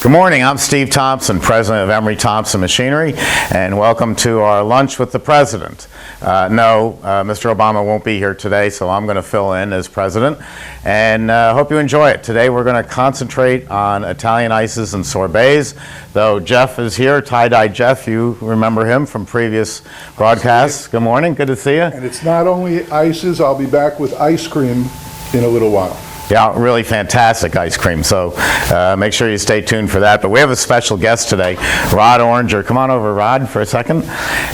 Good morning, I'm Steve Thompson, President of Emery Thompson Machinery, and welcome to our Lunch with the President. Mr. Obama won't be here today, so I'm going to fill in as President, and hope you enjoy it. Today we're going to concentrate on Italian ices and sorbets, though Jeff is here, Tie-Dye Jeff, you remember him from previous broadcasts. Good morning, good to see you. And it's not only ices, I'll be back with ice cream in a little while. Yeah, really fantastic ice cream, so make sure you stay tuned for that. But we have a special guest today, Rod Oringer. Come on over, Rod, for a second.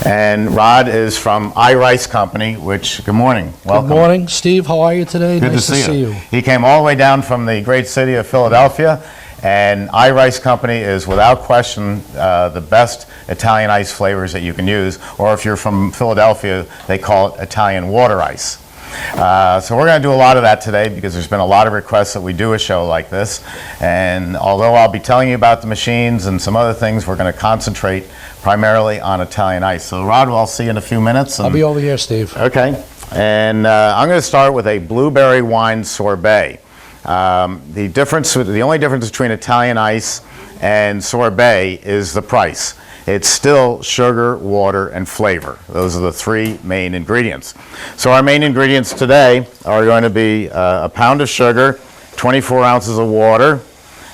And Rod is from I.Rice Company, which, good morning, welcome. Good morning, Steve. How are you today? Good nice to see you. you. He came all the way down from the great city of Philadelphia, and I.Rice Company is, without question, the best Italian ice flavors that you can use, or if you're from Philadelphia, they call it Italian water ice. So we're going to do a lot of that today because there's been a lot of requests that we do a show like this, and although I'll be telling you about the machines and some other things, we're going to concentrate primarily on Italian ice. So Rod, I'll see you in a few minutes. I'll be over here, Steve. Okay, and I'm going to start with a blueberry wine sorbet. The only difference between Italian ice and sorbet is the price. It's still sugar, water, and flavor. Those are the three main ingredients. So our main ingredients today are going to be a pound of sugar, 24 ounces of water,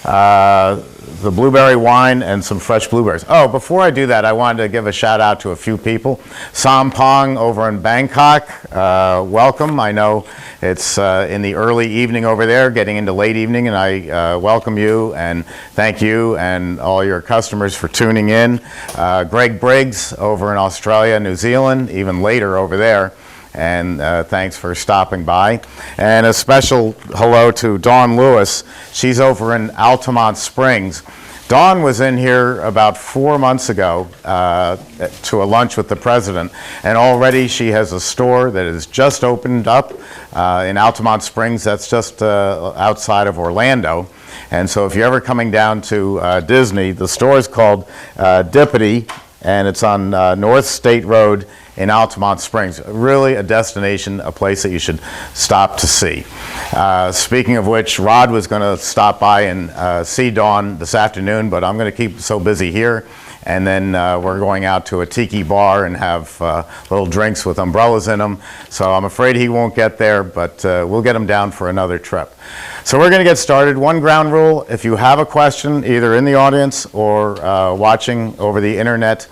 the blueberry wine, and some fresh blueberries. Oh, before I do that, I wanted to give a shout out to a few people. Sampong over in Bangkok, welcome. I know it's in the early evening over there, getting into late evening, and I welcome you and thank you and all your customers for tuning in. Greg Briggs over in Australia, New Zealand, even later over there. And thanks for stopping by. And a special hello to Dawn Lewis. She's over in Altamont Springs. Dawn was in here about 4 months ago to a lunch with the president, and already she has a store that has just opened up in Altamont Springs. That's just outside of Orlando. And so if you're ever coming down to Disney, the store is called Dippity, and it's on North State Road in Altamont Springs. Really a destination, a place that you should stop to see. Speaking of which, Rod was going to stop by and see Dawn this afternoon, but I'm going to keep so busy here, and then we're going out to a tiki bar and have little drinks with umbrellas in them. So I'm afraid he won't get there, but we'll get him down for another trip. So we're going to get started. One ground rule: if you have a question, either in the audience or watching over the internet,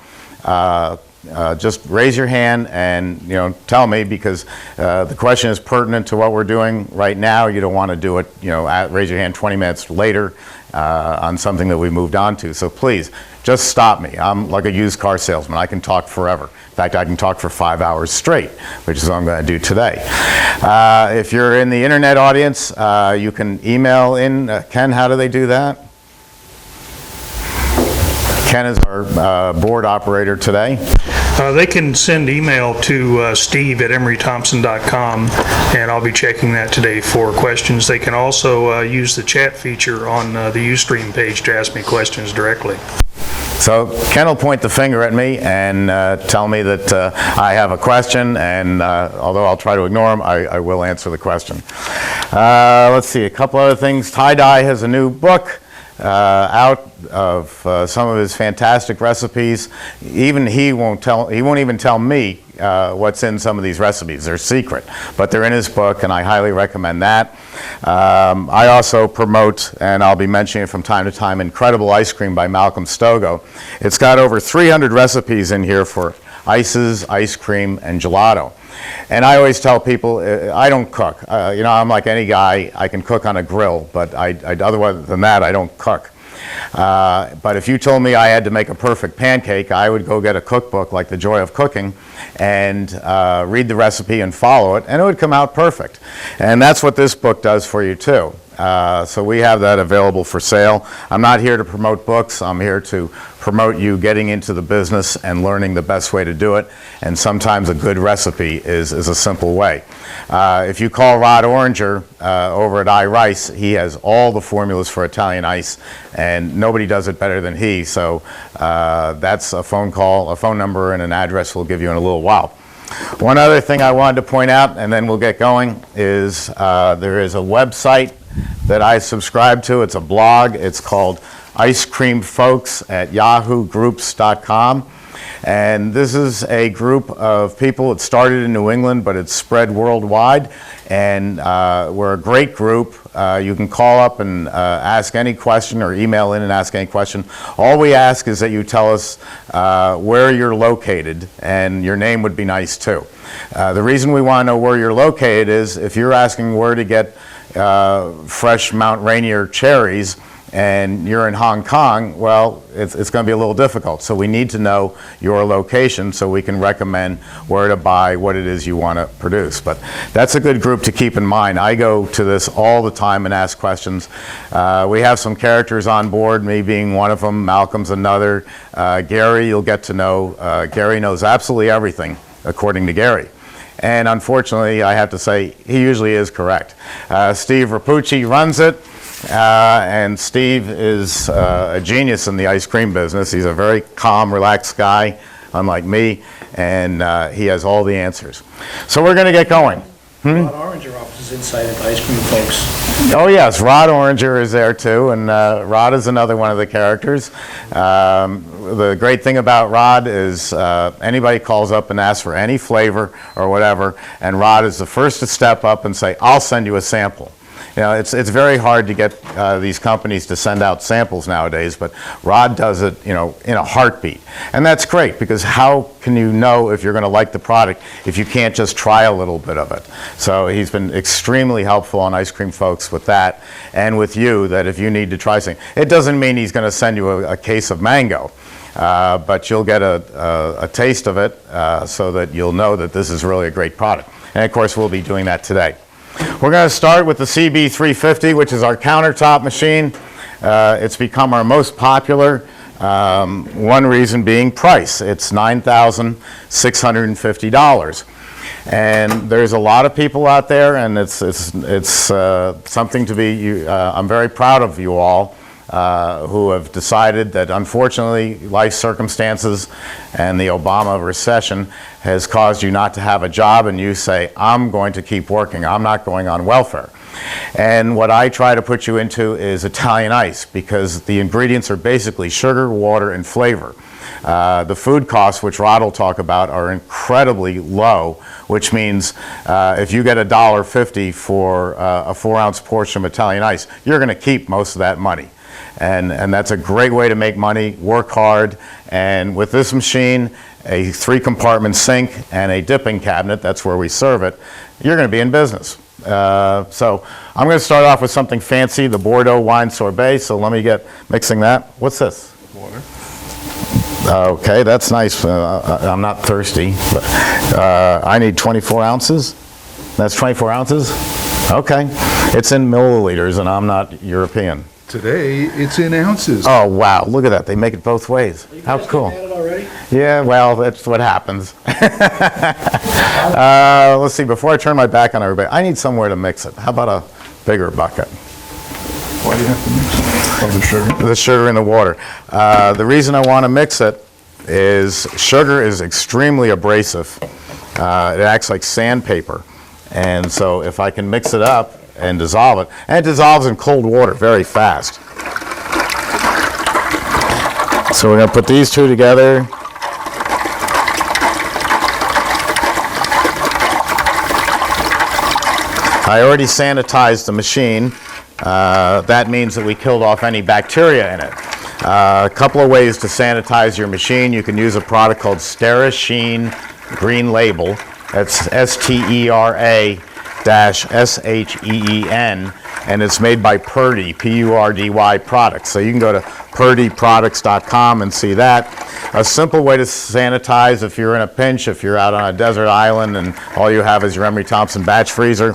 just raise your hand and tell me, because the question is pertinent to what we're doing right now. You don't want to do it, raise your hand 20 minutes later on something that we moved on to. So please, just stop me. I'm like a used car salesman. I can talk forever. In fact, I can talk for 5 hours straight, which is what I'm going to do today. If you're in the internet audience, you can email in. Ken, how do they do that? Ken is our board operator today. They can send email to steve@emerythompson.com, and I'll be checking that today for questions. They can also use the chat feature on the Ustream page to ask me questions directly. So Ken will point the finger at me and tell me that I have a question, and although I'll try to ignore him, I will answer the question. Let's see, a couple other things. Tie-Dye has a new book out of some of his fantastic recipes. Even he won't even tell me what's in some of these recipes. They're secret, but they're in his book, and I highly recommend that. I also promote, and I'll be mentioning it from time to time, Incredible Ice Cream by Malcolm Stogo. It's got over 300 recipes in here for ices, ice cream, and gelato. And I always tell people, I don't cook. I'm like any guy. I can cook on a grill, but otherwise than that, I don't cook. But if you told me I had to make a perfect pancake, I would go get a cookbook like The Joy of Cooking and read the recipe and follow it, and it would come out perfect. And that's what this book does for you too. So we have that available for sale. I'm not here to promote books. I'm here to promote you getting into the business and learning the best way to do it. And sometimes a good recipe is a simple way. If you call Rod Oringer over at I.Rice, he has all the formulas for Italian ice, and nobody does it better than he. So that's a phone call, a phone number, and an address we'll give you in a little while. One other thing I wanted to point out, and then we'll get going, is there is a website that I subscribe to. It's a blog. It's called icecreamfolks@yahoogroups.com. And this is a group of people. It started in New England, but it's spread worldwide. And we're a great group. You can call up and ask any question or email in and ask any question. All we ask is that you tell us where you're located, and your name would be nice too. The reason we want to know where you're located is if you're asking where to get fresh Mount Rainier cherries, and you're in Hong Kong, well, it's going to be a little difficult. So we need to know your location so we can recommend where to buy what it is you want to produce. But that's a good group to keep in mind. I go to this all the time and ask questions. We have some characters on board, me being one of them, Malcolm's another. Gary, you'll get to know. Gary knows absolutely everything, according to Gary. And unfortunately, I have to say, he usually is correct. Steve Rapucci runs it. And Steve is a genius in the ice cream business. He's a very calm, relaxed guy, unlike me, and he has all the answers. So we're going to get going. Rod Oringer offers insight into ice cream folks. Oh yes, Rod Oringer is there too, and Rod is another one of the characters. The great thing about Rod is anybody calls up and asks for any flavor or whatever, and Rod is the first to step up and say, "I'll send you a sample." You know, it's very hard to get these companies to send out samples nowadays, but Rod does it, you know, in a heartbeat. And that's great, because how can you know if you're going to like the product if you can't just try a little bit of it? So he's been extremely helpful on Ice Cream Folks with that, and with you, that if you need to try something. It doesn't mean he's going to send you a case of mango, but you'll get a taste of it so that you'll know that this is really a great product. And of course, we'll be doing that today. We're going to start with the CB350, which is our countertop machine. It's become our most popular. One reason being price. It's $9,650. And there's a lot of people out there, and it's something to be, I'm very proud of you all who have decided that, unfortunately, life circumstances and the Obama recession has caused you not to have a job, and you say, I'm going to keep working, I'm not going on welfare. And what I try to put you into is Italian ice, because the ingredients are basically sugar, water, and flavor. The food costs, which Rod will talk about, are incredibly low, which means if you get $1.50 for a 4-ounce portion of Italian ice, you're going to keep most of that money. And that's a great way to make money, work hard, and with this machine, a 3-compartment sink and a dipping cabinet, that's where we serve it, you're going to be in business. So I'm going to start off with something fancy, the Bordeaux wine sorbet, so let me get mixing that. What's this? Water. Okay, that's nice. I'm not thirsty, but I need 24 ounces. That's 24 ounces? Okay. It's in milliliters, and I'm not European. Today, it's in ounces. Oh, wow. Look at that. They make it both ways. How cool. Already? Yeah, well, that's what happens. Let's see. Before I turn my back on everybody, I need somewhere to mix it. How about a bigger bucket? Why do you have to mix it? Oh, the sugar? The sugar in the water. The reason I want to mix it is sugar is extremely abrasive. It acts like sandpaper. And so if I can mix it up and dissolve it, and it dissolves in cold water very fast. So we're going to put these two together. I already sanitized the machine. That means that we killed off any bacteria in it. A couple of ways to sanitize your machine. You can use a product called Sterasheen Green Label. That's STERA-SHEEN, and it's made by Purdy, P-U-R-D-Y products. So you can go to purdyproducts.com and see that. A simple way to sanitize if you're in a pinch, if you're out on a desert island and all you have is your Emery Thompson batch freezer,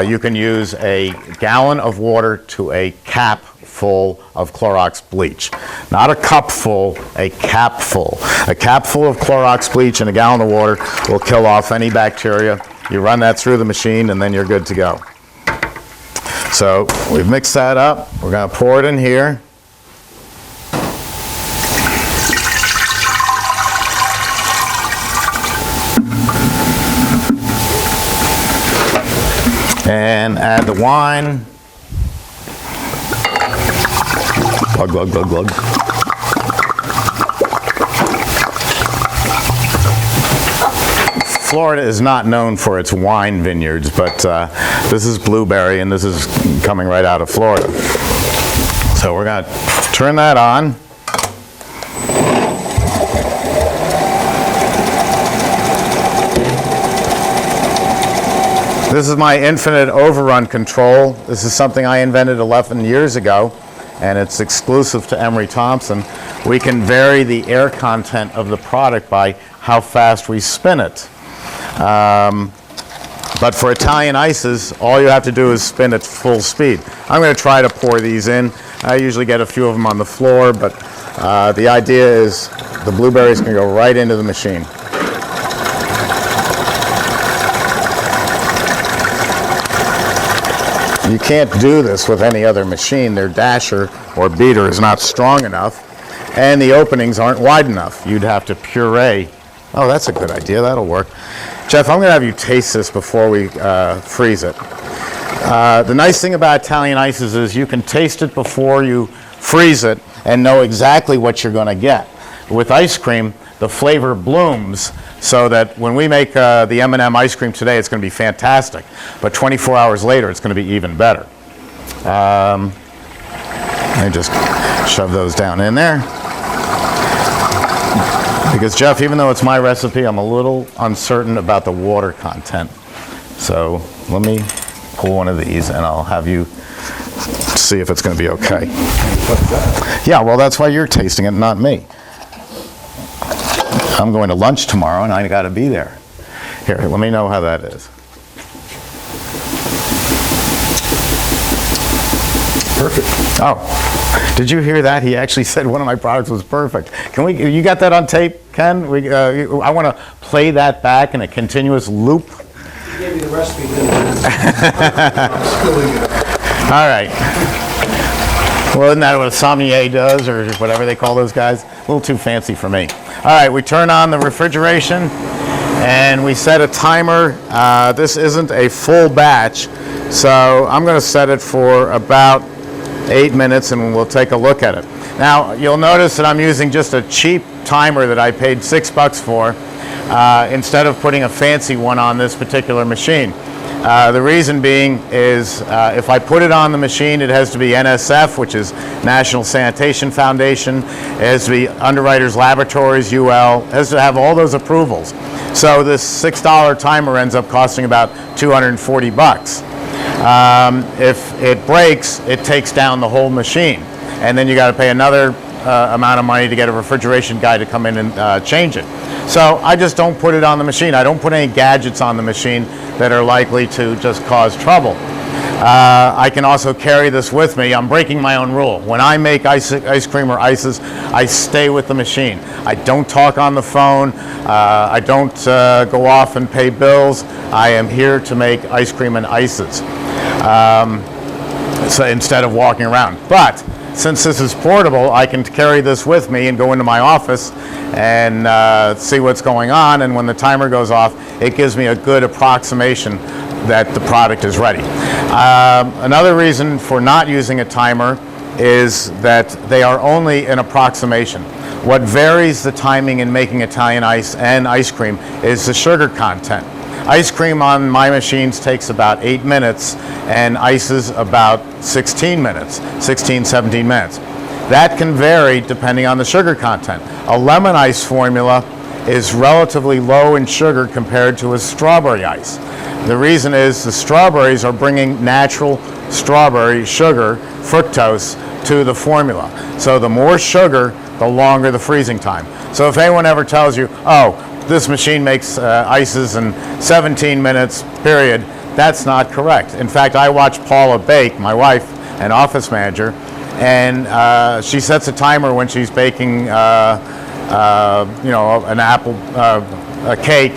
you can use a gallon of water to a cap full of Clorox bleach. Not a cup full, a cap full. A cap full of Clorox bleach and a gallon of water will kill off any bacteria. You run that through the machine and then you're good to go. So we've mixed that up. We're going to pour it in here. And add the wine. Glug, glug, glug, glug. Florida is not known for its wine vineyards, but this is blueberry, and this is coming right out of Florida. So we're going to turn that on. This is my infinite overrun control. This is something I invented 11 years ago, and it's exclusive to Emery Thompson. We can vary the air content of the product by how fast we spin it. But for Italian ices, all you have to do is spin at full speed. I'm going to try to pour these in. I usually get a few of them on the floor, but the idea is the blueberries can go right into the machine. You can't do this with any other machine. Their dasher or beater is not strong enough, and the openings aren't wide enough. You'd have to puree. Oh, that's a good idea. That'll work. Jeff, I'm going to have you taste this before we freeze it. The nice thing about Italian ices is you can taste it before you freeze it and know exactly what you're going to get. With ice cream, the flavor blooms so that when we make the M&M ice cream today, it's going to be fantastic. But 24 hours later, it's going to be even better. Let me just shove those down in there. Because, Jeff, even though it's my recipe, I'm a little uncertain about the water content. So let me pull one of these, and I'll have you see if it's going to be okay. Yeah, well, that's why you're tasting it, not me. I'm going to lunch tomorrow, and I got to be there. Here, let me know how that is. Perfect. Oh. Did you hear that? He actually said one of my products was perfect. Can we? You got that on tape, Ken? I want to play that back in a continuous loop. He gave you the recipe. All right. Well, isn't that what a sommelier does, or whatever they call those guys? A little too fancy for me. All right, we turn on the refrigeration, and we set a timer. This isn't a full batch, so I'm going to set it for about 8 minutes, and we'll take a look at it. Now, you'll notice that I'm using just a cheap timer that I paid $6 for instead of putting a fancy one on this particular machine. The reason being is if I put it on the machine, it has to be NSF, which is National Sanitation Foundation. It has to be Underwriters Laboratories, UL. It has to have all those approvals. So this $6 timer ends up costing about $240. If it breaks, it takes down the whole machine. And then you got to pay another amount of money to get a refrigeration guy to come in and change it. So I just don't put it on the machine. I don't put any gadgets on the machine that are likely to just cause trouble. I can also carry this with me. I'm breaking my own rule. When I make ice cream or ices, I stay with the machine. I don't talk on the phone. I don't go off and pay bills. I am here to make ice cream and ices. So instead of walking around. But since this is portable, I can carry this with me and go into my office and see what's going on. And when the timer goes off, it gives me a good approximation that the product is ready. Another reason for not using a timer is that they are only an approximation. What varies the timing in making Italian ice and ice cream is the sugar content. Ice cream on my machines takes about 8 minutes, and ices about 16 minutes, 16, 17 minutes. That can vary depending on the sugar content. A lemon ice formula is relatively low in sugar compared to a strawberry ice. The reason is the strawberries are bringing natural strawberry sugar, fructose, to the formula. So the more sugar, the longer the freezing time. So if anyone ever tells you, oh, this machine makes ices in 17 minutes, period, that's not correct. In fact, I watch Paula bake, my wife, an office manager, and she sets a timer when she's baking, an apple, a cake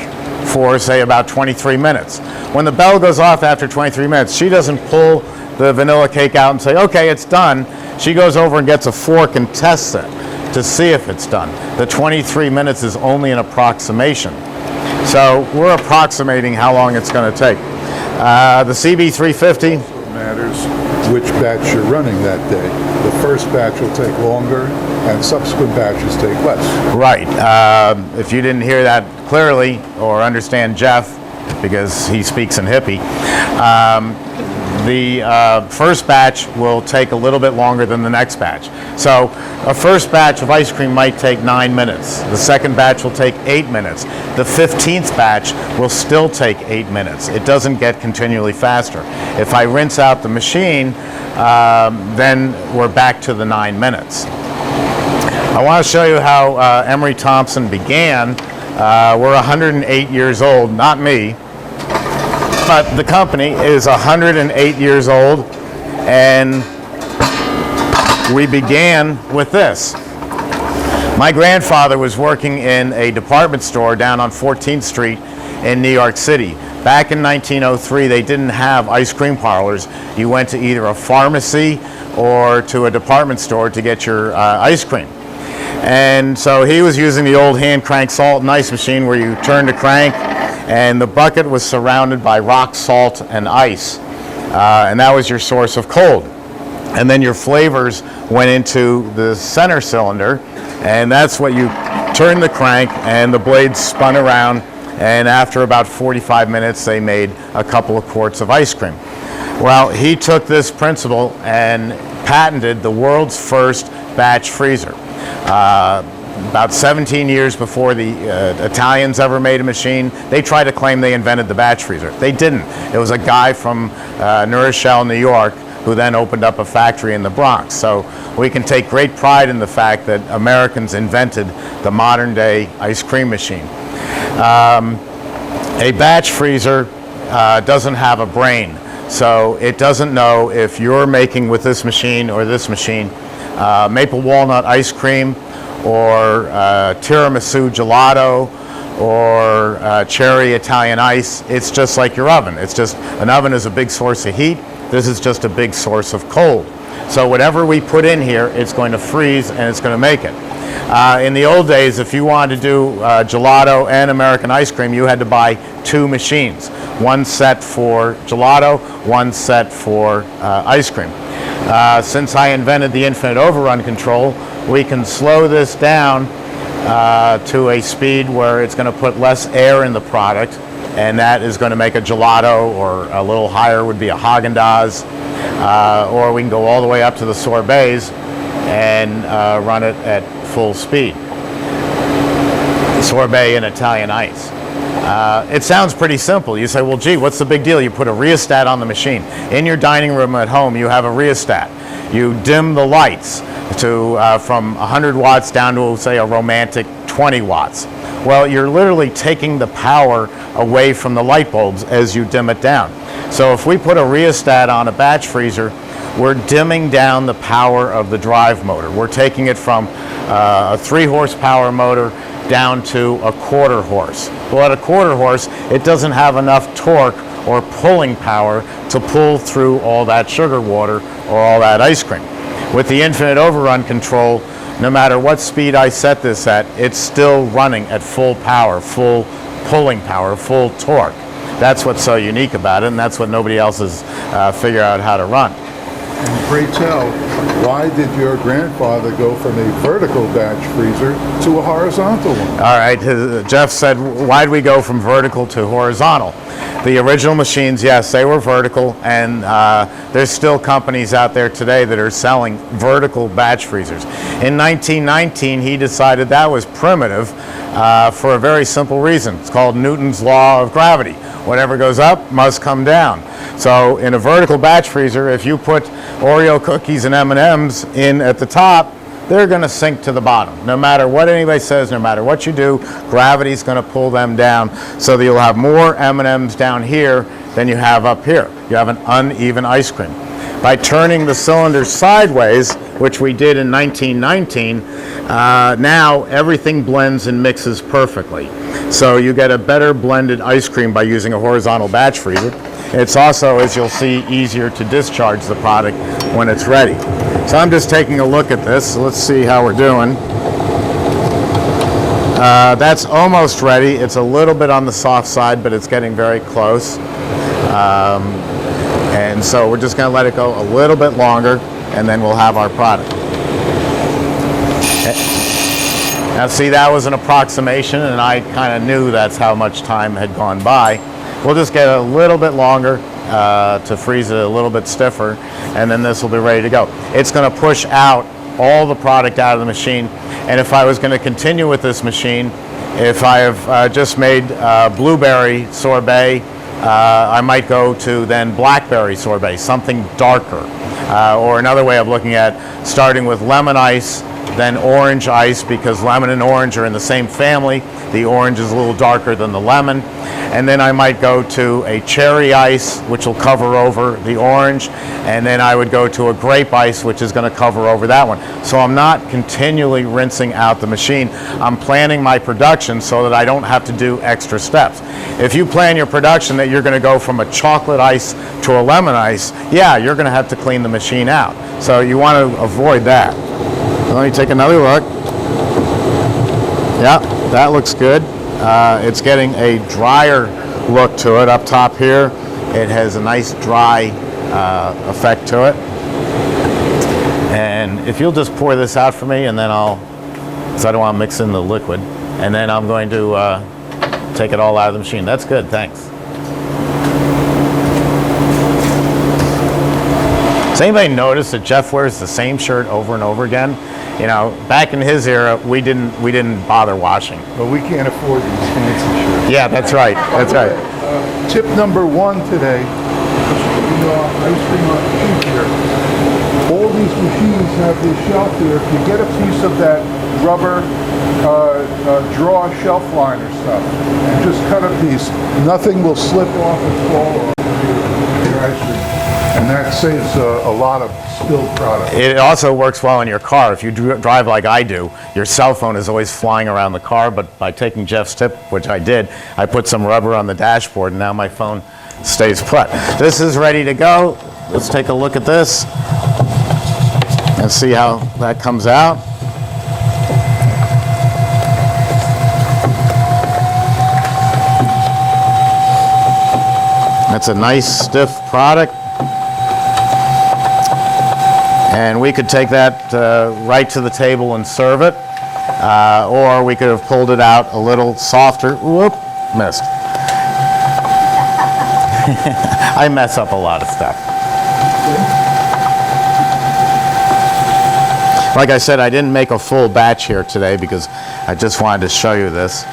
for, say, about 23 minutes. When the bell goes off after 23 minutes, she doesn't pull the vanilla cake out and say, okay, it's done. She goes over and gets a fork and tests it to see if it's done. The 23 minutes is only an approximation. So we're approximating how long it's going to take. The CB350. Matters. which batch you're running that day. The first batch will take longer, and subsequent batches take less. Right. If you didn't hear that clearly or understand Jeff, because he speaks in hippie, the first batch will take a little bit longer than the next batch. So a first batch of ice cream might take 9 minutes. The second batch will take 8 minutes. The 15th batch will still take 8 minutes. It doesn't get continually faster. If I rinse out the machine, then we're back to the 9 minutes. I want to show you how Emery Thompson began. We're 108 years old, not me, but the company is 108 years old, and we began with this. My grandfather was working in a department store down on 14th Street in New York City. Back in 1903, they didn't have ice cream parlors. You went to either a pharmacy or to a department store to get your ice cream. And so he was using the old hand crank salt and ice machine where you turn the crank, and the bucket was surrounded by rock salt and ice. And that was your source of cold. And then your flavors went into the center cylinder, and that's what you turn the crank and the blades spun around, and after about 45 minutes they made a couple of quarts of ice cream. Well, he took this principle and patented the world's first batch freezer. About 17 years before the Italians ever made a machine, they tried to claim they invented the batch freezer. They didn't. It was a guy from New Rochelle, New York, who then opened up a factory in the Bronx. So we can take great pride in the fact that Americans invented the modern day ice cream machine. A batch freezer doesn't have a brain, so it doesn't know if you're making with this machine or this machine maple walnut ice cream or tiramisu gelato or cherry Italian ice. It's just like your oven. It's just, an oven is a big source of heat. This is just a big source of cold. So whatever we put in here, it's going to freeze and it's going to make it. In the old days, if you wanted to do gelato and American ice cream, you had to buy 2 machines. One set for gelato, one set for ice cream. Since I invented the infinite overrun control, we can slow this down to a speed where it's going to put less air in the product, and that is going to make a gelato, or a little higher would be a Haagen-Dazs, or we can go all the way up to the sorbets and run it at full speed. Sorbet and Italian ice. It sounds pretty simple. You say, well, gee, what's the big deal? You put a rheostat on the machine. In your dining room at home, you have a rheostat. You dim the lights to from 100 watts down to, say, a romantic 20 watts. Well, you're literally taking the power away from the light bulbs as you dim it down. So if we put a rheostat on a batch freezer, we're dimming down the power of the drive motor. We're taking it from a 3 horsepower motor down to a 1/4 horse. Well, at a 1/4 horse, it doesn't have enough torque or pulling power to pull through all that sugar water or all that ice cream. With the infinite overrun control, no matter what speed I set this at, it's still running at full power, full pulling power, full torque. That's what's so unique about it, and that's what nobody else has figured out how to run. And pray tell, why did your grandfather go from a vertical batch freezer to a horizontal one? All right, Jeff said, why did we go from vertical to horizontal? The original machines, yes, they were vertical, and there's still companies out there today that are selling vertical batch freezers. In 1919, he decided that was primitive for a very simple reason. It's called Newton's law of gravity. Whatever goes up must come down. So in a vertical batch freezer, if you put Oreo cookies and M&Ms in at the top, they're going to sink to the bottom. No matter what anybody says, no matter what you do, gravity's going to pull them down, so that you'll have more M&Ms down here than you have up here. You have an uneven ice cream. By turning the cylinder sideways, which we did in 1919, now everything blends and mixes perfectly. So you get a better blended ice cream by using a horizontal batch freezer. It's also, as you'll see, easier to discharge the product when it's ready. So I'm just taking a look at this. So let's see how we're doing. That's almost ready. It's a little bit on the soft side, but it's getting very close. And so we're just going to let it go a little bit longer, and then we'll have our product. Now see, that was an approximation, and I kind of knew that's how much time had gone by. We'll just get a little bit longer to freeze it a little bit stiffer, and then this will be ready to go. It's going to push out all the product out of the machine, and if I was going to continue with this machine, if I have just made blueberry sorbet, I might go to then blackberry sorbet, something darker. Or another way of looking at starting with lemon ice, then orange ice, because lemon and orange are in the same family. The orange is a little darker than the lemon. And then I might go to a cherry ice, which will cover over the orange. And then I would go to a grape ice, which is going to cover over that one. So I'm not continually rinsing out the machine. I'm planning my production so that I don't have to do extra steps. If you plan your production that you're going to go from a chocolate ice to a lemon ice, yeah, you're going to have to clean the machine out. So you want to avoid that. Let me take another look. Yeah, that looks good. It's getting a drier look to it up top here. It has a nice dry effect to it. And if you'll just pour this out for me, and then because I don't want to mix in the liquid, and then I'm going to take it all out of the machine. That's good, thanks. Does anybody notice that Jeff wears the same shirt over and over again? You know, back in his era, we didn't bother washing. But we can't afford these fancy shirts. Yeah, that's right. That's right. Tip number 1 today, ice cream on the sheet here. All these machines have this shelf here. If you get a piece of that rubber draw shelf liner stuff, and just cut a piece, nothing will slip off and fall on your ice cream. And that saves a lot of spilled product. It also works well in your car. If you drive like I do, your cell phone is always flying around the car, but by taking Jeff's tip, which I did, I put some rubber on the dashboard, and now my phone stays put. This is ready to go. Let's take a look at this and see how that comes out. That's a nice stiff product. And we could take that right to the table and serve it, or we could have pulled it out a little softer. Whoop, missed. I mess up a lot of stuff. Like I said, I didn't make a full batch here today because I just wanted to show you this.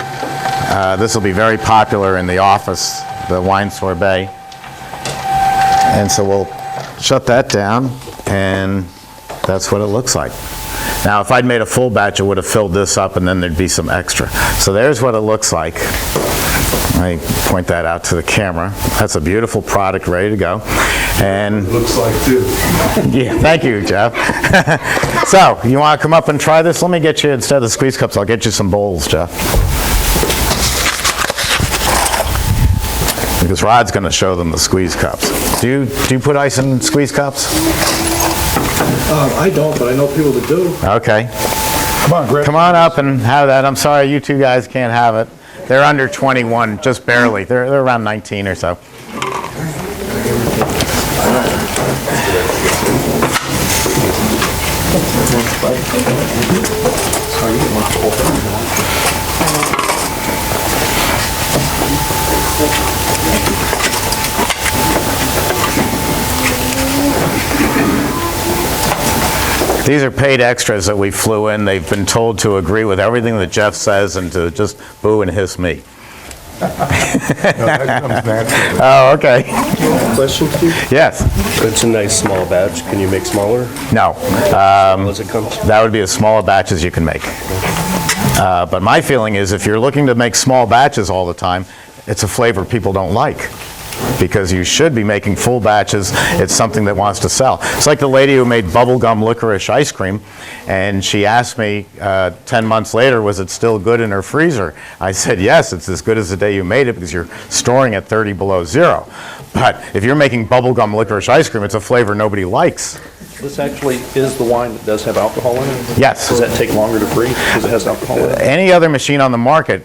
This will be very popular in the office, the wine sorbet. And so we'll shut that down, and that's what it looks like. Now, if I'd made a full batch, I would have filled this up, and then there'd be some extra. So there's what it looks like. Let me point that out to the camera. That's a beautiful product ready to go. And Looks like too. yeah, thank you, Jeff. So, you want to come up and try this? Let me get you, instead of the squeeze cups, I'll get you some bowls, Jeff. Because Rod's going to show them the squeeze cups. Do you put ice in squeeze cups? I don't, but I know people that do. Okay. Come on, Greg. Come on up and have that. I'm sorry, you two guys can't have it. They're under 21, just barely. They're around 19 or so. These are paid extras that we flew in. They've been told to agree with everything that Jeff says and to just boo and hiss me. No, that comes naturally. Oh, okay. Question, Steve? Yes. It's a nice small batch. Can you make smaller? No. As it comes? That would be as small a batch as you can make. But my feeling is if you're looking to make small batches all the time, it's a flavor people don't like. Because you should be making full batches. It's something that wants to sell. It's like the lady who made bubblegum licorice ice cream, and she asked me 10 months later, was it still good in her freezer? I said, yes, it's as good as the day you made it because you're storing it 30 below zero. But if you're making bubblegum licorice ice cream, it's a flavor nobody likes. This actually is the wine that does have alcohol in it? Yes. Does that take longer to freeze because it has alcohol in it? Any other machine on the market,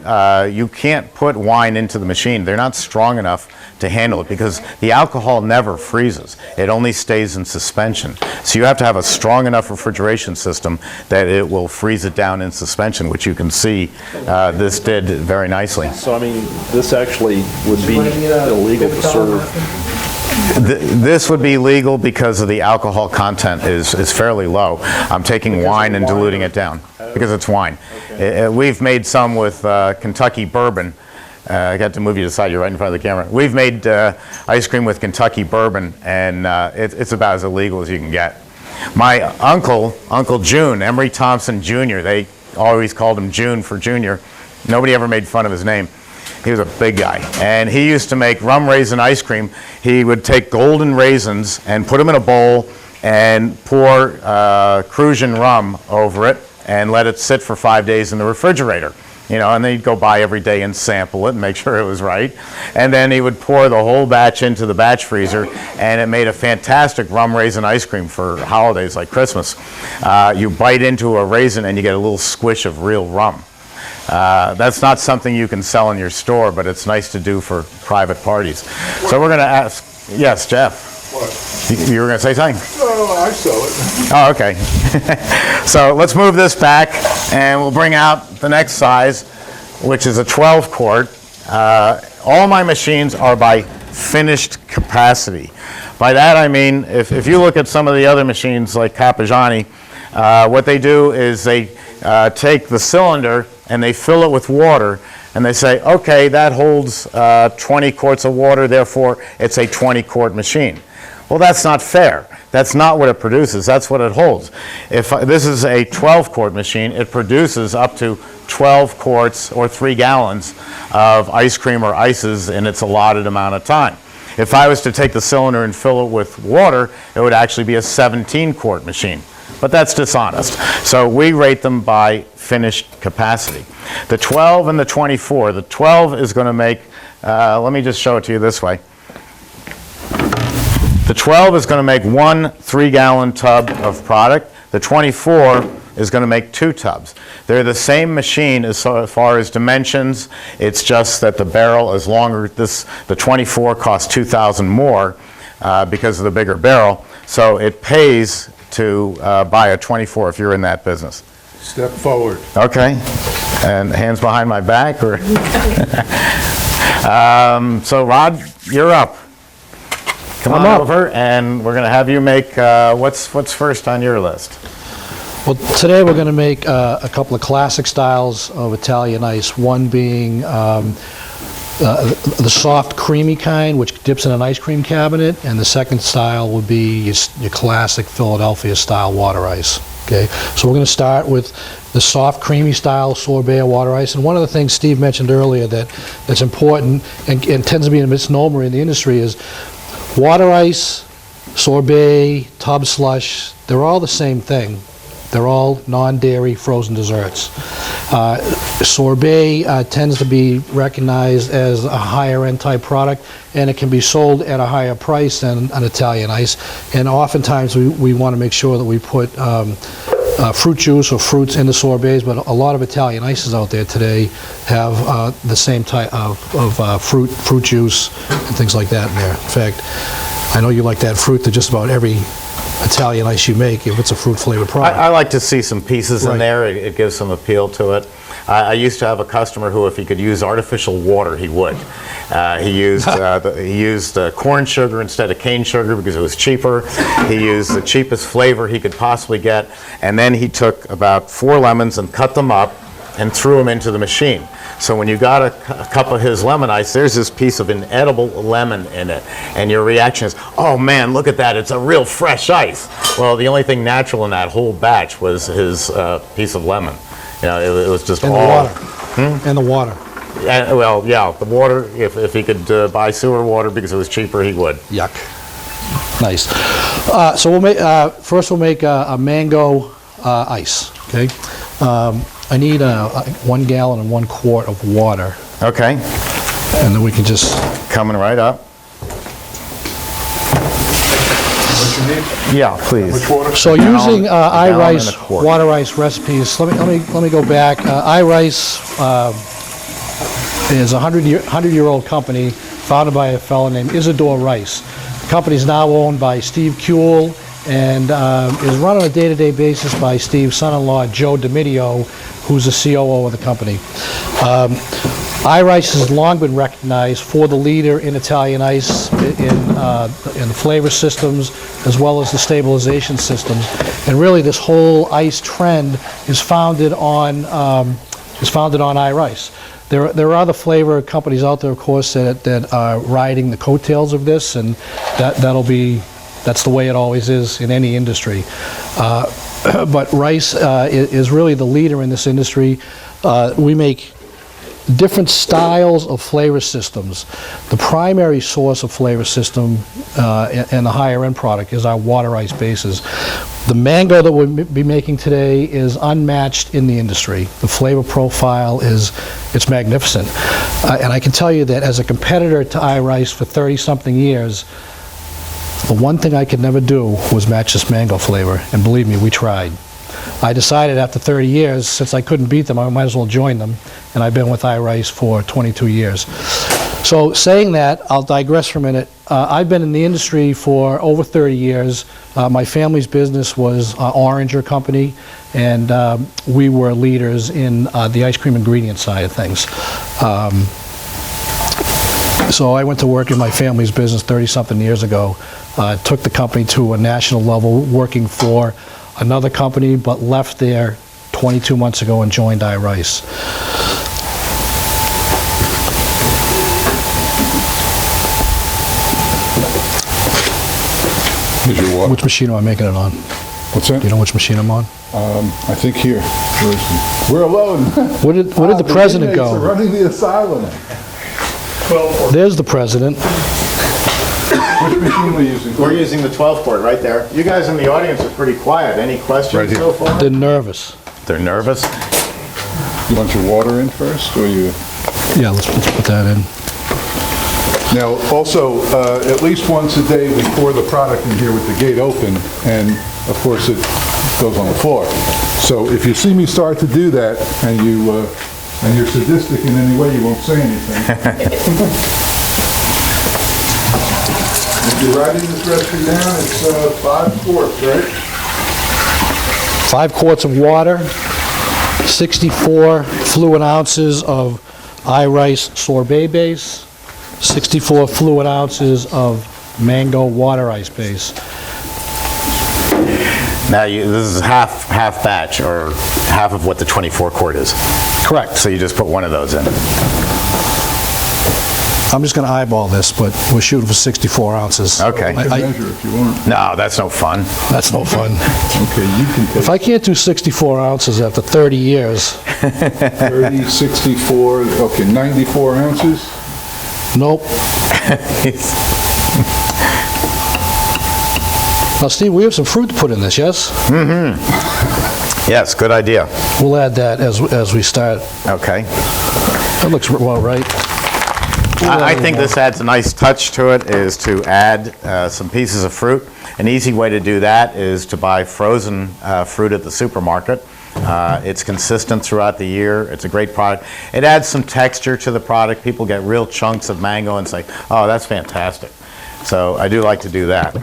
you can't put wine into the machine. They're not strong enough to handle it because the alcohol never freezes. It only stays in suspension. So you have to have a strong enough refrigeration system that it will freeze it down in suspension, which you can see this did very nicely. So, I mean, this actually would be illegal to serve. This would be legal because of the alcohol content is fairly low. I'm taking wine and diluting it down because it's wine. We've made some with Kentucky bourbon. I got to move you to the side, you're right in front of the camera. We've made ice cream with Kentucky bourbon, and it's about as illegal as you can get. My Uncle June, Emery Thompson Jr., they always called him June for Junior. Nobody ever made fun of his name. He was a big guy, and he used to make rum raisin ice cream. He would take golden raisins and put them in a bowl and pour Crucian rum over it and let it sit for 5 days in the refrigerator. You know, and then he'd go by every day and sample it and make sure it was right. And then he would pour the whole batch into the batch freezer, and it made a fantastic rum raisin ice cream for holidays like Christmas. You bite into a raisin and you get a little squish of real rum. That's not something you can sell in your store, but it's nice to do for private parties. So we're going to ask, yes, Jeff? What? You were going to say something? Oh, I saw it. Oh, okay. So let's move this back, and we'll bring out the next size, which is a 12 quart. All my machines are by finished capacity. By that I mean, if you look at some of the other machines like Cappigiani, what they do is they take the cylinder and they fill it with water, and they say, okay, that holds 20 quarts of water, therefore it's a 20-quart machine. Well, that's not fair. That's not what it produces. That's what it holds. If this is a 12-quart machine, it produces up to 12 quarts or 3 gallons of ice cream or ices in its allotted amount of time. If I was to take the cylinder and fill it with water, it would actually be a 17-quart machine. But that's dishonest. So we rate them by finished capacity. The 12 and the 24. The 12 is going to make, let me just show it to you this way. The 12 is going to make 1 3-gallon tub of product. The 24 is going to make 2 tubs. They're the same machine as far as dimensions. It's just that the barrel is longer. The 24 costs $2,000 more because of the bigger barrel. So it pays to buy a 24 if you're in that business. Step forward. Okay. And hands behind my back, or so Rod, you're up. Come on over, and we're going to have you make what's first on your list. Well, today we're going to make a couple of classic styles of Italian ice. One being the soft, creamy kind, which dips in an ice cream cabinet, and the second style would be your classic Philadelphia-style water ice. Okay, so we're going to start with the soft, creamy style sorbet water ice. And one of the things Steve mentioned earlier that's important and tends to be a misnomer in the industry is water ice, sorbet, tub slush, they're all the same thing. They're all non-dairy frozen desserts. Sorbet tends to be recognized as a higher-end type product, and it can be sold at a higher price than an Italian ice. And oftentimes we want to make sure that we put fruit juice or fruits in the sorbets, but a lot of Italian ices out there today have the same type of fruit juice and things like that in there. In fact, I know you like that fruit to just about every Italian ice you make if it's a fruit-flavored product. I like to see some pieces in Right. there. It gives some appeal to it. I used to have a customer who, if he could use artificial water, he would. He used corn sugar instead of cane sugar because it was cheaper. He used the cheapest flavor he could possibly get, and then he took about 4 lemons and cut them up and threw them into the machine. So when you got a cup of his lemon ice, there's this piece of inedible lemon in it, and your reaction is, oh man, look at that, it's a real fresh ice. Well, the only thing natural in that whole batch was his piece of lemon. You know, it was just And the all... water. And the water. well, yeah, the water, if he could buy sewer water because it was cheaper, he would. Yuck. Nice. So we'll make, first we'll make a mango ice, okay? I need 1 gallon and 1 quart of water, Okay, and then we can just, coming right up. Yeah, please. Which water? So using gallon and I.Rice a quart. water ice recipes, let me go back. I.Rice is a 100-year-old company founded by a fellow named Isidore Rice. The company is now owned by Steve Kuehl and is run on a day-to-day basis by Steve's son-in-law, Joe DiMidio, who's the COO of the company. I.Rice has long been recognized for the leader in Italian ice, in the flavor systems, as well as the stabilization systems. And really, this whole ice trend is founded on I.Rice. There are other flavor companies out there, of course, that are riding the coattails of this, and that's the way it always is in any industry. But Rice is really the leader in this industry. We make different styles of flavor systems. The primary source of flavor system and the higher end product is our water ice bases. The mango that we'll be making today is unmatched in the industry. The flavor profile it's magnificent. And I can tell you that as a competitor to I.Rice for 30-something years, the one thing I could never do was match this mango flavor, and believe me, we tried. I decided after 30 years, since I couldn't beat them, I might as well join them, and I've been with I.Rice for 22 years. So saying that, I'll digress for a minute. I've been in the industry for over 30 years. My family's business was Oringer Company, and we were leaders in the ice cream ingredient side of things. So I went to work in my family's business 30-something years ago, took the company to a national level, working for another company, but left there 22 months ago and joined I.Rice. Here's your water. Which machine am I making it on? What's that? Do you know which machine I'm on? I think here. We're alone. Where did the president inmates are go? running the asylum. There's the president. Which machine are we using? We're using the 12-quart right there. You guys in the audience are pretty quiet. Any questions Right here. so far? They're nervous. They're nervous? You want your water in first, or you? Yeah, let's put that in. Now, also, at least once a day, we pour the product in here with the gate open, and of course, it goes on the floor. So if you see me start to do that, and you're sadistic in any way, you won't say anything. If you're writing this recipe down, it's 5 quarts, right? 5 quarts of water, 64 fluid ounces of I.Rice sorbet base, 64 fluid ounces of mango water ice base. Now, this is half batch, or half of what the 24-quart is. Correct. So you just put one of those in. I'm just going to eyeball this, but we're shooting for 64 ounces. Okay. You can measure if you want. No, that's no fun. That's no fun. Okay, you can take If I can't do 64 ounces after 30 years, 30, 64, okay, 94 ounces. nope. Now, Steve, we have some fruit to put in this, yes? Yes, good idea. We'll add that as we start. Okay. That looks well right. I think this adds a nice touch to it, is to add some pieces of fruit. An easy way to do that is to buy frozen fruit at the supermarket. It's consistent throughout the year. It's a great product. It adds some texture to the product. People get real chunks of mango and say, oh, that's fantastic. So I do like to do that.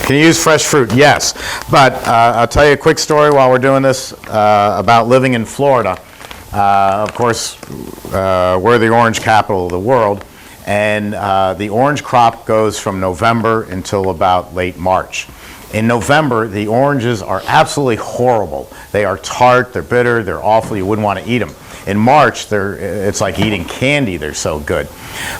Can you use fresh fruit? Yes. But I'll tell you a quick story while we're doing this about living in Florida. Of course, we're the orange capital of the world, and the orange crop goes from November until about late March. In November, the oranges are absolutely horrible. They are tart, they're bitter, they're awful, you wouldn't want to eat them. In March, it's like eating candy, they're so good.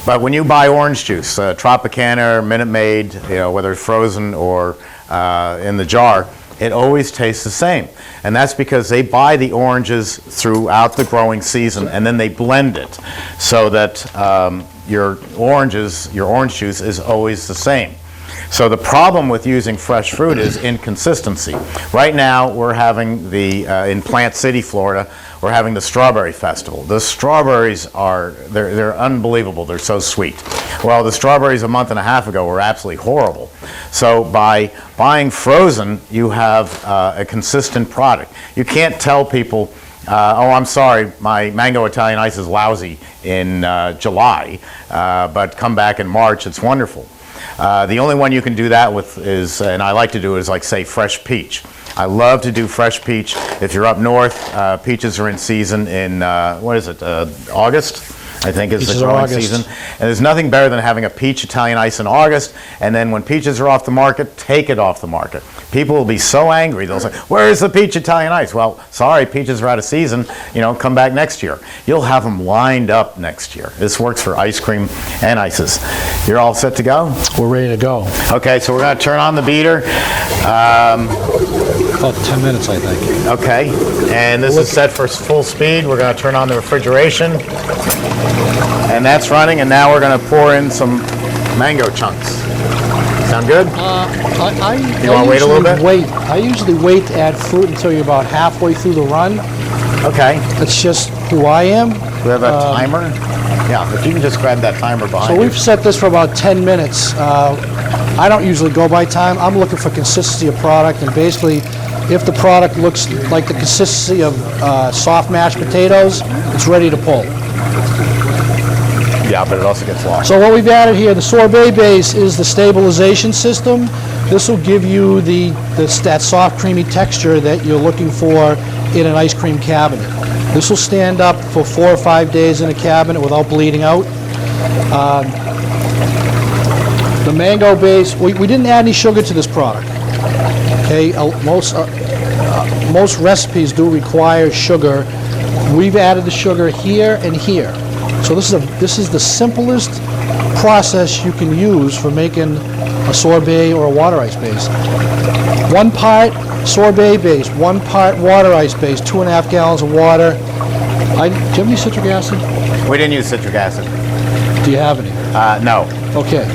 But when you buy orange juice, Tropicana, Minute Maid, whether it's frozen or in the jar, it always tastes the same. And that's because they buy the oranges throughout the growing season and then they blend it so that your orange juice is always the same. So the problem with using fresh fruit is inconsistency. Right now, we're having in Plant City, Florida, we're having the Strawberry Festival. The strawberries they're unbelievable. They're so sweet. Well, the strawberries a month and a half ago were absolutely horrible. So by buying frozen, you have a consistent product. You can't tell people, oh, I'm sorry, my mango Italian ice is lousy in July, but come back in March, it's wonderful. The only one you can do that with is, and I like to do it, is like, say, fresh peach. I love to do fresh peach. If you're up north, peaches are in season in, August? I think is the growing season. And there's nothing better than having a peach Italian ice in August, and then when peaches are off the market, take it off the market. People will be so angry. They'll say, where's the peach Italian ice? Well, sorry, peaches are out of season. Come back next year. You'll have them lined up next year. This works for ice cream and ices. You're all set to go? We're ready to go. Okay, so we're going to turn on the beater. About 10 minutes, I think. Okay, and this is set for full speed. We're going to turn on the refrigeration. And that's running, and now we're going to pour in some mango chunks. Sound good? You want to wait a little bit? I usually wait to add fruit until you're about halfway through the run. Okay. That's just who I am. We have a timer? Yeah, if you can just grab that timer behind So you. we've set this for about 10 minutes. I don't usually go by time. I'm looking for consistency of product, and basically, if the product looks like the consistency of soft mashed potatoes, it's ready to pull. Yeah, but it also gets lost. So what we've added here, the sorbet base, is the stabilization system. This will give you that soft, creamy texture that you're looking for in an ice cream cabinet. This will stand up for 4 or 5 days in a cabinet without bleeding out. The mango base, we didn't add any sugar to this product. Okay, most recipes do require sugar. We've added the sugar here and here. So this is the simplest process you can use for making a sorbet or a water ice base. 1 part sorbet base, 1 part water ice base, 2.5 gallons of water. Do you have any citric acid? We didn't use citric acid. Do you have any? No. Okay.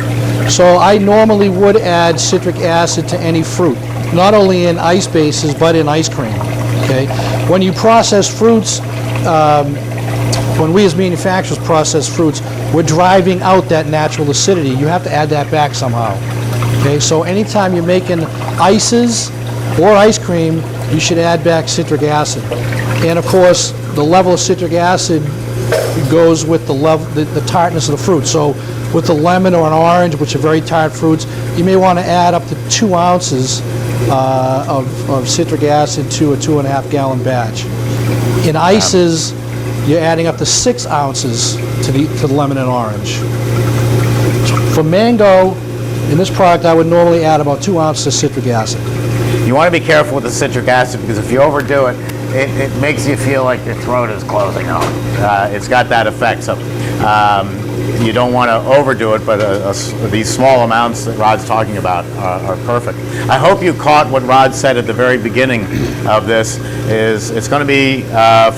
So I normally would add citric acid to any fruit, not only in ice bases, but in ice cream. Okay. When you process fruits, when we as manufacturers process fruits, we're driving out that natural acidity. You have to add that back somehow. Okay, so anytime you're making ices or ice cream, you should add back citric acid. And of course, the level of citric acid goes with the tartness of the fruit. So with the lemon or an orange, which are very tart fruits, you may want to add up to 2 ounces of citric acid to a 2.5 gallon batch. In ices, you're adding up to 6 ounces to the lemon and orange. For mango, in this product, I would normally add about 2 ounces of citric acid. You want to be careful with the citric acid because if you overdo it, it makes you feel like your throat is closing up. It's got that effect. So you don't want to overdo it, but these small amounts that Rod's talking about are perfect. I hope you caught what Rod said at the very beginning of this. It's going to be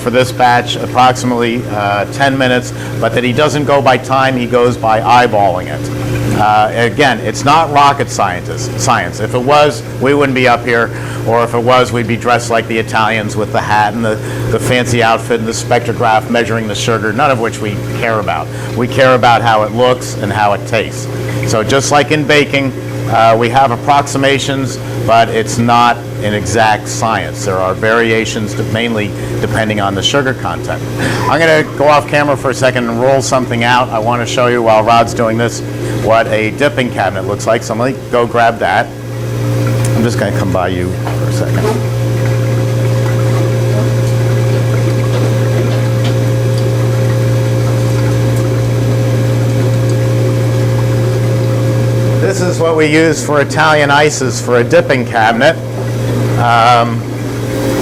for this batch approximately 10 minutes, but that he doesn't go by time, he goes by eyeballing it. Again, it's not rocket science. If it was, we wouldn't be up here, or if it was, we'd be dressed like the Italians with the hat and the fancy outfit and the spectrograph measuring the sugar, none of which we care about. We care about how it looks and how it tastes. So just like in baking, we have approximations, but it's not an exact science. There are variations, mainly depending on the sugar content. I'm going to go off camera for a second and roll something out. I want to show you, while Rod's doing this, what a dipping cabinet looks like. So I'm going to go grab that. I'm just going to come by you for a second. This is what we use for Italian ices for a dipping cabinet.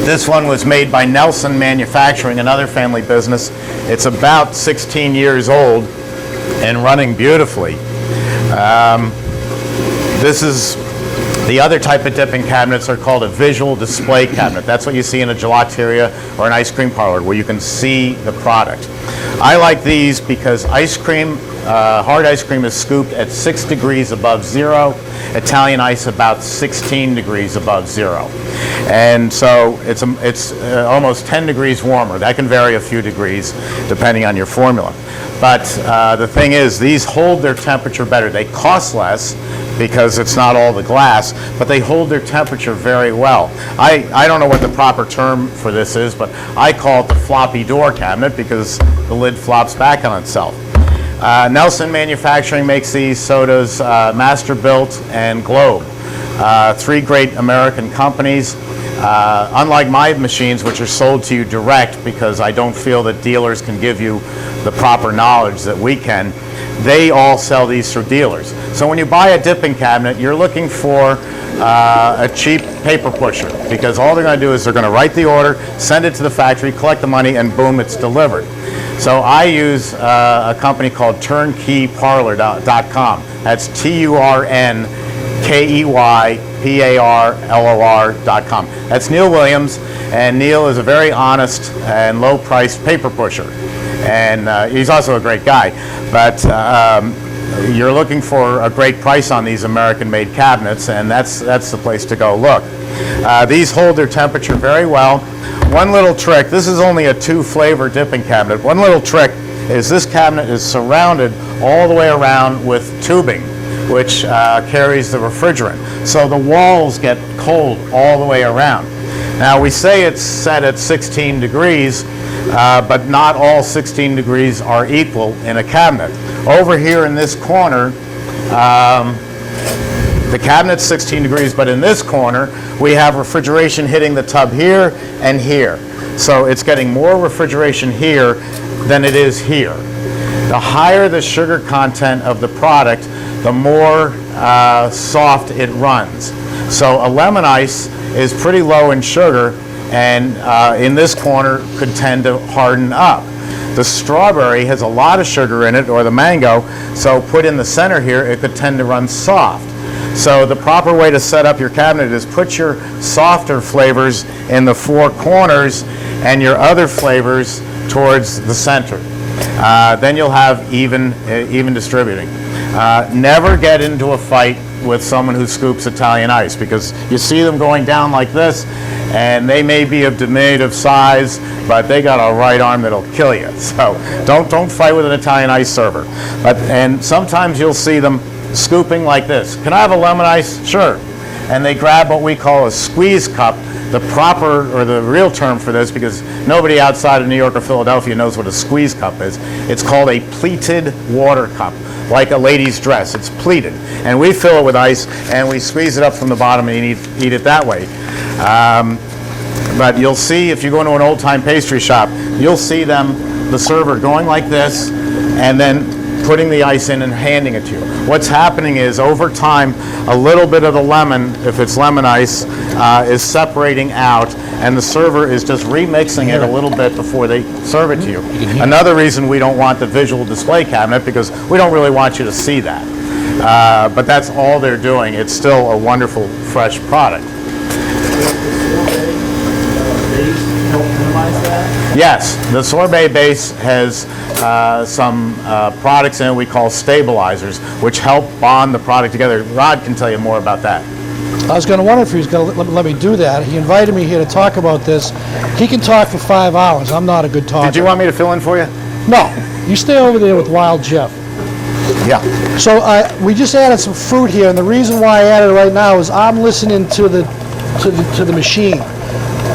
This one was made by Nelson Manufacturing, another family business. It's about 16 years old and running beautifully. This is the other type of dipping cabinets are called a visual display cabinet. That's what you see in a gelateria or an ice cream parlor, where you can see the product. I like these because ice cream, hard ice cream, is scooped at 6 degrees above zero. Italian ice about 16 degrees above zero. And so it's almost 10 degrees warmer. That can vary a few degrees depending on your formula. But the thing is, these hold their temperature better. They cost less because it's not all the glass, but they hold their temperature very well. I don't know what the proper term for this is, but I call it the floppy door cabinet because the lid flops back on itself. Nelson Manufacturing makes these, so does Masterbuilt and Globe. Three great American companies. Unlike my machines, which are sold to you direct because I don't feel that dealers can give you the proper knowledge that we can, they all sell these through dealers. So when you buy a dipping cabinet, you're looking for a cheap paper pusher because all they're going to do is they're going to write the order, send it to the factory, collect the money, and boom, it's delivered. So I use a company called turnkeyparlor.com. That's TURNKEYPARLOR.com. That's Neil Williams, and Neil is a very honest and low-priced paper pusher. And he's also a great guy. But you're looking for a great price on these American-made cabinets, and that's the place to go look. These hold their temperature very well. One little trick, this is only a 2-flavor dipping cabinet. One little trick is this cabinet is surrounded all the way around with tubing, which carries the refrigerant. So the walls get cold all the way around. Now we say it's set at 16 degrees, but not all 16 degrees are equal in a cabinet. Over here in this corner, the cabinet's 16 degrees, but in this corner, we have refrigeration hitting the tub here and here. So it's getting more refrigeration here than it is here. The higher the sugar content of the product, the more soft it runs. So a lemon ice is pretty low in sugar, and in this corner could tend to harden up. The strawberry has a lot of sugar in it, or the mango, so put in the center here, it could tend to run soft. So the proper way to set up your cabinet is put your softer flavors in the 4 corners and your other flavors towards the center. Then you'll have even distributing. Never get into a fight with someone who scoops Italian ice because you see them going down like this, and they may be of diminutive size, but they got a right arm that'll kill you. So don't fight with an Italian ice server. And sometimes you'll see them scooping like this. Can I have a lemon ice? Sure. And they grab what we call a squeeze cup, the proper or the real term for this, because nobody outside of New York or Philadelphia knows what a squeeze cup is. It's called a pleated water cup, like a lady's dress. It's pleated. And we fill it with ice, and we squeeze it up from the bottom and eat it that way. But you'll see, if you go into an old-time pastry shop, you'll see the server going like this, and then putting the ice in and handing it to you. What's happening is, over time, a little bit of the lemon, if it's lemon ice, is separating out, and the server is just remixing it a little bit before they serve it to you. Another reason we don't want the visual display cabinet, because we don't really want you to see that. But that's all they're doing. It's still a wonderful, fresh product. Yes, the sorbet base has some products in it we call stabilizers, which help bond the product together. Rod can tell you more about that. I was going to wonder if he was going to let me do that. He invited me here to talk about this. He can talk for 5 hours. I'm not a good talker. Did you want me to fill in for you? No. You stay over there with Wild Jeff. Yeah. So we just added some fruit here, and the reason why I added it right now is I'm listening to the machine.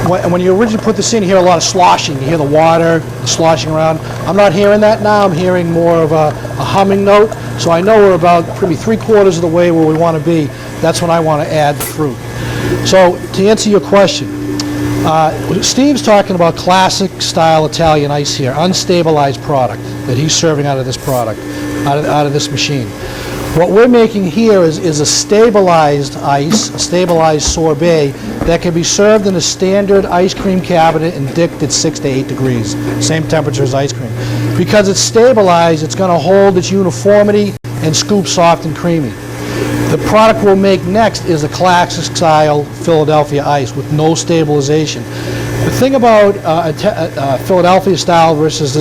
When you originally put this in, you hear a lot of sloshing. You hear the water sloshing around. I'm not hearing that now. I'm hearing more of a humming note. So I know we're about maybe 3/4 of the way where we want to be. That's when I want to add the fruit. So to answer your question, Steve's talking about classic style Italian ice here, unstabilized product that he's serving out of this product, out of this machine. What we're making here is a stabilized ice, a stabilized sorbet that can be served in a standard ice cream cabinet and dipped at 6 to 8 degrees, same temperature as ice cream. Because it's stabilized, it's going to hold its uniformity and scoop soft and creamy. The product we'll make next is a classic style Philadelphia ice with no stabilization. The thing about Philadelphia style versus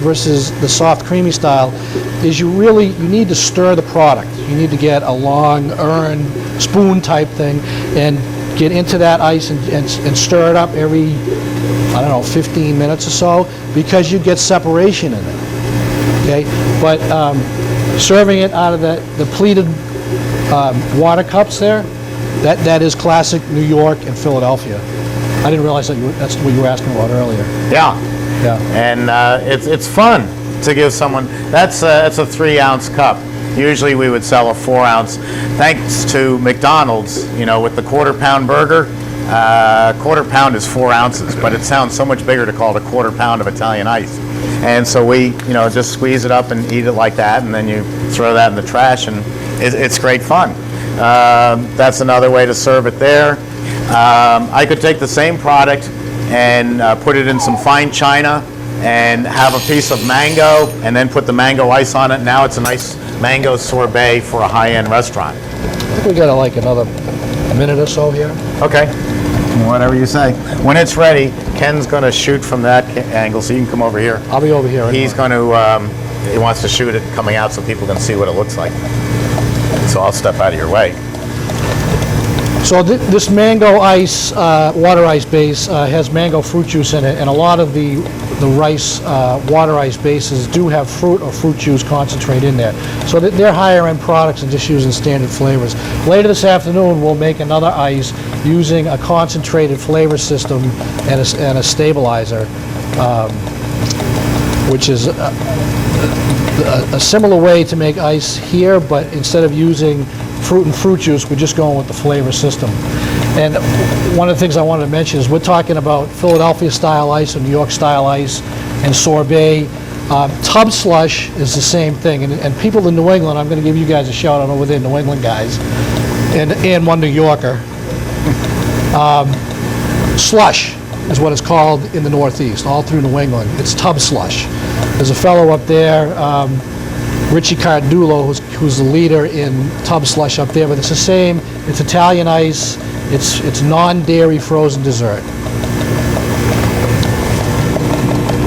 versus the soft creamy style is you need to stir the product. You need to get a long urn, spoon type thing, and get into that ice and stir it up every, I don't know, 15 minutes or so, because you get separation in it. Okay, but serving it out of the pleated water cups there, that is classic New York and Philadelphia. I didn't realize that's what you were asking about earlier. Yeah. Yeah. And it's fun to give someone, that's a 3-ounce cup. Usually we would sell a 4-ounce. Thanks to McDonald's, with the quarter-pound burger, quarter pound is 4 ounces, but it sounds so much bigger to call it a quarter pound of Italian ice. And so we, just squeeze it up and eat it like that, and then you throw that in the trash, and it's great fun. That's another way to serve it there. I could take the same product and put it in some fine china and have a piece of mango and then put the mango ice on it. Now it's a nice mango sorbet for a high-end restaurant. I think we got like another minute or so here. Okay, whatever you say. When it's ready, Ken's going to shoot from that angle, so you can come over here. I'll be over here. Anyway. He's going to, he wants to shoot it coming out so people can see what it looks like. So I'll step out of your way. So this mango ice, water ice base has mango fruit juice in it, and a lot of the rice water ice bases do have fruit or fruit juice concentrate in there. So they're higher end products and just using standard flavors. Later this afternoon, we'll make another ice using a concentrated flavor system and a stabilizer, which is a similar way to make ice here, but instead of using fruit and fruit juice, we're just going with the flavor system. And one of the things I wanted to mention is we're talking about Philadelphia style ice and New York style ice and sorbet. Tub slush is the same thing, and people in New England, I'm going to give you guys a shout out over there, New England guys, and one New Yorker. Slush is what it's called in the Northeast, all through New England. It's tub slush. There's a fellow up there, Richie Cardulo, who's the leader in tub slush up there, but it's the same. It's Italian ice. It's non-dairy frozen dessert.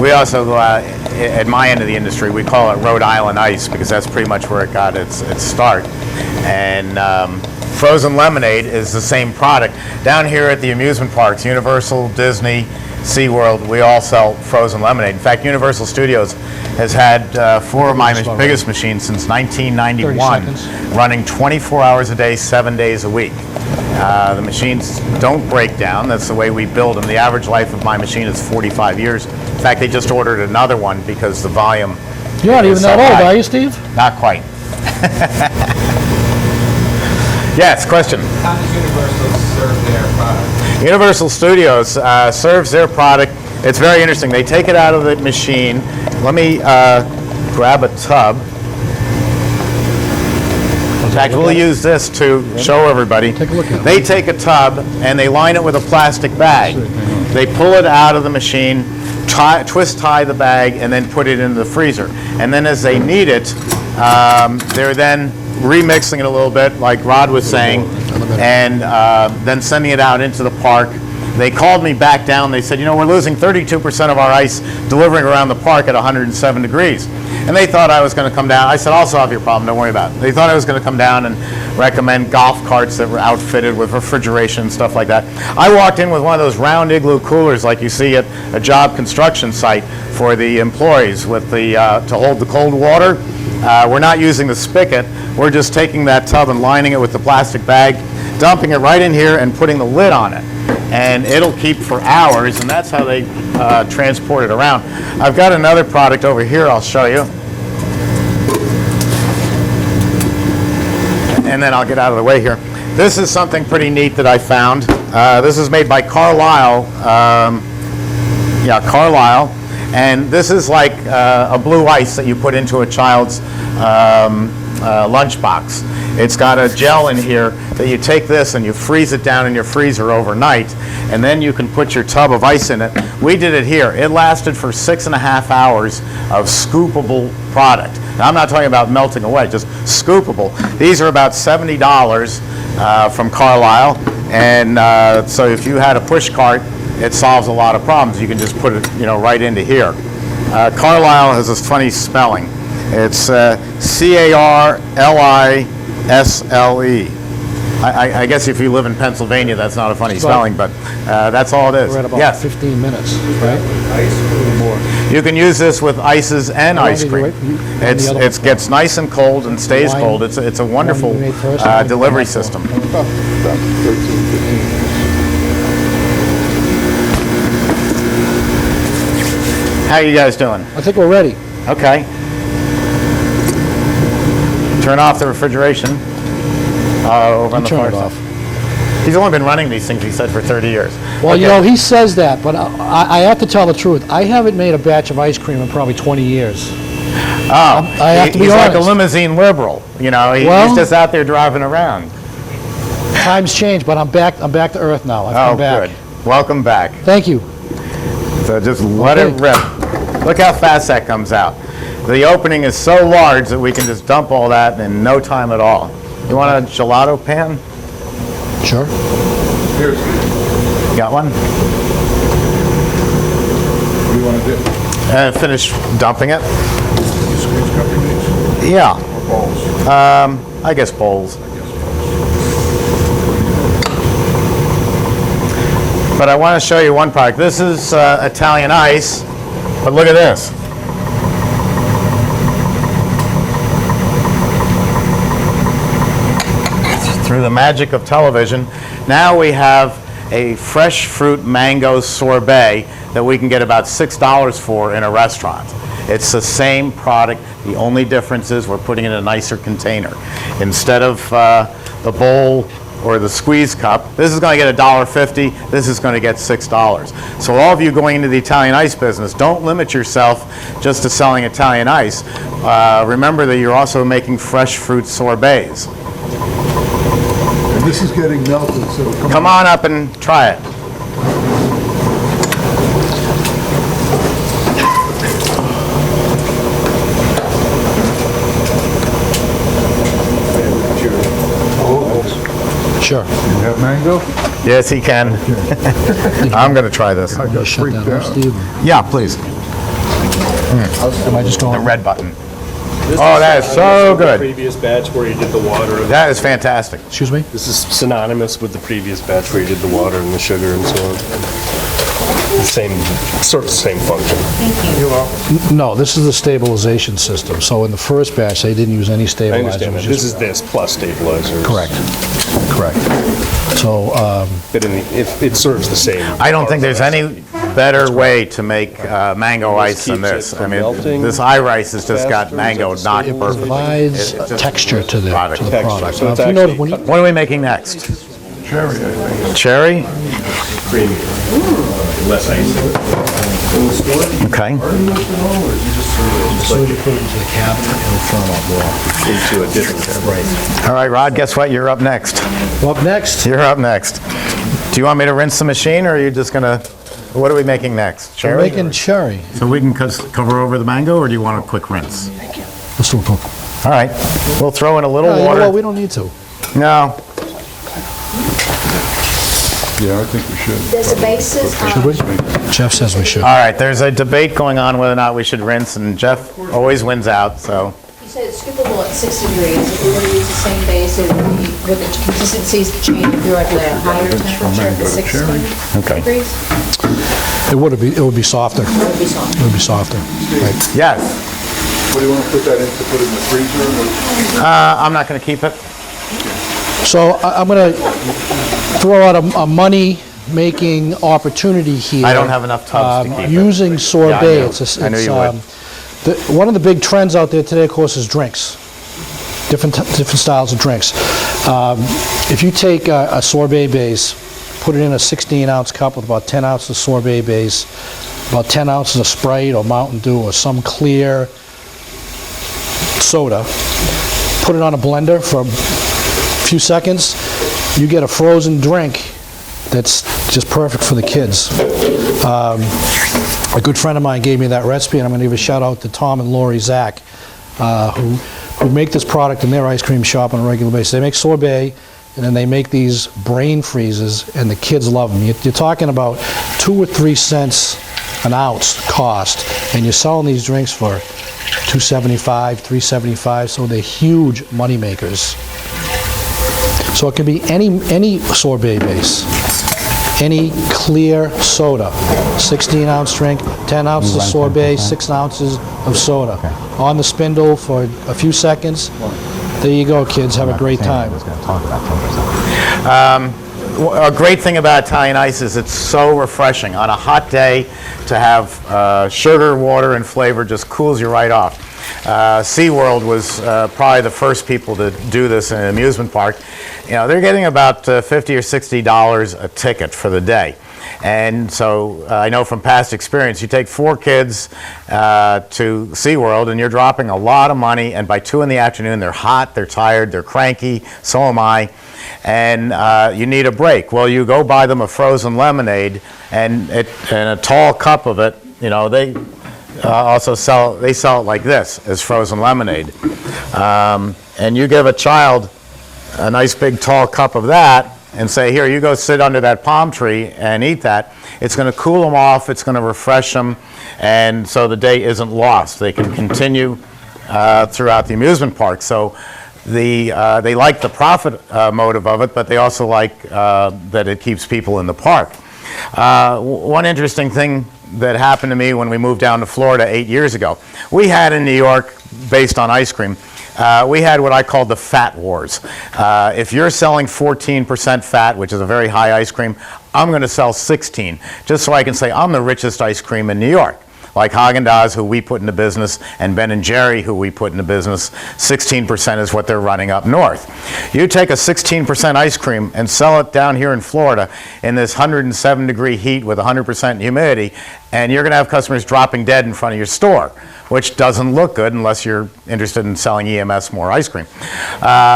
We also, at my end of the industry, we call it Rhode Island ice because that's pretty much where it got its start. And frozen lemonade is the same product. Down here at the amusement parks, Universal, Disney, SeaWorld, we all sell frozen lemonade. In fact, Universal Studios has had 4 of my biggest machines since 1991, running 24 hours a day, 7 days a week. The machines don't break down. That's the way we build them. The average life of my machine is 45 years. In fact, they just ordered another one because the volume You're not even is that so old, high. are you, Steve? Not quite. Yes, question. How does Universal serve their product? Universal Studios serves their product. It's very interesting. They take it out of the machine. Let me grab a tub. In fact, we'll use this to show everybody. Take a look at it. They take a tub and they line it with a plastic bag. They pull it out of the machine, twist tie the bag, and then put it into the freezer. And then as they need it, they're then remixing it a little bit, like Rod was saying, and then sending it out into the park. They called me back down. They said, we're losing 32% of our ice delivering around the park at 107 degrees. And they thought I was going to come down. I said, I'll solve your problem. Don't worry about it. They thought I was going to come down and recommend golf carts that were outfitted with refrigeration and stuff like that. I walked in with one of those round igloo coolers like you see at a job construction site for the employees with the to hold the cold water. We're not using the spigot. We're just taking that tub and lining it with the plastic bag, dumping it right in here and putting the lid on it. And it'll keep for hours, and that's how they transport it around. I've got another product over here I'll show you. And then I'll get out of the way here. This is something pretty neat that I found. This is made by Carlisle. Carlisle. And this is like a blue ice that you put into a child's lunchbox. It's got a gel in here that you take this and you freeze it down in your freezer overnight, and then you can put your tub of ice in it. We did it here. It lasted for 6.5 hours of scoopable product. Now, I'm not talking about melting away, just scoopable. These are about $70 from Carlisle, and so if you had a push cart it solves a lot of problems. You can just put it, right into here. Carlisle has this funny spelling. It's Carlisle. I guess if you live in Pennsylvania, that's not a funny spelling, but that's all it is. We're at about Yes. 15 minutes, right? You can use this with ices and ice cream. It gets nice and cold and stays Wine- cold. It's a wonderful wine you made first, I think delivery pineapple. system. About 13, 15. How you guys doing? I think we're ready. Okay. Turn off the refrigeration over on the Turn far it side. off. He's only been running these things, he said, for 30 years. Well, Okay. he says that, but I have to tell the truth. I haven't made a batch of ice cream in probably 20 years. Oh, I have to be he's like a honest. limousine liberal. Well- He's just out there driving around. Times change, but I'm back to earth now. I've Oh, come back. good. Welcome back. Thank you. So just let Okay. it rip. Look how fast that comes out. The opening is so large that we can just dump all that in no time at all. You want a gelato pan? Sure. Here's, Got one? what do you want to do? Finish dumping it? Squeeze cup of these, Yeah, or balls? I guess bowls. But I want to show you one product. This is Italian ice, but look at this. Through the magic of television, now we have a fresh fruit mango sorbet that we can get about $6 for in a restaurant. It's the same product. The only difference is we're putting it in a nicer container. Instead of the bowl or the squeeze cup, this is going to get $1.50. This is going to get $6. So all of you going into the Italian ice business, don't limit yourself just to selling Italian ice. Remember that you're also making fresh fruit sorbets. And this is getting melted, so Come on up and try it. Sure. You have mango? Yes, he can. I'm going to try this. I got Shut freaked that off, out. Steve. Yeah, please. Am I just The going? red button. This Oh, that is so synonymous with the good. Previous batch where you did the water. That is fantastic. Excuse me? This is synonymous with the previous batch where you did the water and the sugar and so on. The same, sort of same function. No, this is the stabilization system. So in the first batch, they didn't use any I stabilizer. understand It was that. This just- is this plus stabilizers. Correct. So, But it serves the same. I don't think there's any better way to make mango ice than keeps this. it I from mean, melting this I.Rice has just got faster. mango Is it not stable? perfect. provides It's just texture to the product. Texture. product. So Now, it's if you notice, actually when you, What are we making next? Cherry, I think. Cherry? Creamy. Less ice. Okay. as soon as you put it into the cabinet, it'll firm up more. Into a different. All right, Rod, guess what? You're up next. Up next, You're up next. Do you want me to rinse the machine, or are you just going to, what are we making next? we're Cherry? making cherry. So we can cover over the mango, or do you want a quick rinse? Let's do a quick. All right. We'll throw in a little No, you know water. what, we don't need to. No. Yeah, I think we should. There's a basis, Should we? Jeff says we should. All right, there's a debate going on whether or not we should rinse, and Jeff always wins out, so. you said it's scoopable at 6 degrees. If we were to use the same base, would the consistencies change if you were at a higher temperature at 60 Okay. degrees? It would be softer. It would be soft. It would be softer. Right. Yes. What do you want to put that in, to put it in the freezer? I'm not going to keep it. So I'm going to throw out a money-making opportunity here. I don't have enough tubs to keep it. Using sorbet. Yeah, I knew. It's I knew you would. One of the big trends out there today, of course, is drinks. Different styles of drinks. If you take a sorbet base, put it in a 16-ounce cup with about 10 ounces of sorbet base, about 10 ounces of Sprite or Mountain Dew or some clear soda, put it on a blender for a few seconds, you get a frozen drink that's just perfect for the kids. A good friend of mine gave me that recipe, and I'm going to give a shout out to Tom and Lori Zach, who make this product in their ice cream shop on a regular basis. They make sorbet, and then they make these brain freezes, and the kids love them. You're talking about 2 or 3 cents an ounce cost, and you're selling these drinks for $2.75, $3.75, so they're huge money makers. So it can be any sorbet base, any clear soda, 16-ounce drink, 10 ounces of sorbet, 6 ounces of soda. On the spindle for a few seconds. There you go, kids. Have a great time. A great thing about Italian ice is it's so refreshing. On a hot day, to have sugar, water, and flavor just cools you right off. SeaWorld was probably the first people to do this in an amusement park. You know, they're getting about $50 or $60 a ticket for the day. And so I know from past experience, you take 4 kids to SeaWorld and you're dropping a lot of money, and by 2 in the afternoon they're hot, they're tired, they're cranky, so am I, and you need a break. Well, you go buy them a frozen lemonade and a tall cup of it. You know, they sell it like this, as frozen lemonade. And you give a child a nice big tall cup of that and say, here, you go sit under that palm tree and eat that. It's going to cool them off, it's going to refresh them, and so the day isn't lost. They can continue throughout the amusement park. So they like the profit motive of it, but they also like that it keeps people in the park. One interesting thing that happened to me when we moved down to Florida 8 years ago. We had in New York, based on ice cream, we had what I called the fat wars. If you're selling 14% fat, which is a very high ice cream, I'm going to sell 16, just so I can say I'm the richest ice cream in New York. Like Haagen-Dazs, who we put into business, and Ben & Jerry, who we put into business, 16% is what they're running up north. You take a 16% ice cream and sell it down here in Florida in this 107-degree heat with 100% humidity, and you're going to have customers dropping dead in front of your store, which doesn't look good unless you're interested in selling EMS more ice cream.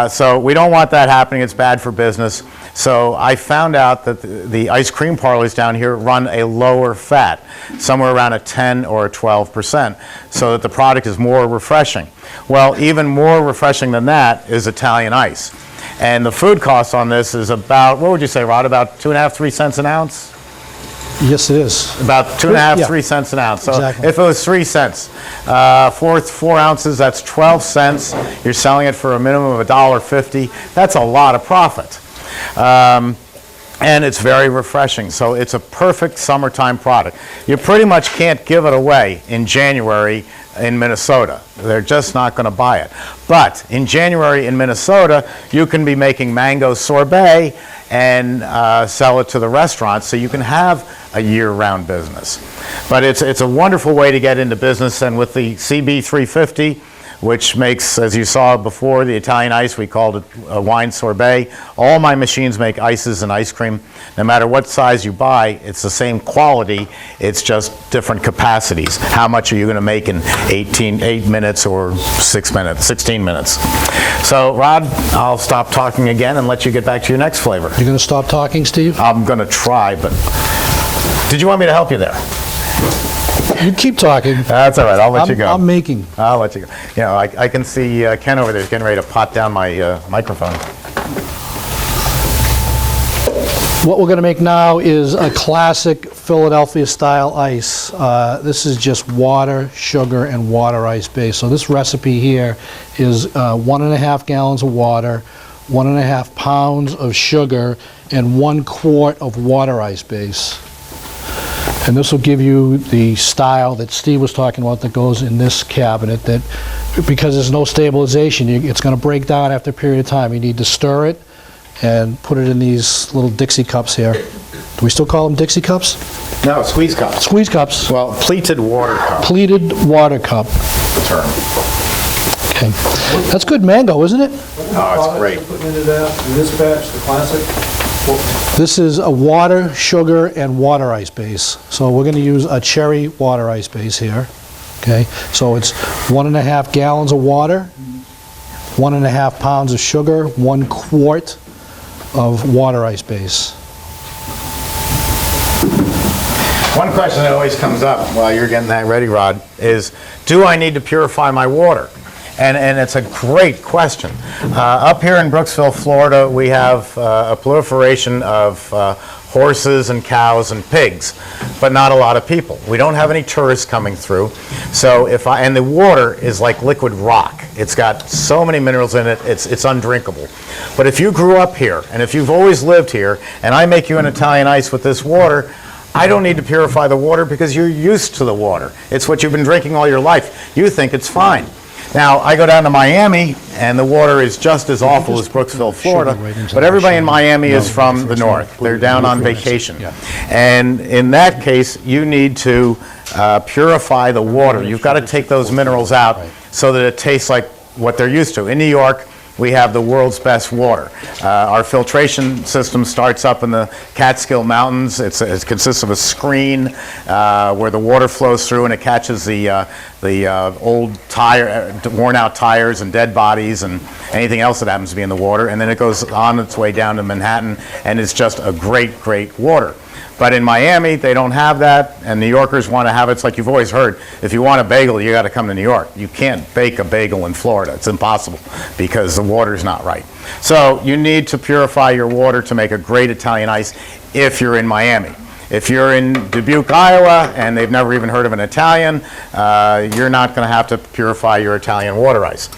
So we don't want that happening. It's bad for business. So I found out that the ice cream parlors down here run a lower fat, somewhere around a 10 or a 12%, so that the product is more refreshing. Well, even more refreshing than that is Italian ice. And the food cost on this is about, what would you say, Rod, about 2.5, 3 cents an ounce? Yes, it is. About 2.5, Yeah. 3 cents an ounce. So Exactly. if it was 3 cents, 4 ounces, that's 12 cents. You're selling it for a minimum of $1.50. That's a lot of profit. And it's very refreshing. So it's a perfect summertime product. You pretty much can't give it away in January in Minnesota. They're just not going to buy it. But in January in Minnesota, you can be making mango sorbet and sell it to the restaurants, so you can have a year-round business. But it's a wonderful way to get into business, and with the CB350, which makes, as you saw before, the Italian ice, we called it a wine sorbet. All my machines make ices and ice cream. No matter what size you buy, it's the same quality, it's just different capacities. How much are you going to make in 8 minutes or 6 minutes, 16 minutes? So, Rod, I'll stop talking again and let you get back to your next flavor. You're going to stop talking, Steve? I'm going to try, but did you want me to help you there? You keep talking. That's all right. I'll let you go. I'm making. I'll let you go. You know, I can see Ken over there is getting ready to pot down my microphone. What we're going to make now is a classic Philadelphia-style ice. This is just water, sugar, and water ice base. So this recipe here is 1.5 gallons of water, 1.5 pounds of sugar, and 1 quart of water ice base. And this will give you the style that Steve was talking about that goes in this cabinet, that because there's no stabilization, it's going to break down after a period of time. You need to stir it and put it in these little Dixie cups here. Do we still call them Dixie cups? No, squeeze cups. Squeeze cups. Well, pleated water cup. Pleated water cup. The term. Okay. That's good mango, isn't it? Oh, it's great. Putting into that, in this batch, the classic? This is a water, sugar, and water ice base. So we're going to use a cherry water ice base here. Okay, so it's 1.5 gallons of water, 1.5 pounds of sugar, 1 quart of water ice base. One question that always comes up while you're getting that ready, Rod, is do I need to purify my water? And it's a great question. Up here in Brooksville, Florida, we have a proliferation of horses and cows and pigs, but not a lot of people. We don't have any tourists coming through. So and the water is like liquid rock. It's got so many minerals in it, it's undrinkable. But if you grew up here, and if you've always lived here, and I make you an Italian ice with this water, I don't need to purify the water because you're used to the water. It's what you've been drinking all your life. You think it's fine. Now, I go down to Miami, and the water is just as awful as Brooksville, Florida, but everybody in Miami is from the north. They're down on vacation. And in that case, you need to purify the water. You've got to take those minerals out so that it tastes like what they're used to. In New York, we have the world's best water. Our filtration system starts up in the Catskill Mountains. It consists of a screen where the water flows through and it catches the old worn out tires and dead bodies and anything else that happens to be in the water. And then it goes on its way down to Manhattan, and it's just a great, great water. But in Miami, they don't have that, and New Yorkers want to have it. It's like you've always heard, if you want a bagel, you got to come to New York. You can't bake a bagel in Florida. It's impossible because the water's not right. So you need to purify your water to make a great Italian ice if you're in Miami. If you're in Dubuque, Iowa, and they've never even heard of an Italian, you're not going to have to purify your Italian water ice.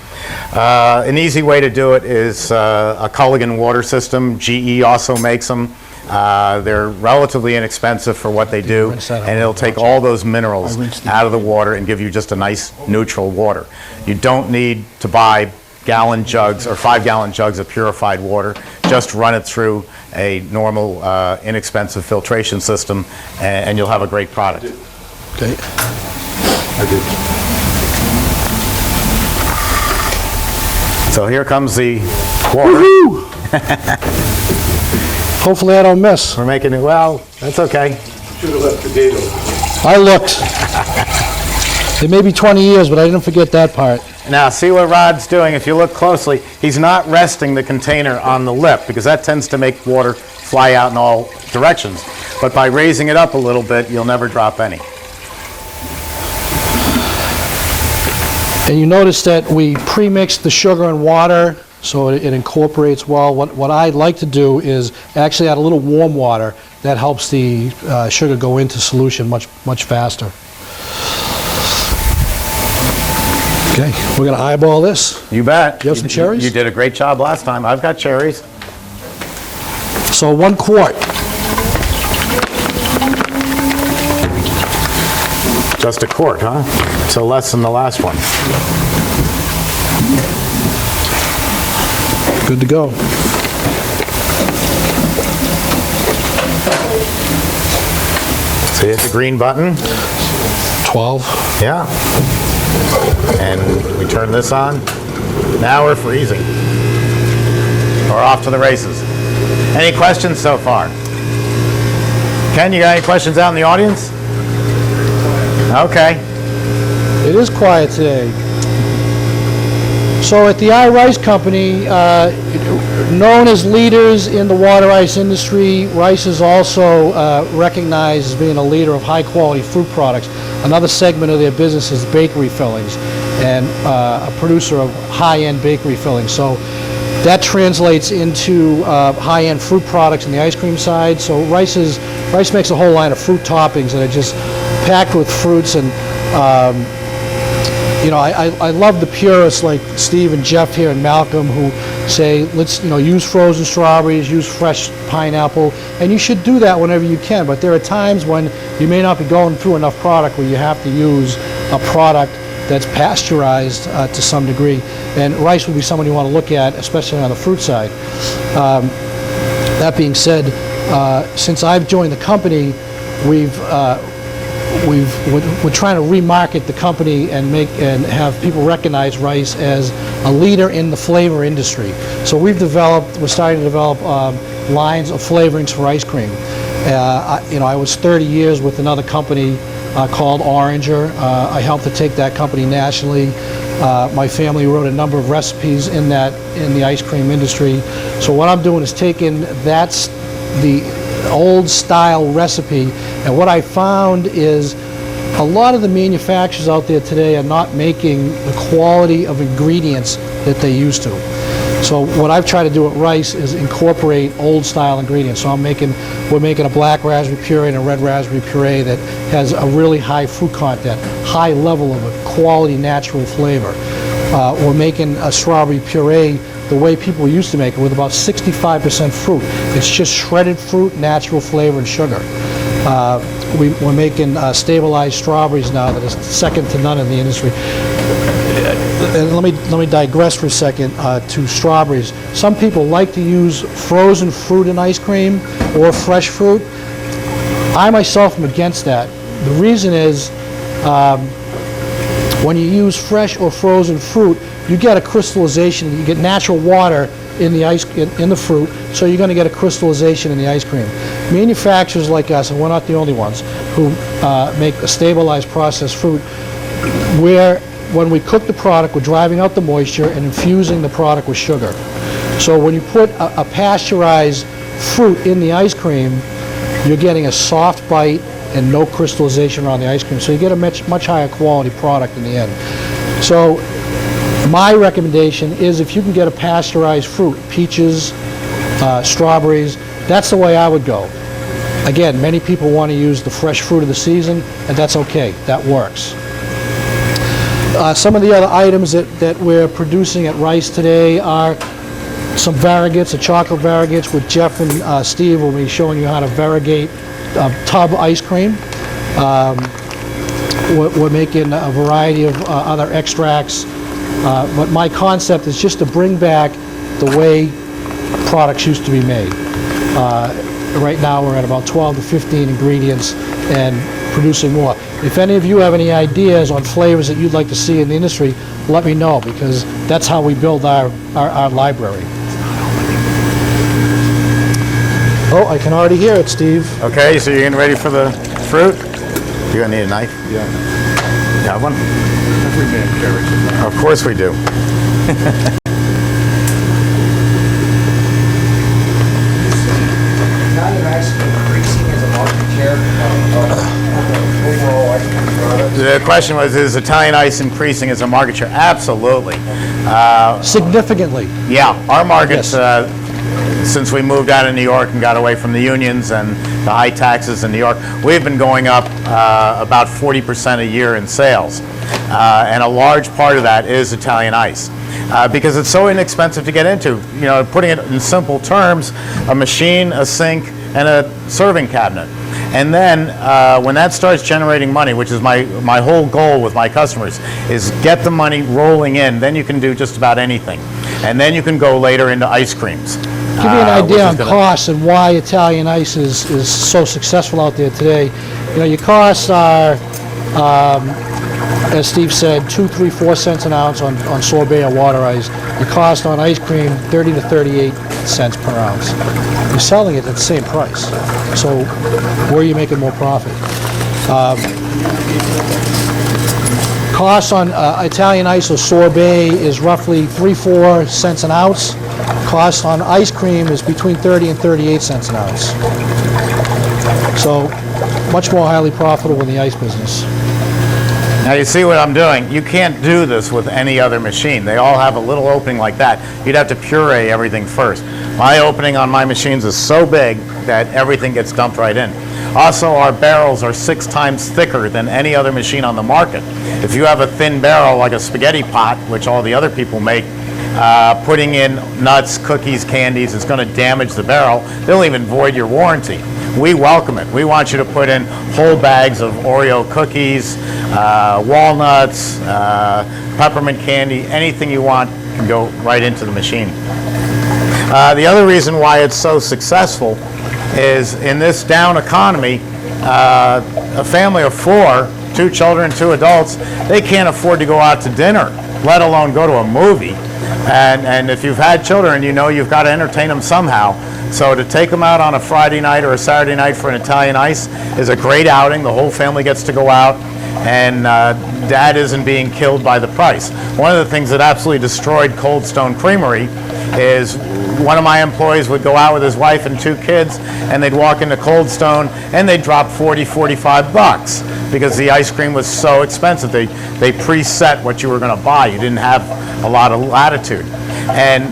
An easy way to do it is a Culligan water system. GE also makes them. They're relatively inexpensive for what they do, and it'll take all those minerals out of the water and give you just a nice neutral water. You don't need to buy gallon jugs or 5-gallon jugs of purified water. Just run it through a normal, inexpensive filtration system, and you'll have a great product. Okay. So here comes the water. Hopefully I don't miss. We're making it, well, that's okay. Should have left the date open. I looked. It may be 20 years, but I didn't forget that part. Now, see what Rod's doing. If you look closely, he's not resting the container on the lip because that tends to make water fly out in all directions. But by raising it up a little bit, you'll never drop any. And you notice that we pre-mixed the sugar and water so it incorporates well. What I'd like to do is actually add a little warm water that helps the sugar go into solution much faster. Okay, we're going to eyeball this. You bet. You have some cherries? You did a great job last time. I've got cherries. So 1 quart. Just a quart, huh? So less than the last one. Good to go. So you hit the green button. 12. Yeah. And we turn this on. Now we're freezing. We're off to the races. Any questions so far? Ken, you got any questions out in the audience? Okay. It is quiet today. So at the I.Rice company, known as leaders in the water ice industry, Rice is also recognized as being a leader of high-quality fruit products. Another segment of their business is bakery fillings, and a producer of high-end bakery fillings. So that translates into high-end fruit products in the ice cream side. So Rice makes a whole line of fruit toppings that are just packed with fruits, and you know, I love the purists like Steve and Jeff here and Malcolm who say, let's, you know, use frozen strawberries, use fresh pineapple, and you should do that whenever you can. But there are times when you may not be going through enough product where you have to use a product that's pasteurized to some degree. And Rice would be someone you want to look at, especially on the fruit side. That being said, since I've joined the company, we're trying to remarket the company and have people recognize Rice as a leader in the flavor industry. So we're starting to develop lines of flavorings for ice cream. You know, I was 30 years with another company called Oringer. I helped to take that company nationally. My family wrote a number of recipes in the ice cream industry. So what I'm doing is taking the old style recipe, and what I found is a lot of the manufacturers out there today are not making the quality of ingredients that they used to. So what I've tried to do at Rice is incorporate old style ingredients. So we're making a black raspberry puree and a red raspberry puree that has a really high fruit content, high level of a quality natural flavor. We're making a strawberry puree the way people used to make it, with about 65% fruit. It's just shredded fruit, natural flavor, and sugar. We're making stabilized strawberries now that is second to none in the industry. And let me digress for a second to strawberries. Some people like to use frozen fruit in ice cream or fresh fruit. I myself am against that. The reason is when you use fresh or frozen fruit, you get a crystallization. You get natural water in the fruit, so you're going to get a crystallization in the ice cream. Manufacturers like us, and we're not the only ones, who make a stabilized processed fruit, where when we cook the product, we're driving out the moisture and infusing the product with sugar. So when you put a pasteurized fruit in the ice cream, you're getting a soft bite and no crystallization around the ice cream. So you get a much higher quality product in the end. So my recommendation is, if you can get a pasteurized fruit, peaches, strawberries, that's the way I would go. Again, many people want to use the fresh fruit of the season, and that's okay. That works. Some of the other items that we're producing at Rice today are some variegates, a chocolate variegates, with Jeff and Steve will be showing you how to variegate tub ice cream. We're making a variety of other extracts, but my concept is just to bring back the way products used to be made. Right now we're at about 12 to 15 ingredients and producing more. If any of you have any ideas on flavors that you'd like to see in the industry, let me know, because that's how we build our library. Oh, I can already hear it, Steve. Okay, so you're getting ready for the fruit? You're gonna need a knife? Yeah. You have one? Every man carries a knife. Of course we do. Italian ice increasing as a market share of overall ice cream products? The question was, is Italian ice increasing as a market share? Absolutely. Significantly. Yeah, our markets, Yes. since we moved out of New York and got away from the unions and the high taxes in New York, we've been going up about 40% a year in sales. And a large part of that is Italian ice. Because it's so inexpensive to get into. You know, putting it in simple terms, a machine, a sink, and a serving cabinet. And then when that starts generating money, which is my whole goal with my customers, is get the money rolling in, then you can do just about anything. And then you can go later into ice creams. Give you an idea on costs and why Italian ice is so successful out there today. You know, your costs are, as Steve said, 2, 3, 4 cents an ounce on sorbet or water ice. Your cost on ice cream, 30 to 38 cents per ounce. You're selling it at the same price. So where are you making more profit? Cost on Italian ice or sorbet is roughly 3, 4 cents an ounce. Cost on ice cream is between 30 and 38 cents an ounce. So much more highly profitable in the ice business. Now you see what I'm doing. You can't do this with any other machine. They all have a little opening like that. You'd have to puree everything first. My opening on my machines is so big that everything gets dumped right in. Also, our barrels are 6 times thicker than any other machine on the market. If you have a thin barrel like a spaghetti pot, which all the other people make, putting in nuts, cookies, candies is going to damage the barrel. They'll even void your warranty. We welcome it. We want you to put in whole bags of Oreo cookies, walnuts, peppermint candy, anything you want can go right into the machine. The other reason why it's so successful is in this down economy, a family of 4, 2 children, 2 adults, they can't afford to go out to dinner, let alone go to a movie. And if you've had children, you know you've got to entertain them somehow. So to take them out on a Friday night or a Saturday night for an Italian ice is a great outing. The whole family gets to go out, and Dad isn't being killed by the price. One of the things that absolutely destroyed Cold Stone Creamery is one of my employees would go out with his wife and 2 kids, and they'd walk into Cold Stone, and they'd drop 40, 45 bucks because the ice cream was so expensive. They preset what you were going to buy. You didn't have a lot of latitude. And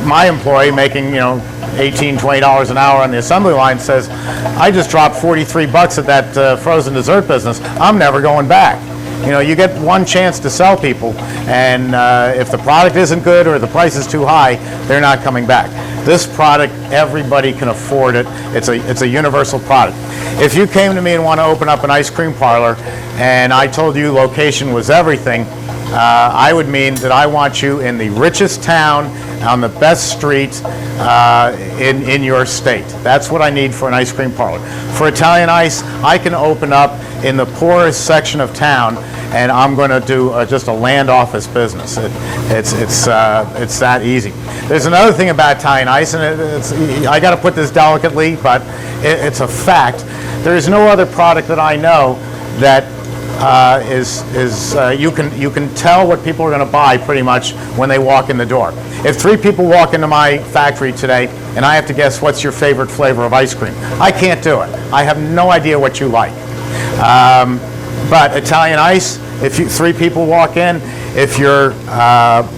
my employee making, $18, $20 an hour on the assembly line says, I just dropped 43 bucks at that frozen dessert business. I'm never going back. You get one chance to sell people, and if the product isn't good or the price is too high, they're not coming back. This product, everybody can afford it. It's a universal product. If you came to me and want to open up an ice cream parlor, and I told you location was everything, I would mean that I want you in the richest town, on the best street in your state. That's what I need for an ice cream parlor. For Italian Ice, I can open up in the poorest section of town, and I'm going to do just a land office business. It's that easy. There's another thing about Italian Ice, and I got to put this delicately, but it's a fact. There is no other product that I know that you can tell what people are going to buy pretty much when they walk in the door. If 3 people walk into my factory today and I have to guess what's your favorite flavor of ice cream, I can't do it. I have no idea what you like. But Italian Ice, if 3 people walk in, if you're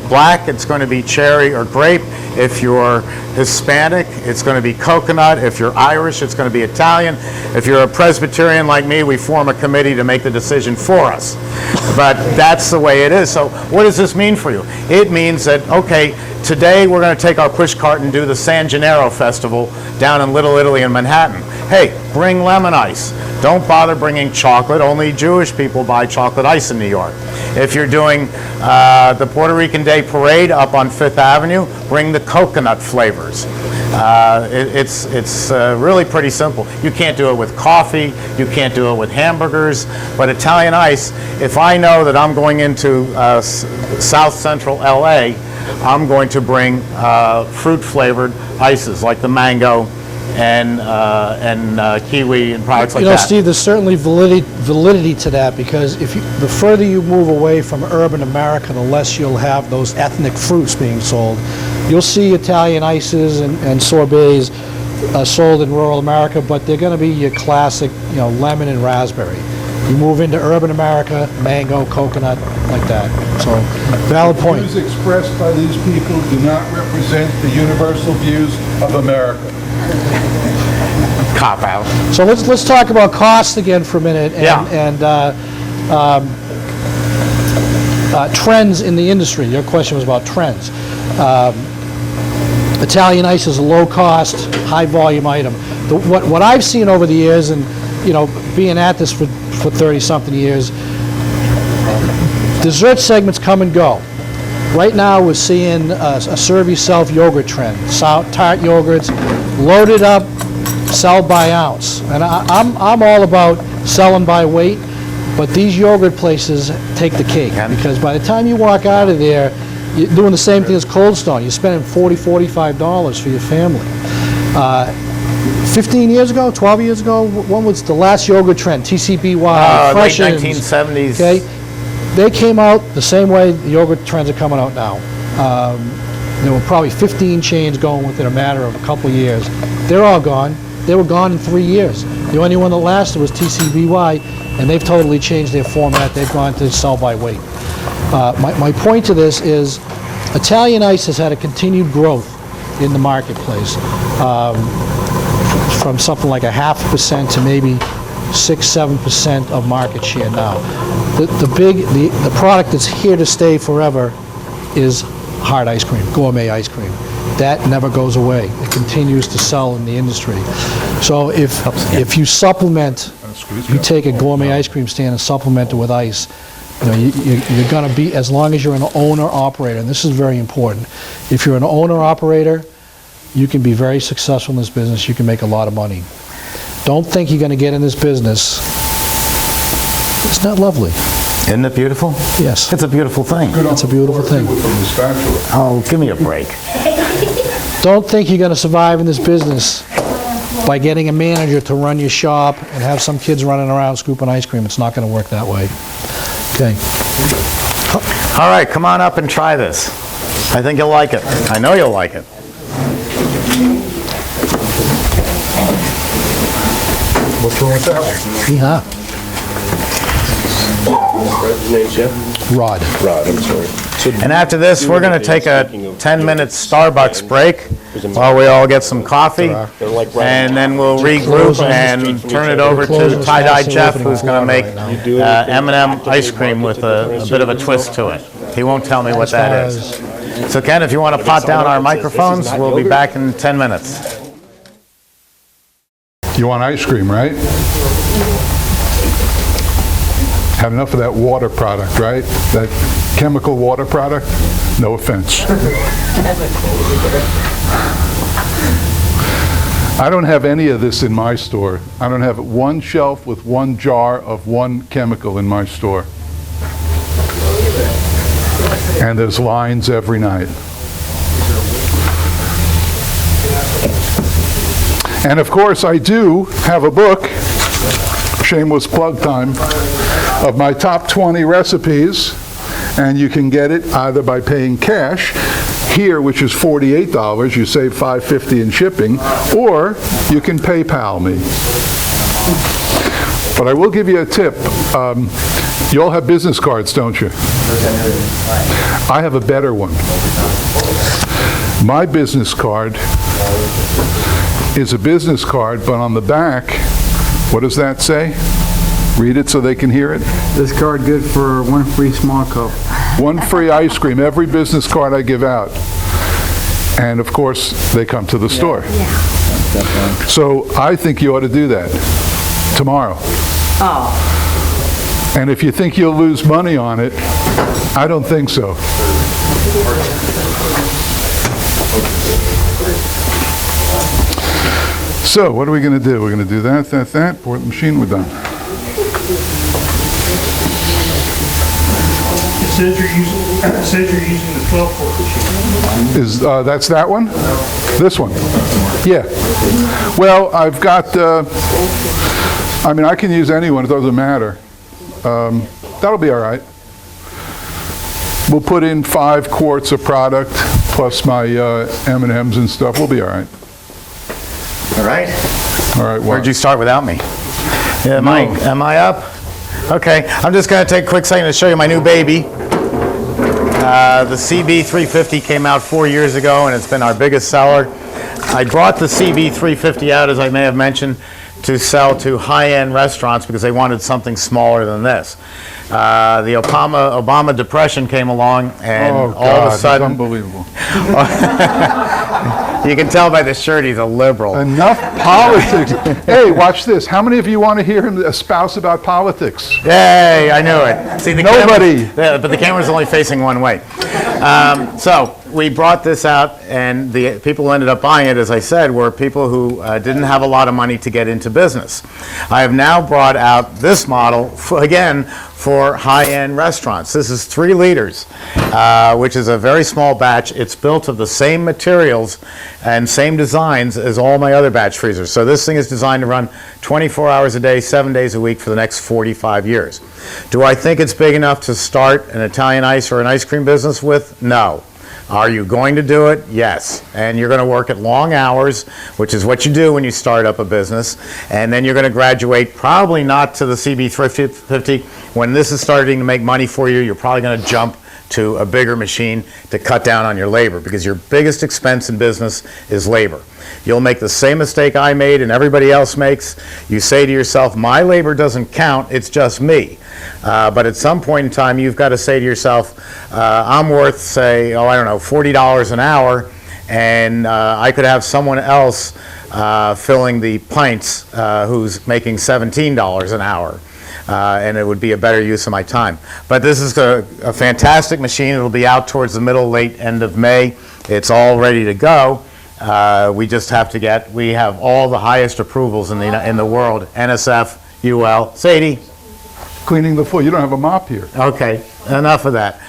black, it's going to be cherry or grape. If you're Hispanic, it's going to be coconut. If you're Irish, it's going to be Italian. If you're a Presbyterian like me, we form a committee to make the decision for us. But that's the way it is. So what does this mean for you? It means that, okay, today we're going to take our push cart and do the San Gennaro Festival down in Little Italy in Manhattan. Hey, bring lemon ice. Don't bother bringing chocolate. Only Jewish people buy chocolate ice in New York. If you're doing the Puerto Rican Day Parade up on 5th Avenue, bring the coconut flavors. It's really pretty simple. You can't do it with coffee. You can't do it with hamburgers. But Italian Ice, if I know that I'm going into South Central LA, I'm going to bring fruit-flavored ices like the mango and kiwi and products like that. Steve, there's certainly validity to that, because the further you move away from urban America, the less you'll have those ethnic fruits being sold. You'll see Italian ices and sorbets sold in rural America, but they're going to be your classic, lemon and raspberry. You move into urban America, mango, coconut, like that. So, valid point. The views expressed by these people do not represent the universal views of America. Cop out. So let's talk about cost again for a minute, and trends in the industry. Your question was about trends. Italian Ice is a low-cost, high-volume item. What I've seen over the years, and being at this for 30-something years, dessert segments come and go. Right now, we're seeing a serve-yourself yogurt trend. Tart yogurts, loaded up, sell by ounce. And I'm all about selling by weight, but these yogurt places take the cake, because by the time you walk out of there, you're doing the same thing as Cold Stone. You're spending $40, $45 for your family. 15 years ago, 12 years ago, when was the last yogurt trend? TCBY, Late Freshens, 1970s. Okay, they came out the same way the yogurt trends are coming out now. There were probably 15 chains going within a matter of a couple years. They're all gone. They were gone in 3 years. The only one that lasted was TCBY, and they've totally changed their format. They've gone to sell by weight. My point to this is Italian Ice has had a continued growth in the marketplace, from something like 0.5% to maybe 6-7% of market share now. The product that's here to stay forever is hard ice cream, gourmet ice cream. That never goes away. It continues to sell in the industry. So if you supplement, you take a gourmet ice cream stand and supplement it with ice, you're going to be, as long as you're an owner-operator, and this is very important, if you're an owner-operator, you can be very successful in this business. You can make a lot of money. Don't think you're going to get in this business. It's not lovely. Isn't it beautiful? Yes. It's a beautiful thing. It's a beautiful thing. Oh, give me a break. Don't think you're going to survive in this business by getting a manager to run your shop and have some kids running around scooping ice cream. It's not going to work that way. Okay. All right, come on up and try this. I think you'll like it. I know you'll like it. What's wrong with that one? Yeah. Name's Jeff? Rod. Rod, I'm sorry. So And after this, we're going to take a 10-minute Starbucks break while we all get some coffee, they're like right and then we'll regroup and turn it over to Tie-Dye Jeff, who's going to make M&M ice cream with a bit of a twist to it. He won't tell me what that is. So Ken, if you want to pot down our microphones, we'll be back in 10 minutes. You want ice cream, right? Had enough of that water product, right? That chemical water product? No offense. I don't have any of this in my store. I don't have one shelf with one jar of one chemical in my store. And there's lines every night. And of course, I do have a book, shameless plug time, of my top 20 recipes, and you can get it either by paying cash here, which is $48, you save $5.50 in shipping, or you can PayPal me. But I will give you a tip. You all have business cards, don't you? I have a better one. My business card is a business card, but on the back, what does that say? Read it so they can hear it. This card good for one free small cup. One free ice cream, every business card I give out. And of course, they come to the store. So I think you ought to do that tomorrow. Oh, And if you think you'll lose money on it, I don't think so. So what are we going to do? We're going to do that, pour the machine, we're done. It says you're using the 12-quart machine. That's that one? This one? Yeah. Well, I've got, I mean, I can use any one, it doesn't matter. That'll be all right. We'll put in 5 quarts of product plus my M&Ms and stuff. We'll be all right. All right? All right, Where'd you start without me? Am I up? Okay, I'm just going to take a quick second to show you my new baby. The CB350 came out 4 years ago, and it's been our biggest seller. I brought the CB350 out, as I may have mentioned, to sell to high-end restaurants because they wanted something smaller than this. The Obama depression came along, and all of a sudden, it's unbelievable. you can tell by the shirt he's a liberal. Enough politics. Hey, watch this. How many of you want to hear him espouse about politics? Yay, I knew it. See, Nobody. But the camera's only facing one way. So we brought this out, and the people who ended up buying it, as I said, were people who didn't have a lot of money to get into business. I have now brought out this model, again, for high-end restaurants. This is 3 liters, which is a very small batch. It's built of the same materials and same designs as all my other batch freezers. So this thing is designed to run 24 hours a day, 7 days a week for the next 45 years. Do I think it's big enough to start an Italian ice or an ice cream business with? No. Are you going to do it? Yes. And you're going to work at long hours, which is what you do when you start up a business. And then you're going to graduate, probably not to the CB350. When this is starting to make money for you, you're probably going to jump to a bigger machine to cut down on your labor, because your biggest expense in business is labor. You'll make the same mistake I made and everybody else makes. You say to yourself, my labor doesn't count, it's just me. But at some point in time, you've got to say to yourself, I'm worth, say, I don't know, $40 an hour, and I could have someone else filling the pints who's making $17 an hour. And it would be a better use of my time. But this is a fantastic machine. It'll be out towards the middle, late end of May. It's all ready to go. We just have to we have all the highest approvals in the world, NSF, UL. Sadie? Cleaning the floor. You don't have a mop here. Okay, enough of that.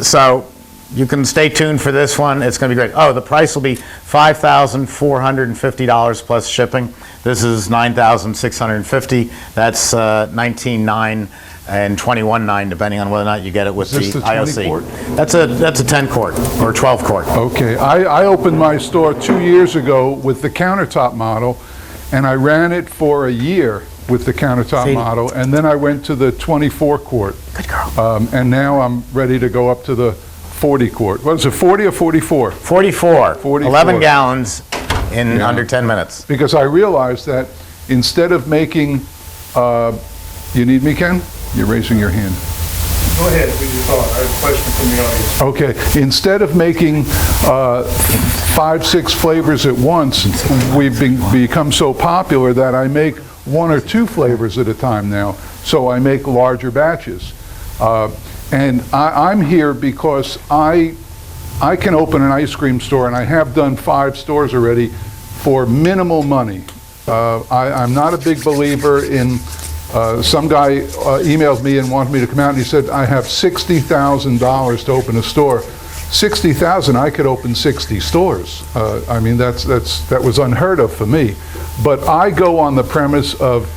So you can stay tuned for this one. It's going to be great. Oh, the price will be $5,450 plus shipping. This is $9,650. That's $19,900 and $21,900, depending on whether or not you get it with the IOC. quart? That's a 10 quart or 12 quart. Okay. I opened my store 2 years ago with the countertop model, and I ran it for a year with the countertop model, and then I went to the 24 quart. Good girl. And now I'm ready to go up to the 40 quart. What is it, 40 or 44? 44. 44. 11 gallons in under 10 minutes. Because I realized that instead of making, you need me, Ken? You're raising your hand. Go ahead with your thought. I have a question from the audience. Okay, instead of making 5, 6 flavors at once, we've become so popular that I make 1 or 2 flavors at a time now. So I make larger batches. And I'm here because I can open an ice cream store, and I have done 5 stores already for minimal money. I'm not a big believer in, some guy emailed me and wanted me to come out, and he said, I have $60,000 to open a store. $60,000, I could open 60 stores. I mean, that was unheard of for me. But I go on the premise of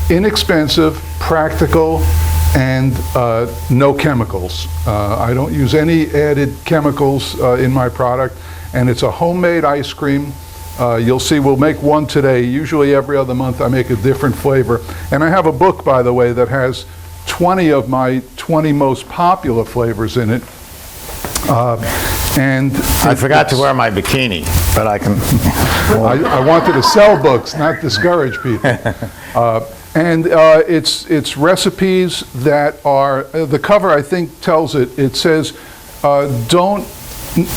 inexpensive, practical, and no chemicals. I don't use any added chemicals in my product, and it's a homemade ice cream. You'll see we'll make one today. Usually every other month I make a different flavor. And I have a book, by the way, that has 20 of my 20 most popular flavors in it. And I forgot to wear my bikini, but I can... I wanted to sell books, not discourage people. And it's recipes that are, the cover I think tells it, it says, don't,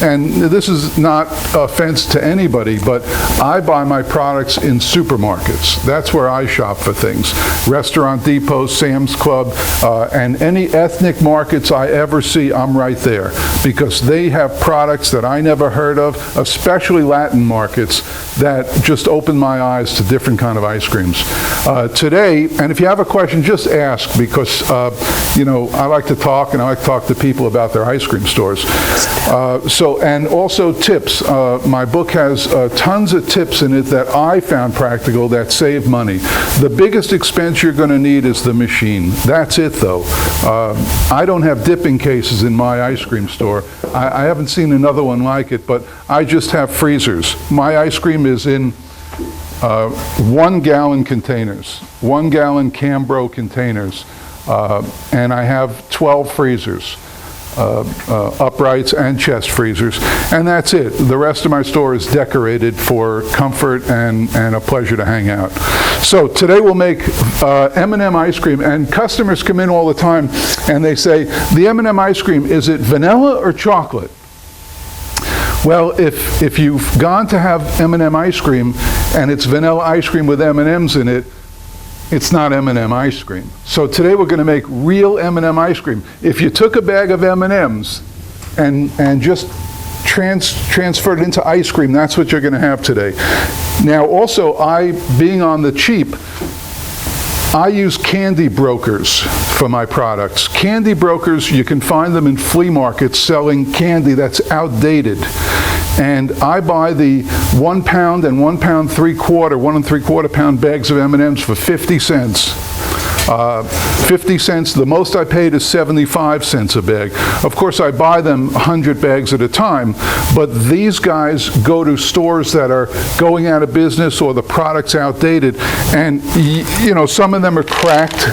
and this is not offense to anybody, but I buy my products in supermarkets. That's where I shop for things. Restaurant Depot, Sam's Club, and any ethnic markets I ever see, I'm right there. Because they have products that I never heard of, especially Latin markets, that just open my eyes to different kind of ice creams. Today, and if you have a question, just ask, because you know, I like to talk, and I like to talk to people about their ice cream stores. And also tips. My book has tons of tips in it that I found practical that save money. The biggest expense you're going to need is the machine. That's it, though. I don't have dipping cases in my ice cream store. I haven't seen another one like it, but I just have freezers. My ice cream is in 1-gallon containers, 1-gallon Cambro containers, and I have 12 freezers. Uprights and chest freezers, and that's it. The rest of my store is decorated for comfort and a pleasure to hang out. So today we'll make M&M ice cream, and customers come in all the time and they say, the M&M ice cream, is it vanilla or chocolate? Well, if you've gone to have M&M ice cream and it's vanilla ice cream with M&Ms in it, it's not M&M ice cream. So today we're going to make real M&M ice cream. If you took a bag of M&Ms and just transferred it into ice cream, that's what you're going to have today. Now also, being on the cheap, I use candy brokers for my products. Candy brokers, you can find them in flea markets selling candy that's outdated. And I buy the 1 pound and 1 pound 3/4, 1 3/4 pound bags of M&Ms for 50 cents. 50 cents, the most I paid is 75 cents a bag. Of course, I buy them 100 bags at a time, but these guys go to stores that are going out of business or the product's outdated, and you know, some of them are cracked,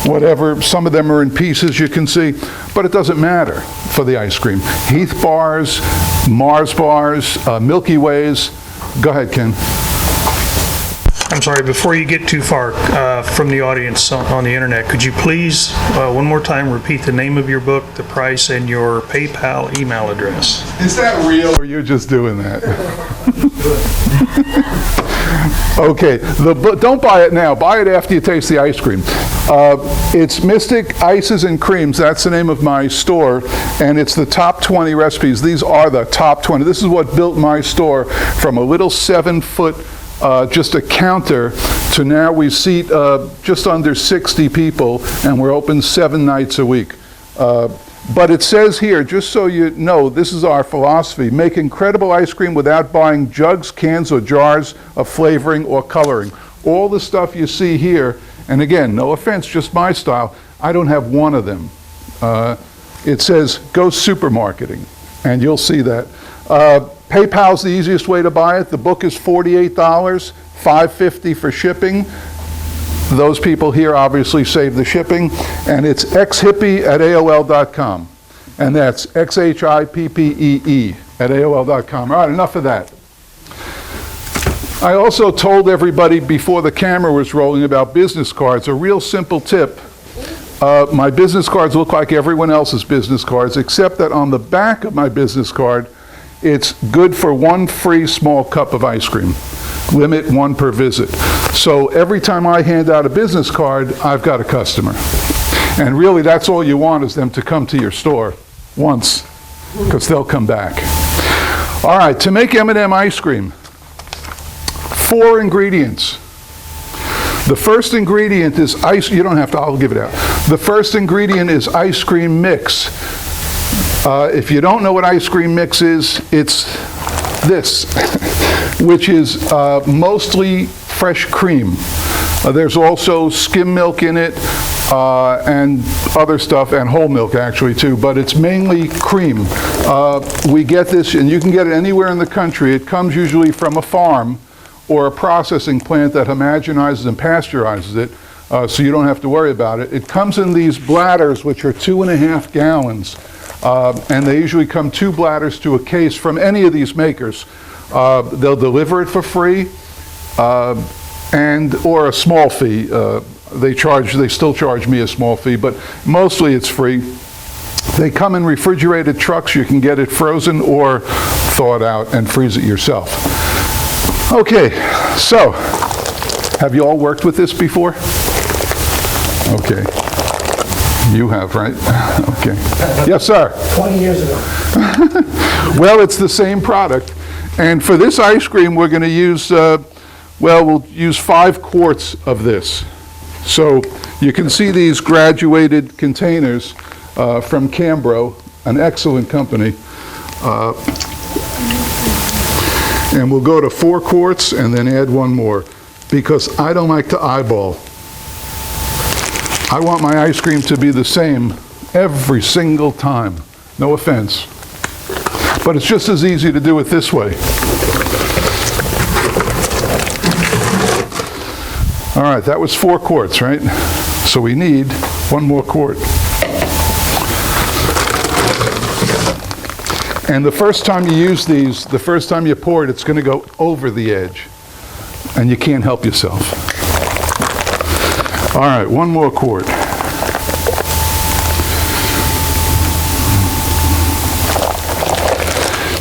whatever, some of them are in pieces, you can see, but it doesn't matter for the ice cream. Heath bars, Mars bars, Milky Ways. Go ahead, Ken. I'm sorry, before you get too far from the audience on the internet, could you please, one more time, repeat the name of your book, the price, and your PayPal email address? Is that real, or you're just doing that? Okay, don't buy it now. Buy it after you taste the ice cream. It's Mystic Ices and Creams. That's the name of my store, and it's the top 20 recipes. These are the top 20. This is what built my store from a little 7-foot just a counter to now we seat just under 60 people, and we're open 7 nights a week. But it says here, just so you know, this is our philosophy: make incredible ice cream without buying jugs, cans, or jars of flavoring or coloring. All the stuff you see here, and again, no offense, just my style, I don't have one of them. It says, go supermarketing, and you'll see that. PayPal's the easiest way to buy it. The book is $48. $5.50 for shipping. Those people here obviously save the shipping, and it's xhippie@aol.com. And that's XHIPPEE@aol.com. All right, enough of that. I also told everybody before the camera was rolling about business cards. A real simple tip. My business cards look like everyone else's business cards, except that on the back of my business card, it's good for one free small cup of ice cream. Limit one per visit. So every time I hand out a business card, I've got a customer. And really, that's all you want, is them to come to your store once, because they'll come back. All right, to make M&M ice cream, 4 ingredients. The first ingredient is ice, you don't have to, I'll give it out. The first ingredient is ice cream mix. If you don't know what ice cream mix is, it's this, which is mostly fresh cream. There's also skim milk in it and other stuff, and whole milk actually too, but it's mainly cream. We get this, and you can get it anywhere in the country. It comes usually from a farm or a processing plant that homogenizes and pasteurizes it, so you don't have to worry about it. It comes in these bladders, which are 2.5 gallons, and they usually come 2 bladders to a case from any of these makers. They'll deliver it for free, or a small fee. They still charge me a small fee, but mostly it's free. They come in refrigerated trucks. You can get it frozen or thawed out and freeze it yourself. Okay, so have you all worked with this before? Okay. You have, right? Okay. Yes, sir. 20 years ago. Well, it's the same product. And for this ice cream, we're going to use, we'll use 5 quarts of this. So you can see these graduated containers from Cambro, an excellent company. And we'll go to 4 quarts and then add 1 more, because I don't like to eyeball. I want my ice cream to be the same every single time. No offense. But it's just as easy to do it this way. All right, that was 4 quarts, right? So we need 1 more quart. And the first time you use these, the first time you pour it, it's going to go over the edge. And you can't help yourself. All right, 1 more quart.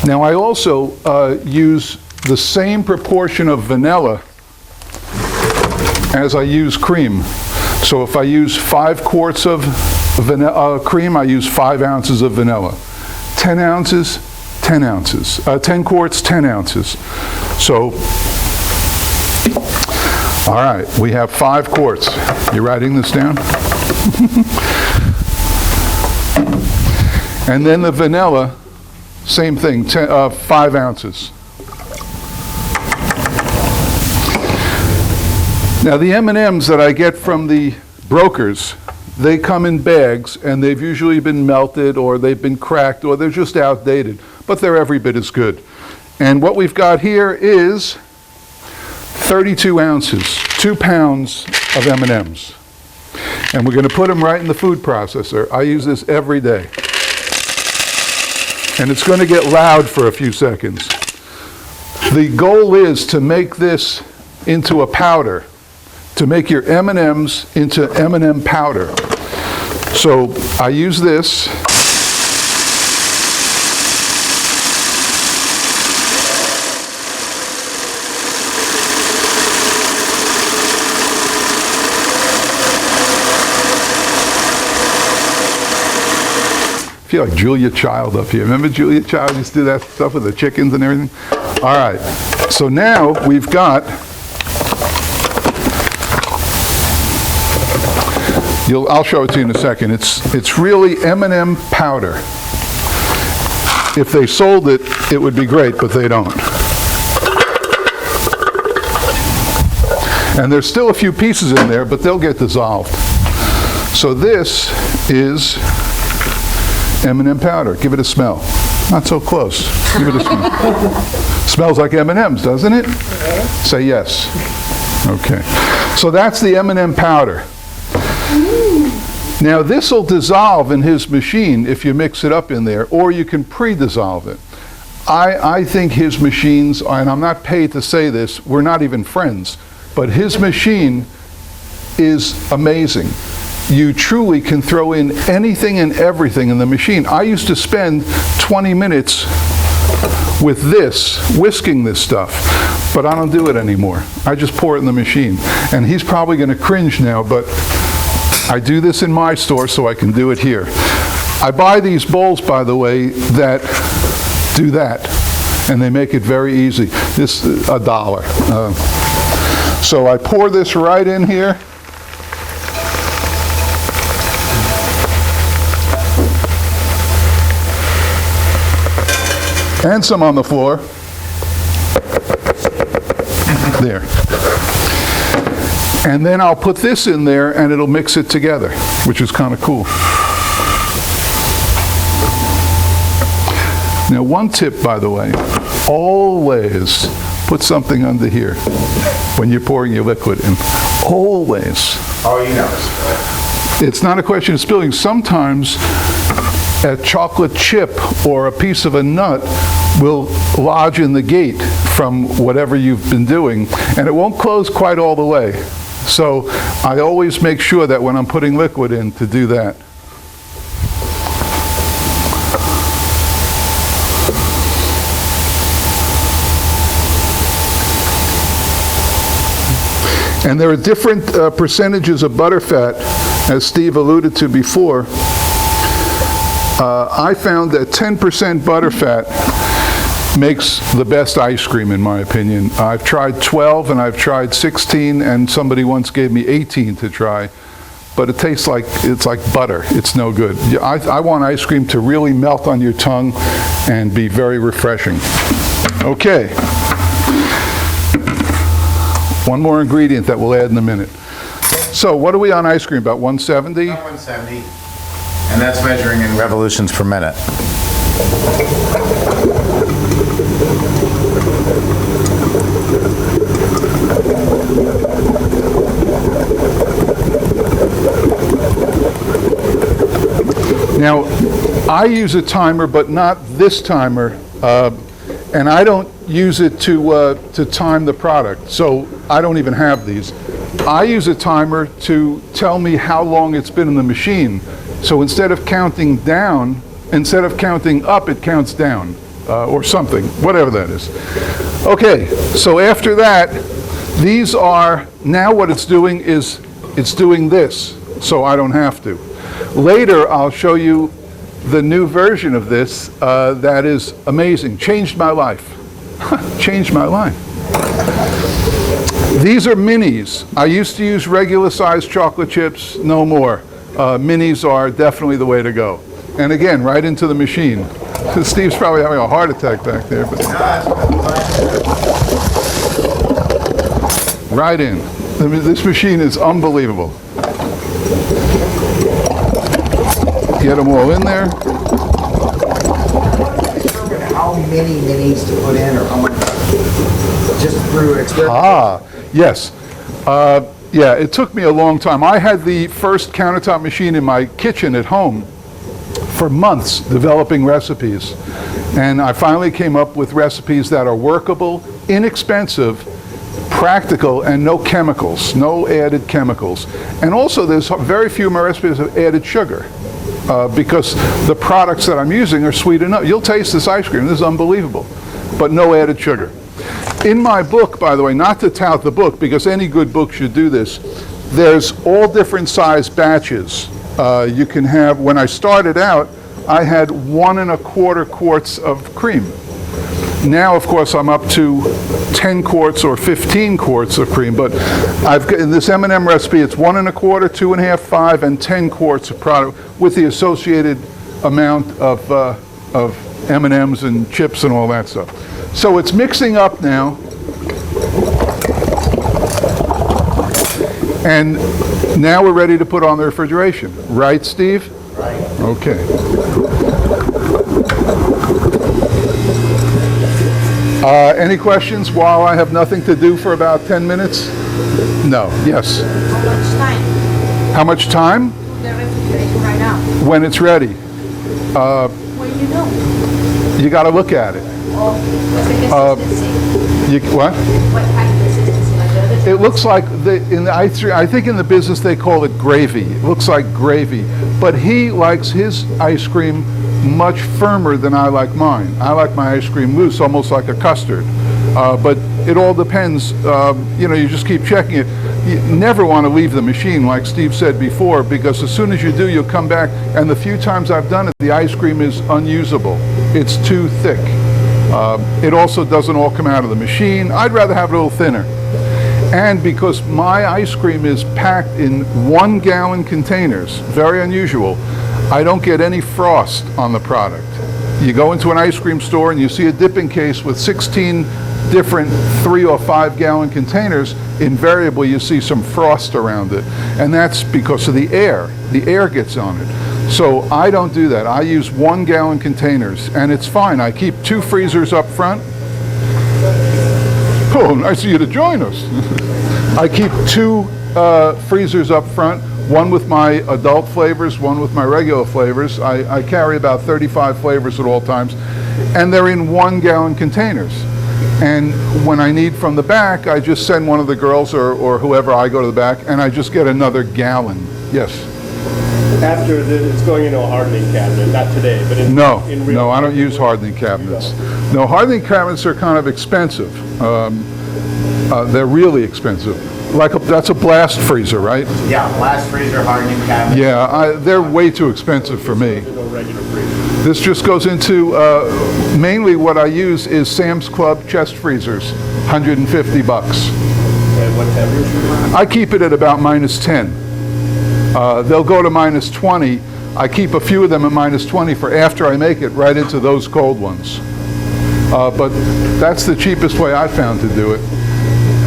Now I also use the same proportion of vanilla as I use cream. So if I use 5 quarts of cream, I use 5 ounces of vanilla. 10 ounces, 10 ounces. 10 quarts, 10 ounces. So, all right, we have 5 quarts. You writing this down? And then the vanilla, same thing, 5 ounces. Now the M&Ms that I get from the brokers, they come in bags, and they've usually been melted, or they've been cracked, or they're just outdated, but they're every bit as good. And what we've got here is 32 ounces, 2 pounds of M&Ms. And we're going to put them right in the food processor. I use this every day. And it's going to get loud for a few seconds. The goal is to make this into a powder, to make your M&Ms into M&M powder. So I use this. I feel like Julia Child up here. Remember Julia Child used to do that stuff with the chickens and everything? All right, so now we've got, I'll show it to you in a second. It's really M&M powder. If they sold it, it would be great, but they don't. And there's still a few pieces in there, but they'll get dissolved. So this is M&M powder. Give it a smell. Not so close. Give it a smell. Smells like M&Ms, doesn't it? Say yes. Okay. So that's the M&M powder. Now this will dissolve in his machine if you mix it up in there, or you can pre-dissolve it. I think his machines, and I'm not paid to say this, we're not even friends, but his machine is amazing. You truly can throw in anything and everything in the machine. I used to spend 20 minutes with this, whisking this stuff, but I don't do it anymore. I just pour it in the machine. And he's probably going to cringe now, but I do this in my store so I can do it here. I buy these bowls, by the way, that do that, and they make it very easy. This is $1. So I pour this right in here. And some on the floor. There. And then I'll put this in there and it'll mix it together, which is kind of cool. Now, one tip, by the way, always put something under here when you're pouring your liquid in. Always. Oh, you know. It's not a question of spilling. Sometimes a chocolate chip or a piece of a nut will lodge in the gate from whatever you've been doing, and it won't close quite all the way. So I always make sure that when I'm putting liquid in to do that. And there are different percentages of butterfat, as Steve alluded to before. I found that 10% butterfat makes the best ice cream, in my opinion. I've tried 12 and I've tried 16, and somebody once gave me 18 to try. But it tastes like, it's like butter. It's no good. I want ice cream to really melt on your tongue and be very refreshing. Okay. One more ingredient that we'll add in a minute. So what are we on ice cream, about 170? About 170, and that's measuring in revolutions per minute. Now, I use a timer, but not this timer, and I don't use it to time the product, so I don't even have these. I use a timer to tell me how long it's been in the machine. So instead of counting down, instead of counting up, it counts down, or something, whatever that is. Okay, so after that, these are, now what it's doing is, it's doing this, so I don't have to. Later, I'll show you the new version of this that is amazing. Changed my life. Changed my life. These are minis. I used to use regular sized chocolate chips, no more. Minis are definitely the way to go. And again, right into the machine. Steve's probably having a heart attack back there. But right in. I mean, this machine is unbelievable. Get them all in there. How many minis to put in, or how much? Just through experience? Ah, yes. Yeah, it took me a long time. I had the first countertop machine in my kitchen at home for months developing recipes. And I finally came up with recipes that are workable, inexpensive, practical, and no chemicals, no added chemicals. And also there's very few of my recipes have added sugar. Because the products that I'm using are sweet enough. You'll taste this ice cream, this is unbelievable, but no added sugar. In my book, by the way, not to tout the book, because any good book should do this, there's all different size batches. You can have, when I started out, I had 1 1/4 quarts of cream. Now, of course, I'm up to 10 quarts or 15 quarts of cream, but in this M&M recipe, it's 1 1/4, 2 1/2, 5, and 10 quarts of product with the associated amount of M&Ms and chips and all that stuff. So it's mixing up now, and now we're ready to put on the refrigeration. Right, Steve? Right. Okay. Any questions while I have nothing to do for about 10 minutes? No. Yes. How much time? How much time? The refrigerator right now. When it's ready. When you know. You got to look at it. Oh, what's the consistency? What? What kind of consistency? Like the other It looks like I think in the business they call it gravy. It looks like gravy, but he likes his ice cream much firmer than I like mine. I like my ice cream loose, almost like a custard. But it all depends. You just keep checking it. You never want to leave the machine, like Steve said before, because as soon as you do, you'll come back. And the few times I've done it, the ice cream is unusable. It's too thick. It also doesn't all come out of the machine. I'd rather have it a little thinner. And because my ice cream is packed in 1-gallon containers, very unusual, I don't get any frost on the product. You go into an ice cream store and you see a dipping case with 16 different 3 or 5-gallon containers, invariably you see some frost around it. And that's because of the air. The air gets on it. So I don't do that. I use 1-gallon containers, and it's fine. I keep 2 freezers up front. Oh, nice of you to join us. I keep 2 freezers up front, one with my adult flavors, one with my regular flavors. I carry about 35 flavors at all times, and they're in 1-gallon containers. And when I need from the back, I just send one of the girls or whoever, I go to the back, and I just get another gallon. Yes? After it's going into a hardening cabinet, not today, but in No, in real no, I don't life. use hardening cabinets. No, hardening cabinets are kind of expensive. They're really expensive. That's a blast freezer, right? Yeah, blast freezer, hardening cabinet. Yeah, they're way too expensive for me. No regular freezer. This just goes into, mainly what I use is Sam's Club chest freezers, 150 bucks. And what temperature? I keep it at about -10. They'll go to -20. I keep a few of them at -20 for after I make it right into those cold ones. But that's the cheapest way I found to do it.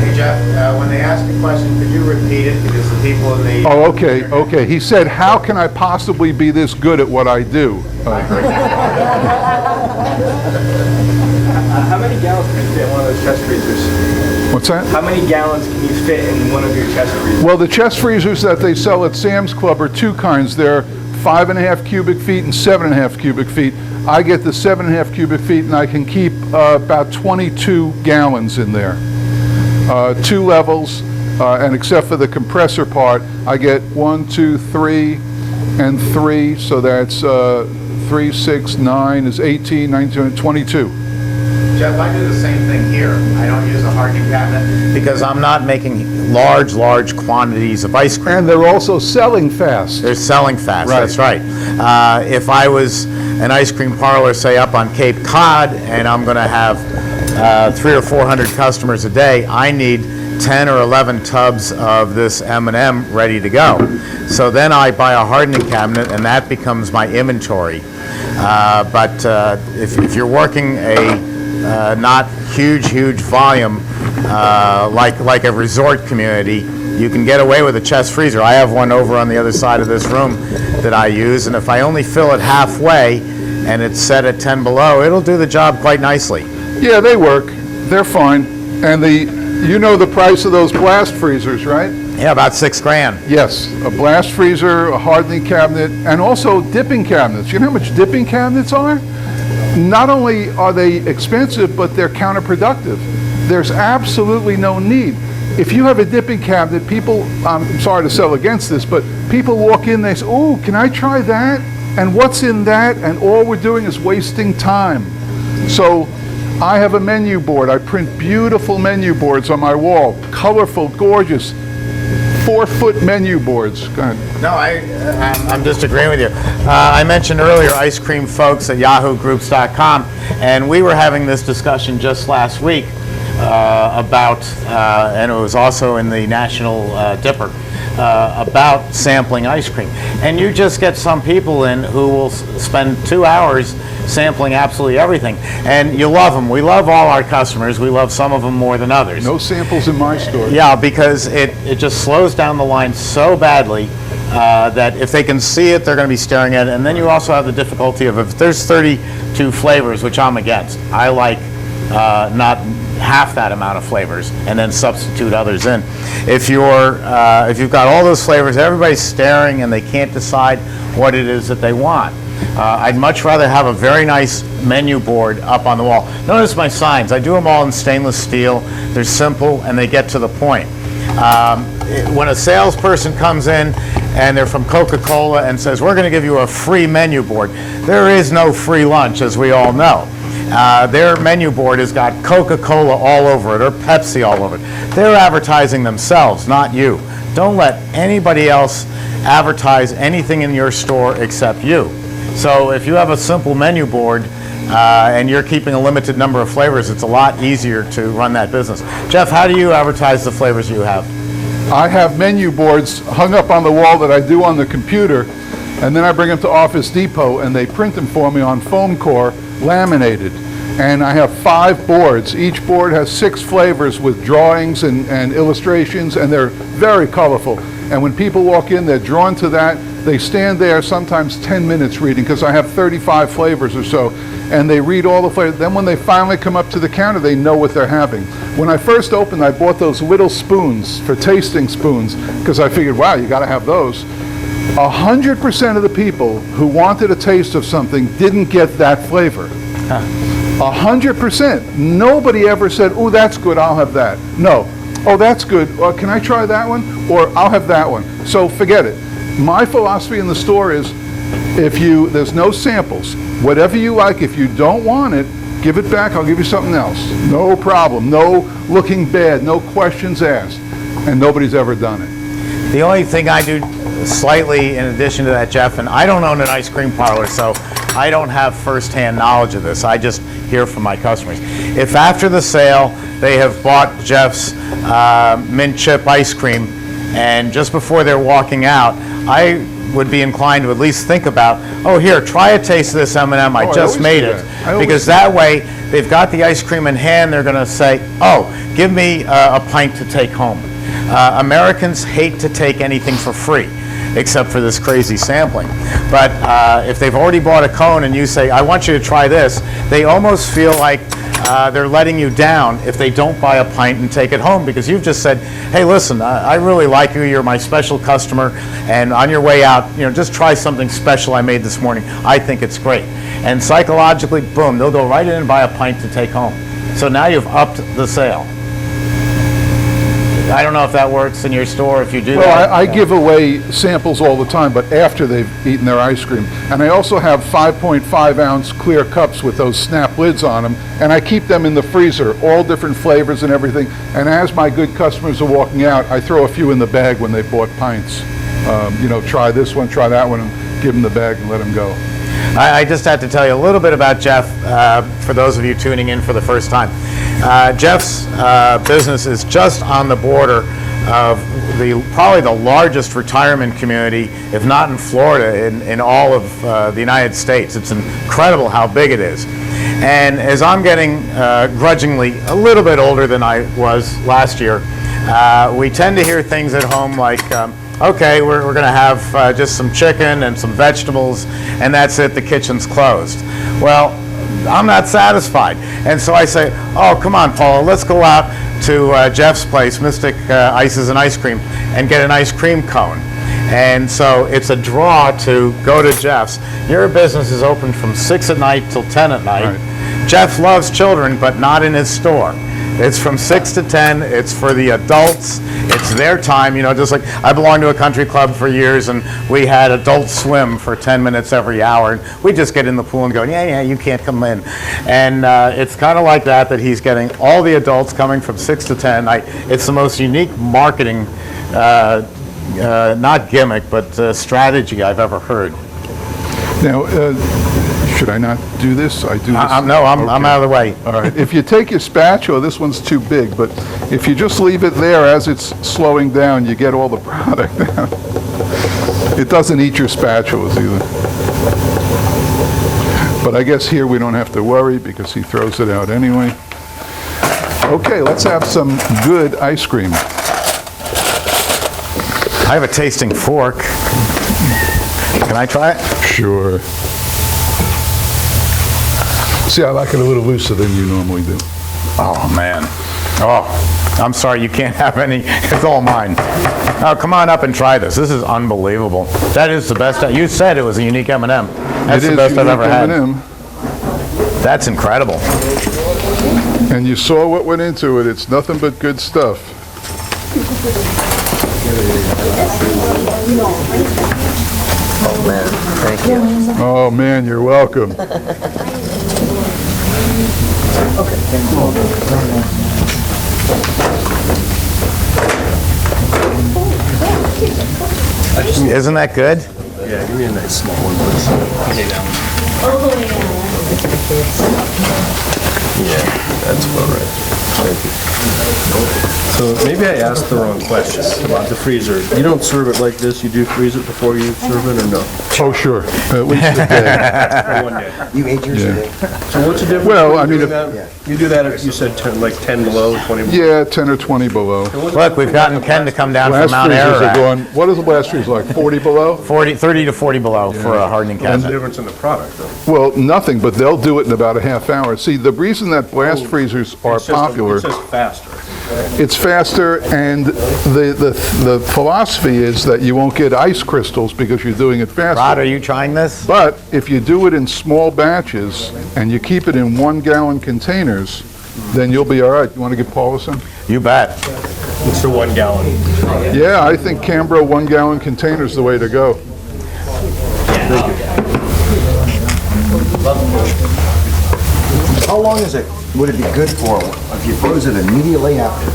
Hey Jeff, when they ask a question, could you repeat it? Because the people in the... Oh, okay. He said, how can I possibly be this good at what I do? How many gallons can you fit in one of those chest freezers? What's that? How many gallons can you fit in one of your chest freezers? Well, the chest freezers that they sell at Sam's Club are 2 kinds. They're 5.5 cubic feet and 7.5 cubic feet. I get the 7.5 cubic feet, and I can keep about 22 gallons in there. 2 levels, and except for the compressor part, I get 1, 2, 3, and 3, so that's 3, 6, 9 is 18, 19, 22. Jeff, I do the same thing here. I don't use a hardening cabinet because I'm not making large quantities of ice cream. And they're also selling fast. They're selling fast, Right. that's right. If I was an ice cream parlor, say up on Cape Cod, and I'm going to have 300 or 400 customers a day, I need 10 or 11 tubs of this M&M ready to go. So then I buy a hardening cabinet, and that becomes my inventory. But if you're working a not huge volume like a resort community, you can get away with a chest freezer. I have one over on the other side of this room that I use, and if I only fill it halfway and it's set at 10 below, it'll do the job quite nicely. Yeah, they work. They're fine. And you know the price of those blast freezers, right? Yeah, about $6,000. Yes, a blast freezer, a hardening cabinet, and also dipping cabinets. You know how much dipping cabinets are? Not only are they expensive, but they're counterproductive. There's absolutely no need. If you have a dipping cabinet, people, I'm sorry to sell against this, but people walk in, they say, oh, can I try that? And what's in that? And all we're doing is wasting time. So I have a menu board. I print beautiful menu boards on my wall, colorful, gorgeous, 4-foot menu boards. Go ahead. No, I'm just agreeing with you. I mentioned earlier ice cream folks at yahoogroups.com, and we were having this discussion just last week about, and it was also in the National Dipper, about sampling ice cream. And you just get some people in who will spend 2 hours sampling absolutely everything. And you love them. We love all our customers. We love some of them more than others. No samples in my store. Yeah, because it just slows down the line so badly that if they can see it, they're going to be staring at it. And then you also have the difficulty of if there's 32 flavors, which I'm against. I like not half that amount of flavors, and then substitute others in. If you've got all those flavors, everybody's staring and they can't decide what it is that they want. I'd much rather have a very nice menu board up on the wall. Notice my signs. I do them all in stainless steel. They're simple and they get to the point. When a salesperson comes in and they're from Coca-Cola and says, we're going to give you a free menu board, there is no free lunch, as we all know. Their menu board has got Coca-Cola all over it or Pepsi all over it. They're advertising themselves, not you. Don't let anybody else advertise anything in your store except you. So if you have a simple menu board and you're keeping a limited number of flavors, it's a lot easier to run that business. Jeff, how do you advertise the flavors you have? I have menu boards hung up on the wall that I do on the computer, and then I bring them to Office Depot and they print them for me on foam core, laminated. And I have 5 boards. Each board has 6 flavors with drawings and illustrations, and they're very colorful. And when people walk in, they're drawn to that. They stand there sometimes 10 minutes reading, because I have 35 flavors or so, and they read all the flavors. Then when they finally come up to the counter, they know what they're having. When I first opened, I bought those little spoons for tasting spoons, because I figured, wow, you got to have those. 100% of the people who wanted a taste of something didn't get that flavor. 100%. Nobody ever said, oh, that's good, I'll have that. No. Oh, that's good. Can I try that one? Or I'll have that one. So forget it. My philosophy in the store is, there's no samples. Whatever you like, if you don't want it, give it back, I'll give you something else. No problem. No looking bad, no questions asked. And nobody's ever done it. The only thing I do slightly in addition to that, Jeff, and I don't own an ice cream parlor, so I don't have first-hand knowledge of this. I just hear from my customers. If after the sale they have bought Jeff's mint chip ice cream, and just before they're walking out, I would be inclined to at least think about, oh, here, try a taste of this M&M. I just made it. Because that way, they've got the ice cream in hand, they're going to say, oh, give me a pint to take home. Americans hate to take anything for free, except for this crazy sampling. But if they've already bought a cone and you say, I want you to try this, they almost feel like they're letting you down if they don't buy a pint and take it home, because you've just said, hey, listen, I really like you, you're my special customer, and on your way out, just try something special I made this morning. I think it's great. And psychologically, boom, they'll go right in and buy a pint to take home. So now you've upped the sale. I don't know if that works in your store, if you do that. Well, I give away samples all the time, but after they've eaten their ice cream. And I also have 5.5-ounce clear cups with those snap lids on them, and I keep them in the freezer, all different flavors and everything. And as my good customers are walking out, I throw a few in the bag when they bought pints. Try this one, try that one, and give them the bag and let them go. I just had to tell you a little bit about Jeff, for those of you tuning in for the first time. Jeff's business is just on the border of probably the largest retirement community, if not in Florida, in all of the United States. It's incredible how big it is. And as I'm getting grudgingly a little bit older than I was last year, we tend to hear things at home like, okay, we're going to have just some chicken and some vegetables, and that's it, the kitchen's closed. Well, I'm not satisfied. And so I say, oh, come on, Paula, let's go out to Jeff's place, Mystic Ices and Ice Cream, and get an ice cream cone. And so it's a draw to go to Jeff's. Your business is open from 6 at night till 10 at night. Right. Jeff loves children, but not in his store. It's from 6 to 10. It's for the adults. It's their time. Just like I belonged to a country club for years, and we had adult swim for 10 minutes every hour. And we just get in the pool and go, yeah, you can't come in. And it's kind of like that he's getting all the adults coming from 6 to 10. It's the most unique marketing, not gimmick, but strategy I've ever heard. Now, should I not do this? I do this? No, I'm out of the way. All right. If you take your spatula, this one's too big, but if you just leave it there as it's slowing down, you get all the product out. It doesn't eat your spatulas either. But I guess here we don't have to worry because he throws it out anyway. Okay, let's have some good ice cream. I have a tasting fork. Can I try it? Sure. See, I like it a little looser than you normally do. Oh, man. Oh, I'm sorry, you can't have any. It's all mine. Oh, come on up and try this. This is unbelievable. That is the best. You said it was a unique M&M. That's the best I've ever had. M&M. That's incredible. And you saw what went into it. It's nothing but good stuff. Oh, man, thank you. Oh, man, you're welcome. Isn't that good? Yeah, give me a nice small one, please. Yeah, that's about right. Thank you. So maybe I asked the wrong question about the freezer. You don't serve it like this, you do freeze it before you serve it, or no? Oh, sure. At least a day. For 1 day. You ate yours today? So what's the difference? Well, I between mean, doing that? You do that, if you said 10, like 10 below, 20 below? Yeah, 10 or 20 below. Look, we've gotten Ken to come down from Blast Mount freezers are Ararat. going, what is the blast freezer, like 40 below? 30 to 40 below for a hardening What's the cabinet. difference in the product, though? Well, nothing, but they'll do it in about a half hour. See, the reason that blast freezers are It's just popular, It's just faster. it's faster, and the philosophy is that you won't get ice crystals because you're doing it faster. Rod, are you trying this? But if you do it in small batches and you keep it in 1-gallon containers, then you'll be all right. You want to get Paula some? You bet. It's the 1 gallon. Yeah, I think Cambro 1-gallon containers the way to go. How long is it, would it be good for if you froze it immediately after?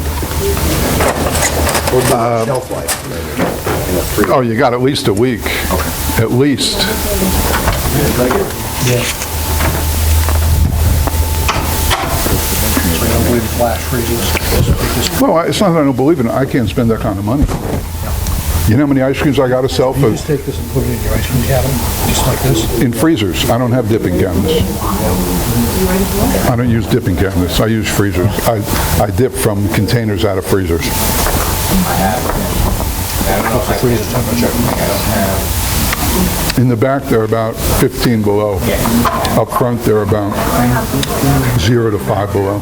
What's the shelf life? Oh, you got at least a week. At least. Well, it's not that I don't believe in it. I can't spend that kind of money. You know how many ice creams I got to sell for Just take this and put it in your ice cream cabinet, just like this. in freezers? I don't have dipping cabinets. I don't use dipping cabinets. I use freezers. I dip from containers out of freezers. In the back, they're about 15 below. Up front, they're about 0 to 5 below.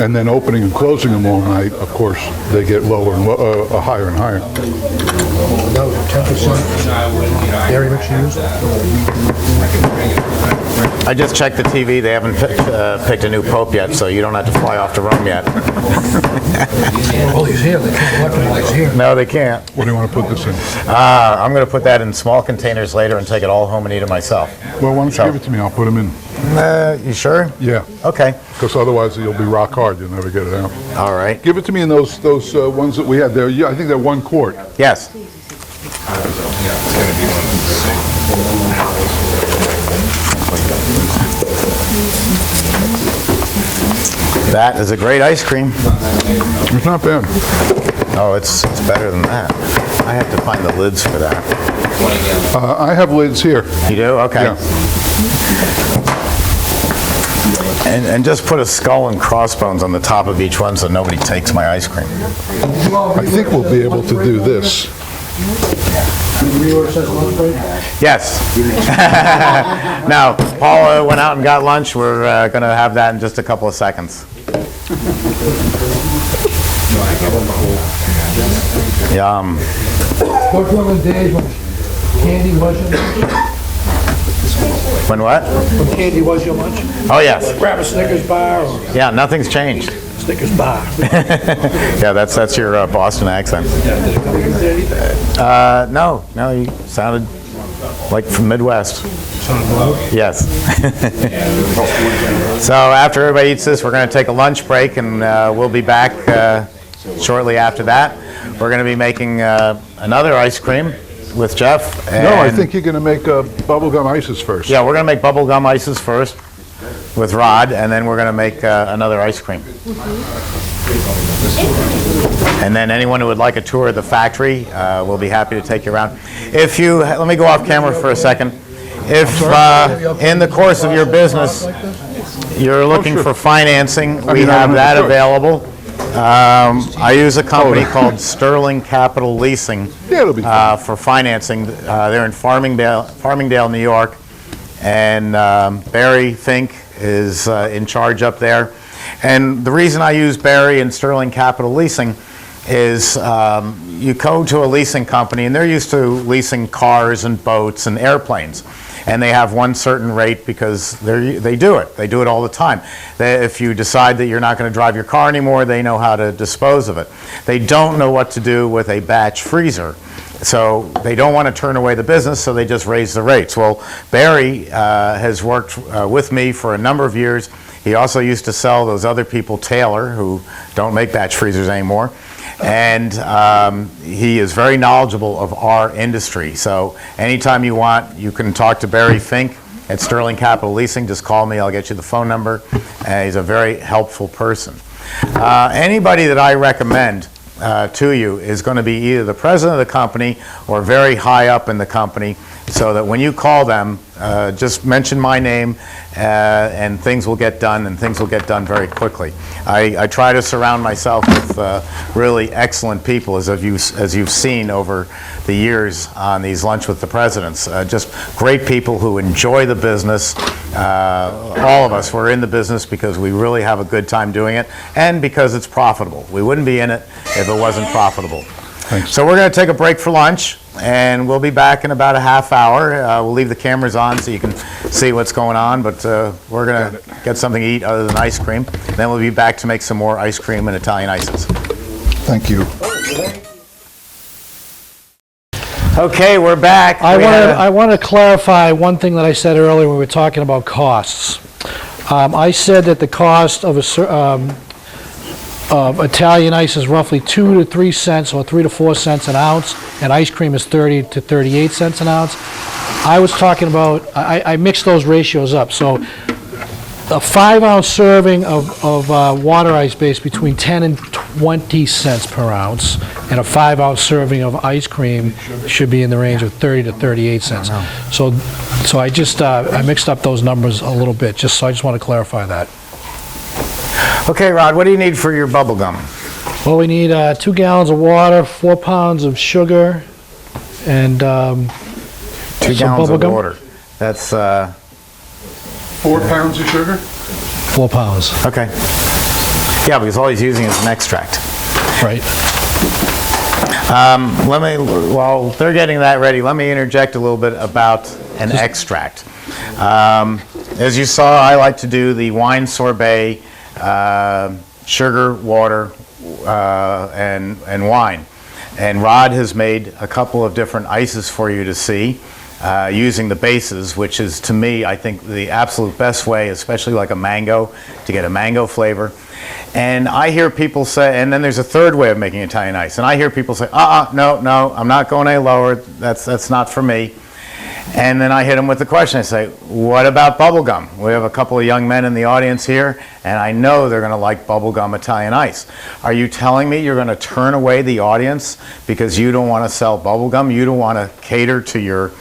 And then opening and closing them all night, of course, they get lower and higher and higher. No, 10% dairy mix used. I just checked the TV. They haven't picked a new pope yet, so you don't have to fly off to Rome yet. Oh, he's here, they can't elect him, he's here. No, they can't. What do you want to put this in? I'm going to put that in small containers later and take it all home and eat it myself. Well, why don't you give it to me? I'll put them in. You sure? Yeah, Okay. because otherwise you'll be rock hard. You'll never get it out. All right. Give it to me in those ones that we had there. Yeah, I think they're 1 quart. Yes. That is a great ice cream. It's not bad. Oh, it's better than that. I have to find the lids for that. I have lids here. You do? Okay. Yeah. And just put a skull and crossbones on the top of each one so nobody takes my ice cream. I think we'll be able to do this. Yes. Now, Paula went out and got lunch. We're going to have that in just a couple of seconds. Yum. What were the days when candy was your lunch? When what? When candy was your lunch? Oh, yes. Grab a Snickers bar or Yeah, nothing's changed. Snickers bar. Yeah, that's your Boston accent. No, you sounded like from Midwest. Yes. So after everybody eats this, we're going to take a lunch break, and we'll be back shortly after that. We're going to be making another ice cream with Jeff. No, I and- think you're going to make bubblegum ices first. Yeah, we're going to make bubblegum ices first with Rod, and then we're going to make another ice cream. And then anyone who would like a tour of the factory, we'll be happy to take you around. If you, let me go off camera for a second. If in the course of your business you're looking for financing, we have that available. I use a company called Sterling Capital Leasing Yeah, it'll be fun. for financing. They're in Farmingdale, New York. And Barry Fink is in charge up there. And the reason I use Barry and Sterling Capital Leasing is you go to a leasing company and they're used to leasing cars and boats and airplanes. And they have one certain rate because they do it. They do it all the time. If you decide that you're not going to drive your car anymore, they know how to dispose of it. They don't know what to do with a batch freezer. So they don't want to turn away the business, so they just raise the rates. Well, Barry has worked with me for a number of years. He also used to sell those other people, Taylor, who don't make batch freezers anymore. And he is very knowledgeable of our industry. So anytime you want, you can talk to Barry Fink at Sterling Capital Leasing. Just call me. I'll get you the phone number. He's a very helpful person. Anybody that I recommend to you is going to be either the president of the company or very high up in the company, so that when you call them, just mention my name and things will get done, and things will get done very quickly. I try to surround myself with really excellent people, as you've seen over the years on these Lunch with the Presidents. Just great people who enjoy the business. All of us, we're in the business because we really have a good time doing it and because it's profitable. We wouldn't be in it if it wasn't profitable. Thanks. So we're going to take a break for lunch, and we'll be back in about a half hour. We'll leave the cameras on so you can see what's going on, but we're going to get something to eat other than ice cream. Then we'll be back to make some more ice cream and Italian ices. Thank you. Okay, we're back. I want to clarify one thing that I said earlier when we were talking about costs. I said that the cost of Italian ice is roughly 2 to 3 cents or 3 to 4 cents an ounce, and ice cream is 30 to 38 cents an ounce. I was talking about, I mixed those ratios up. So a 5-ounce serving of water ice base between 10 and 20 cents per ounce, and a 5-ounce serving of ice cream should be in the range of 30 to 38 cents. So I just, I mixed up those numbers a little bit, so I just want to clarify that. Okay, Rod, what do you need for your bubble gum? Well, we need 2 gallons of water, 4 pounds of sugar, and 2 some gallons bubble of gum. water. That's 4 pounds of sugar? 4 pounds, okay. Yeah, because all he's using is an extract. right. While they're getting that ready, let me interject a little bit about an extract. As you saw, I like to do the wine sorbet, sugar, water, and wine. And Rod has made a couple of different ices for you to see, using the bases, which is, to me, I think the absolute best way, especially like a mango, to get a mango flavor. And I hear people say, and then there's a third way of making Italian ice, and I hear people say, no, I'm not going any lower, that's not for me. And then I hit them with the question. I say, what about bubblegum? We have a couple of young men in the audience here, and I know they're going to like bubblegum Italian ice. Are you telling me you're going to turn away the audience because you don't want to sell bubblegum? You don't want to cater to your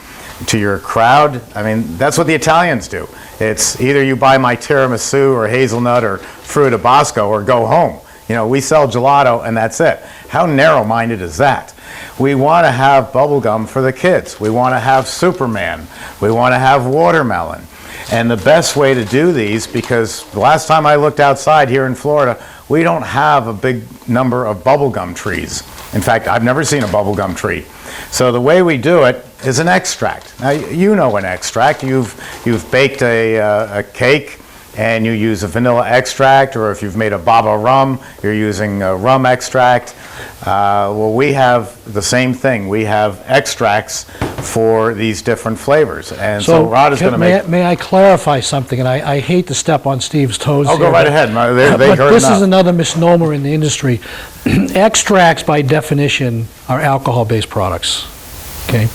crowd? I mean, that's what the Italians do. It's either you buy my tiramisu or hazelnut or fruit of Bosco or go home. You know, we sell gelato and that's it. How narrow-minded is that? We want to have bubblegum for the kids. We want to have Superman. We want to have watermelon. And the best way to do these, because the last time I looked outside here in Florida, we don't have a big number of bubblegum trees. In fact, I've never seen a bubblegum tree. So the way we do it is an extract. Now, you know an extract. You've baked a cake and you use a vanilla extract, or if you've made a baba rum, you're using a rum extract. Well, we have the same thing. We have extracts for these different flavors. And so Rod is going to make... May I clarify something? And I hate to step on Steve's toes Oh, here. go right ahead. They heard This enough. is another misnomer in the industry. Extracts, by definition, are alcohol-based products. Okay?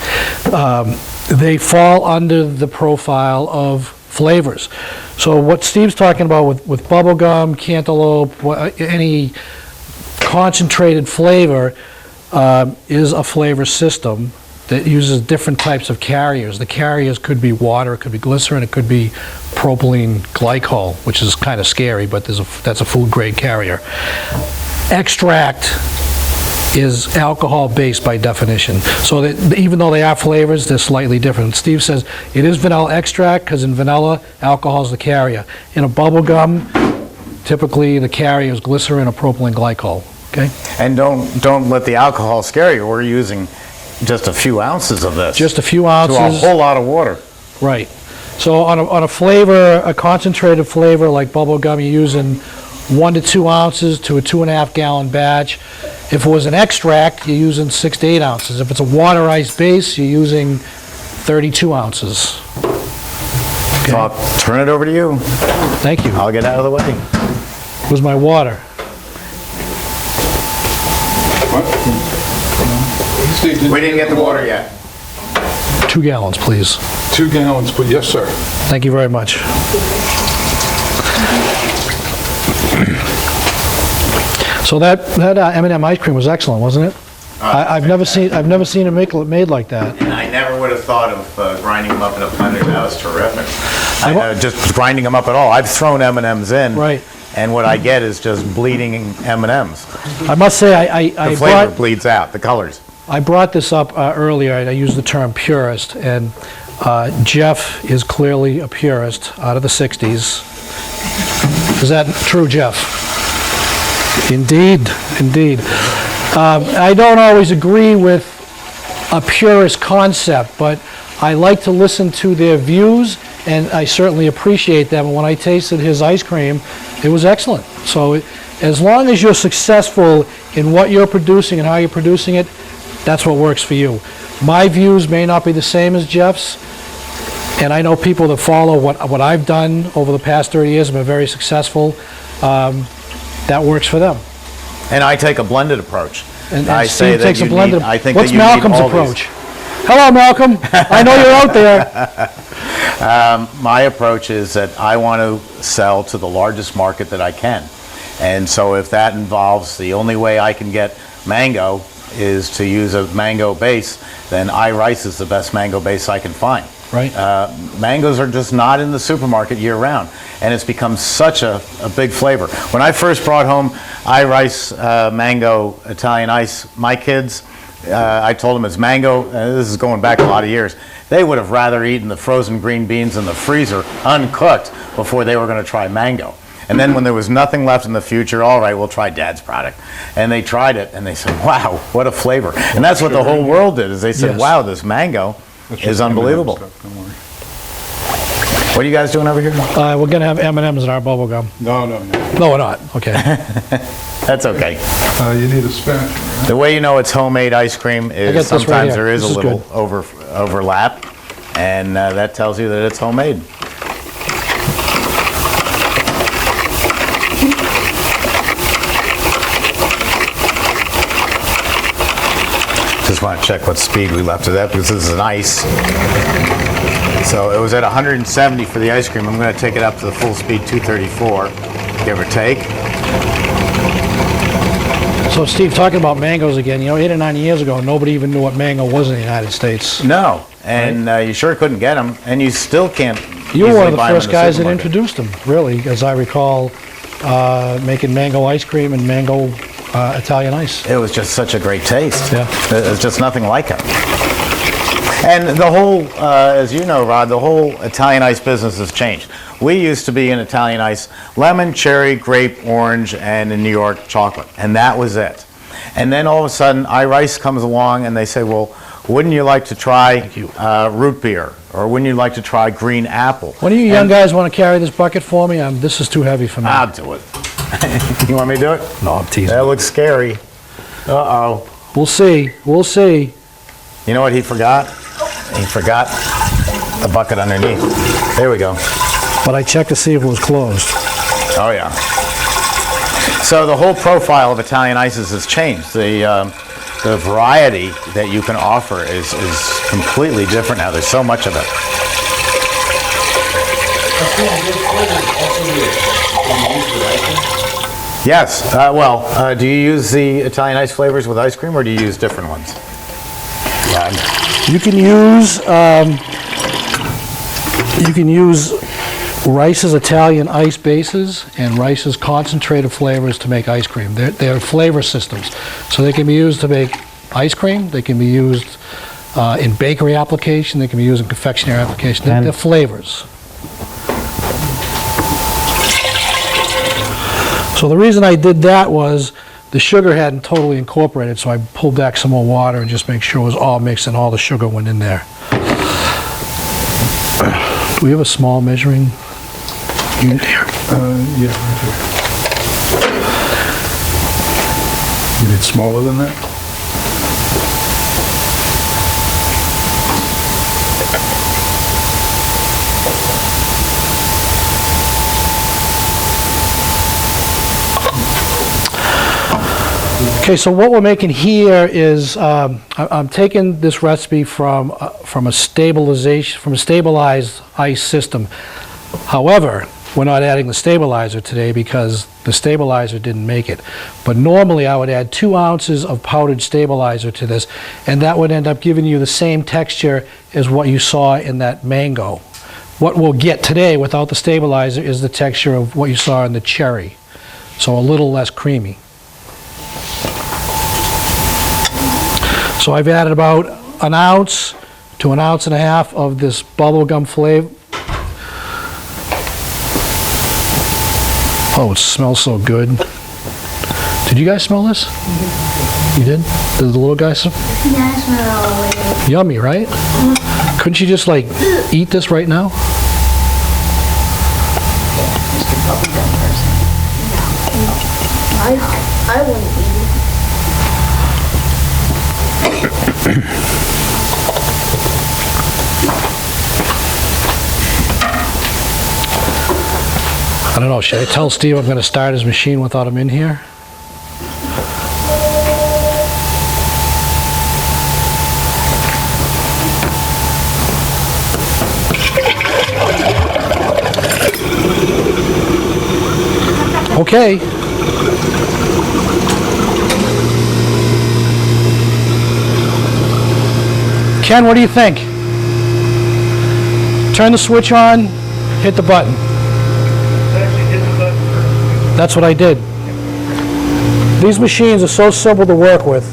They fall under the profile of flavors. So what Steve's talking about with bubblegum, cantaloupe, any concentrated flavor is a flavor system that uses different types of carriers. The carriers could be water, it could be glycerin, it could be propylene glycol, which is kind of scary, but that's a food-grade carrier. Extract is alcohol-based by definition. So that even though they are flavors, they're slightly different. Steve says it is vanilla extract, because in vanilla, alcohol is the carrier. In a bubble gum, typically the carrier is glycerin or propylene glycol, okay? And don't let the alcohol scare you. We're using just a few ounces of this. Just a few To ounces. a whole lot of water. Right. So on a flavor, a concentrated flavor like bubble gum, you're using 1 to 2 ounces to a 2.5 gallon batch. If it was an extract, you're using 6 to 8 ounces. If it's a water ice base, you're using 32 ounces. So I'll turn it over to you. Thank you. I'll get out of the way. Where's my water? We didn't get the water yet. 2 gallons, please. 2 gallons, but yes, sir. Thank you very much. So that M&M ice cream was excellent, wasn't it? I've never seen it made like that. And I never would have thought of grinding them up in a blender. That was terrific. Just grinding them up at all. I've thrown M&Ms in. Right. And what I get is just bleeding M&Ms. I must say, The flavor bleeds out, the colors. I brought this up earlier, and I used the term purist, and Jeff is clearly a purist out of the 60s. Is that true, Jeff? Indeed, indeed. I don't always agree with a purist concept, but I like to listen to their views, and I certainly appreciate them. And when I tasted his ice cream, it was excellent. So as long as you're successful in what you're producing and how you're producing it, that's what works for you. My views may not be the same as Jeff's, and I know people that follow what I've done over the past 30 years have been very successful. That works for them. And I take a blended approach. And I say Steve that takes a you blended. need, I think What's that you need Malcolm's all these. approach? Hello, Malcolm. I know you're out there. My approach is that I want to sell to the largest market that I can. And so if that involves the only way I can get mango is to use a mango base, then I.Rice is the best mango base I can find. Right. Mangoes are just not in the supermarket year-round, and it's become such a big flavor. When I first brought home I.Rice mango Italian ice, my kids, I told them it's mango, this is going back a lot of years, they would have rather eaten the frozen green beans in the freezer uncooked before they were going to try mango. And then when there was nothing left in the future, all right, we'll try Dad's product. And they tried it, and they said, wow, what a flavor. And that's what the whole world did, is they said, Yes. wow, this mango is unbelievable. What are you guys doing over here? We're going to have M&Ms in our bubble gum. No. No, we're not. Okay. That's okay. You need a spatula. The way you know it's homemade ice cream got is this right sometimes here. there is This a is little good. overlap, and that tells you that it's homemade. Just want to check what speed we left it at, because this is an ice. So it was at 170 for the ice cream. I'm going to take it up to the full speed 234, give or take. So, Steve, talking about mangoes again, 8 or 9 years ago, nobody even knew what mango was in the United States. No, and you sure couldn't get them, and you still can't. You were one of easily the buy 'em in first guys that supermarket. introduced them, really, as I recall, making mango ice cream and mango Italian ice. It was just such a great taste. Yeah. There's just nothing like it. And the whole, as you know, Rod, the whole Italian ice business has changed. We used to be in Italian ice lemon, cherry, grape, orange, and in New York, chocolate. And that was it. And then all of a sudden, I.Rice comes along and they say, well, wouldn't you like to try root beer? Or wouldn't you like to try green apple? One of you young guys want to carry this bucket for me? This is too heavy for me. I'll do it. You want me to do it? No, I'm teasing. That looks scary. Uh-oh. We'll see. We'll see. You know what he forgot? He forgot the bucket underneath. There we go. But I checked to see if it was closed. Oh, yeah. So the whole profile of Italian ices has changed. The variety that you can offer is completely different now. There's so much of it. Yes. Do you use the Italian ice flavors with ice cream, or do you use different ones? Rice's Italian ice bases and Rice's concentrated flavors to make ice cream. They're flavor systems. So they can be used to make ice cream, they can be used in bakery application, they can be used in confectionery application. They're flavors. So the reason I did that was the sugar hadn't totally incorporated, so I pulled back some more water and just make sure it was all mixed and all the sugar went in there. Do we have a small measuring unit here? Yeah, right here. You need smaller than that? Okay, so what we're making here is, I'm taking this recipe from a stabilized ice system. However, we're not adding the stabilizer today because the stabilizer didn't make it. But normally I would add 2 ounces of powdered stabilizer to this, and that would end up giving you the same texture as what you saw in that mango. What we'll get today without the stabilizer is the texture of what you saw in the cherry, so a little less creamy. So I've added about 1 ounce to 1.5 ounces of this bubblegum flavor. Oh, it smells so good. Did you guys smell this? You did? Did the little guy smell? Yeah, I smell it all the way. Yummy, right? Couldn't you just like eat this right now? Just a bubblegum person. No. I wouldn't eat it. I don't know, should I tell Steve I'm going to start his machine without him in here? Okay. Ken, what do you think? Turn the switch on, hit the button. That's what I did. These machines are so simple to work with.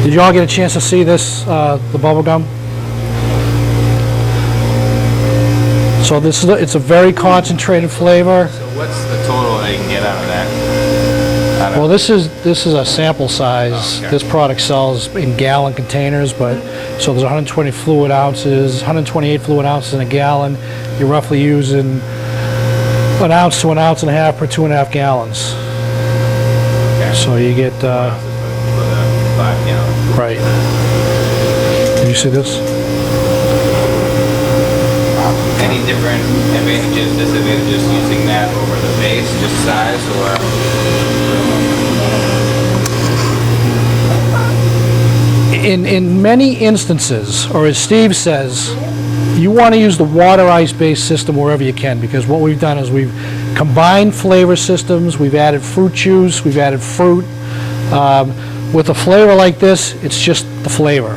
Did you all get a chance to see this, the bubble gum? So this is it's a very concentrated flavor. So what's the total that you can get out of that? Well, this is a sample size. Okay. This product sells in gallon containers, but so there's 120 fluid ounces, 128 fluid ounces in a gallon. You're roughly using 1 ounce to 1.5 ounces per 2.5 gallons. Okay. So you get For the 5 gallon. right. Did you see this? Any different advantages, disadvantages using that over the base, just size, or? In many instances, or as Steve says, you want to use the water ice-based system wherever you can, because what we've done is we've combined flavor systems, we've added fruit juice, we've added fruit. With a flavor like this, it's just the flavor.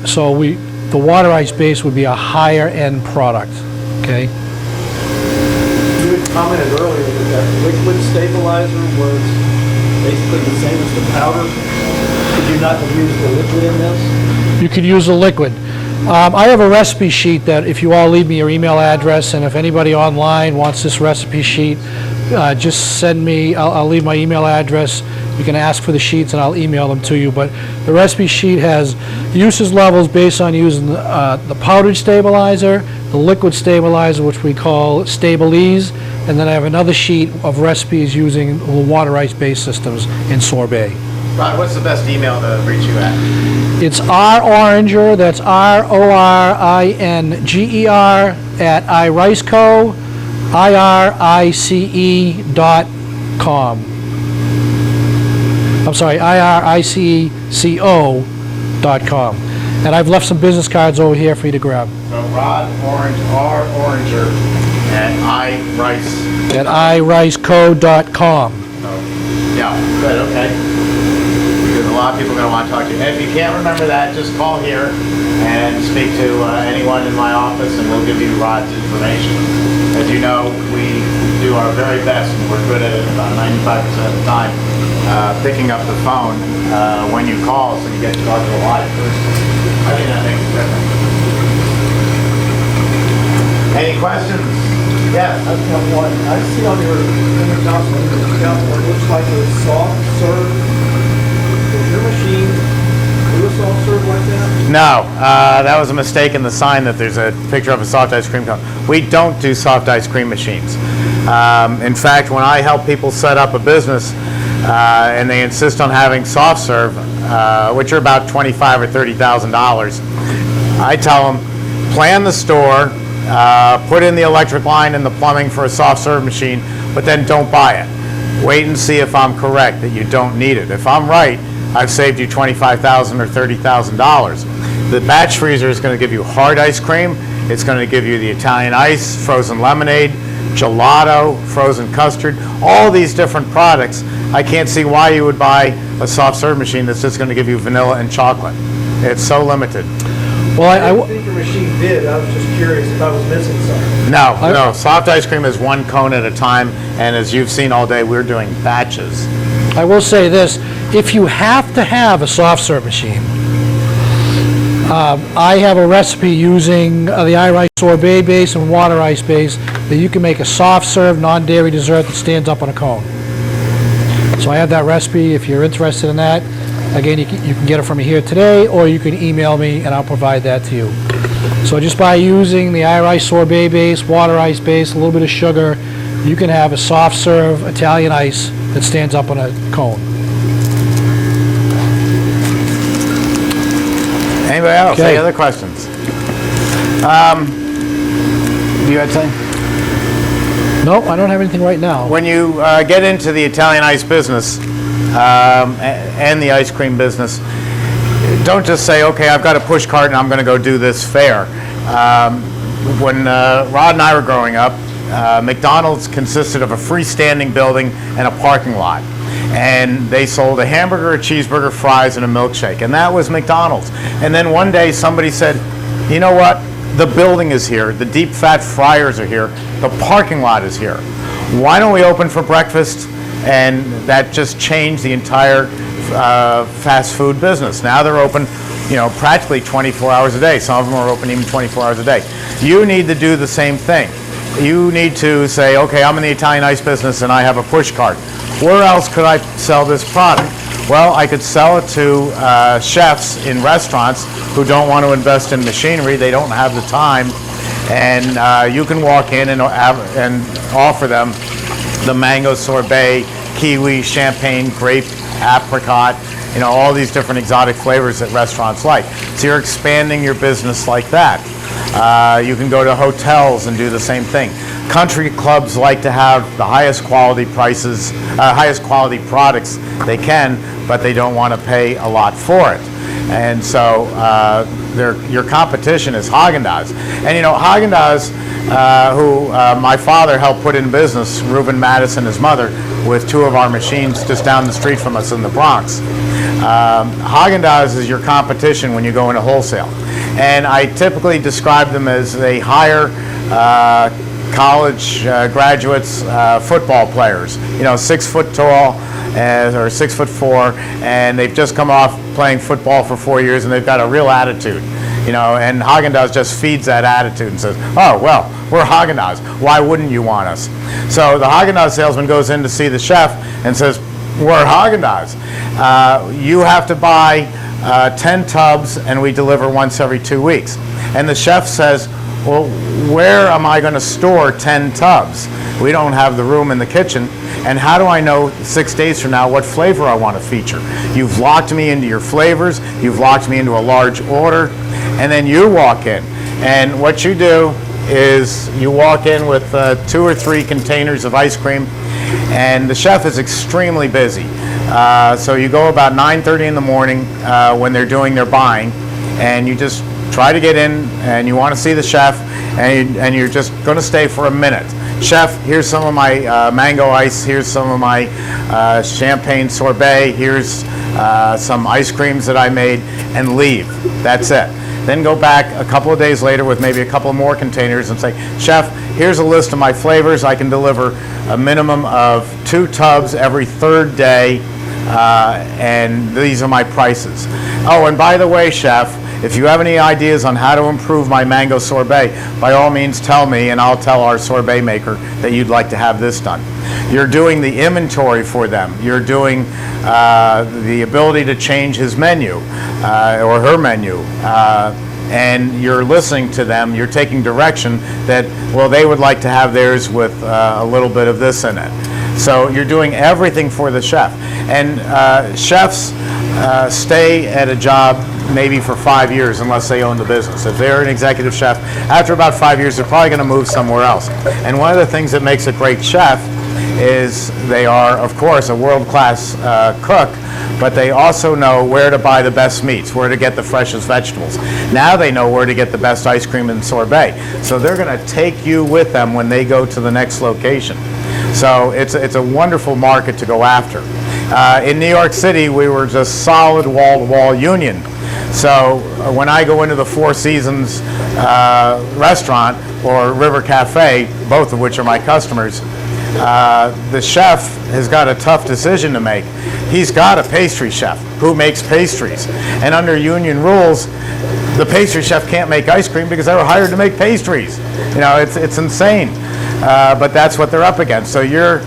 So the water ice base would be a higher end product, okay? You had commented earlier that liquid stabilizer was basically the same as the powder. Could you not have used the liquid in this? You could use a liquid. I have a recipe sheet that if you all leave me your email address, and if anybody online wants this recipe sheet, just send me, I'll leave my email address. You can ask for the sheets and I'll email them to you. But the recipe sheet has usage levels based on using the powdered stabilizer, the liquid stabilizer, which we call Stabilize, and then I have another sheet of recipes using the water ice-based systems in Sorbet. Rod, what's the best email to reach you at? It's Oringer, that's RORINGER at I.Riceco, IRICE.com. I'm sorry, IRICECO.com. And I've left some business cards over here for you to grab. So Rod Orange, R Oringer at I.Rice. At IRICECO.com. Yeah. Good, okay. Because a lot of people are going to want to talk to you. And if you can't remember that, just call here and speak to anyone in my office and we'll give you Rod's information. As you know, we do our very best and we're good at it about 95% of the time, picking up the phone when you call so you get to talk to a live person. I think that makes a difference. Any questions? Yes. I have one. I see on your Thompson account where it looks like a soft serve. Is your machine do a soft serve like that? No, that was a mistake in the sign that there's a picture of a soft ice cream cone. We don't do soft ice cream machines. In fact, when I help people set up a business and they insist on having soft serve, which are about $25,000 or $30,000, I tell them, plan the store, put in the electric line and the plumbing for a soft serve machine, but then don't buy it. Wait and see if I'm correct that you don't need it. If I'm right, I've saved you $25,000 or $30,000. The batch freezer is going to give you hard ice cream. It's going to give you the Italian ice, frozen lemonade, gelato, frozen custard, all these different products. I can't see why you would buy a soft serve machine that's just going to give you vanilla and chocolate. It's so limited. Well, I didn't think your machine did. I was just curious if I was missing something. No, soft ice cream is one cone at a time, and as you've seen all day, we're doing batches. I will say this, if you have to have a soft serve machine, I have a recipe using the I.Rice sorbet base and water ice base that you can make a soft serve non-dairy dessert that stands up on a cone. So I have that recipe if you're interested in that. Again, you can get it from me here today, or you can email me and I'll provide that to you. So just by using the I.Rice sorbet base, water ice base, a little bit of sugar, you can have a soft serve Italian ice that stands up on a cone. Anybody else? Okay. Any other questions? You had something? No, I don't have anything right now. When you get into the Italian ice business and the ice cream business, don't just say, okay, I've got a push cart and I'm going to go do this fair. When Rod and I were growing up, McDonald's consisted of a freestanding building and a parking lot. And they sold a hamburger, a cheeseburger, fries, and a milkshake. And that was McDonald's. And then one day somebody said, you know what? The building is here. The deep fat fryers are here. The parking lot is here. Why don't we open for breakfast? And that just changed the entire fast food business. Now they're open, practically 24 hours a day. Some of them are open even 24 hours a day. You need to do the same thing. You need to say, okay, I'm in the Italian ice business and I have a push cart. Where else could I sell this product? Well, I could sell it to chefs in restaurants who don't want to invest in machinery. They don't have the time. And you can walk in and offer them the mango sorbet, kiwi, champagne, grape, apricot, all these different exotic flavors that restaurants like. So you're expanding your business like that. You can go to hotels and do the same thing. Country clubs like to have the highest quality prices, highest quality products they can, but they don't want to pay a lot for it. And so your competition is Haagen-Dazs. And Haagen-Dazs, who my father helped put in business, Reuben Madison, his mother, with two of our machines just down the street from us in the Bronx. Haagen-Dazs is your competition when you go into wholesale. And I typically describe them as they hire college graduates, football players, 6 foot tall or 6'4", and they've just come off playing football for 4 years and they've got a real attitude, and Haagen-Dazs just feeds that attitude and says, oh, well, we're Haagen-Dazs. Why wouldn't you want us? So the Haagen-Dazs salesman goes in to see the chef and says, we're Haagen-Dazs. You have to buy 10 tubs and we deliver once every 2 weeks. And the chef says, well, where am I going to store 10 tubs? We don't have the room in the kitchen. And how do I know 6 days from now what flavor I want to feature? You've locked me into your flavors. You've locked me into a large order. And then you walk in. And what you do is you walk in with 2 or 3 containers of ice cream. And the chef is extremely busy. So you go about 9:30 in the morning when they're doing their buying. And you just try to get in and you want to see the chef and you're just going to stay for a minute. Chef, here's some of my mango ice, here's some of my champagne sorbet, here's some ice creams that I made, and leave. That's it. Then go back a couple of days later with maybe a couple more containers and say, Chef, here's a list of my flavors. I can deliver a minimum of 2 tubs every 3rd day, and these are my prices. Oh, and by the way, Chef, if you have any ideas on how to improve my mango sorbet, by all means tell me, and I'll tell our sorbet maker that you'd like to have this done. You're doing the inventory for them. You're doing the ability to change his menu or her menu. And you're listening to them. You're taking direction that, well, they would like to have theirs with a little bit of this in it. So you're doing everything for the chef. And chefs stay at a job maybe for 5 years unless they own the business. If they're an executive chef, after about 5 years, they're probably going to move somewhere else. And one of the things that makes a great chef is they are, of course, a world-class cook, but they also know where to buy the best meats, where to get the freshest vegetables. Now they know where to get the best ice cream and sorbet. So they're going to take you with them when they go to the next location. So it's a wonderful market to go after. In New York City, we were just solid wall-to-wall union. So when I go into the Four Seasons restaurant or River Cafe, both of which are my customers, the chef has got a tough decision to make. He's got a pastry chef who makes pastries. And under union rules, the pastry chef can't make ice cream because they were hired to make pastries. You know, it's insane. But that's what they're up against. So you're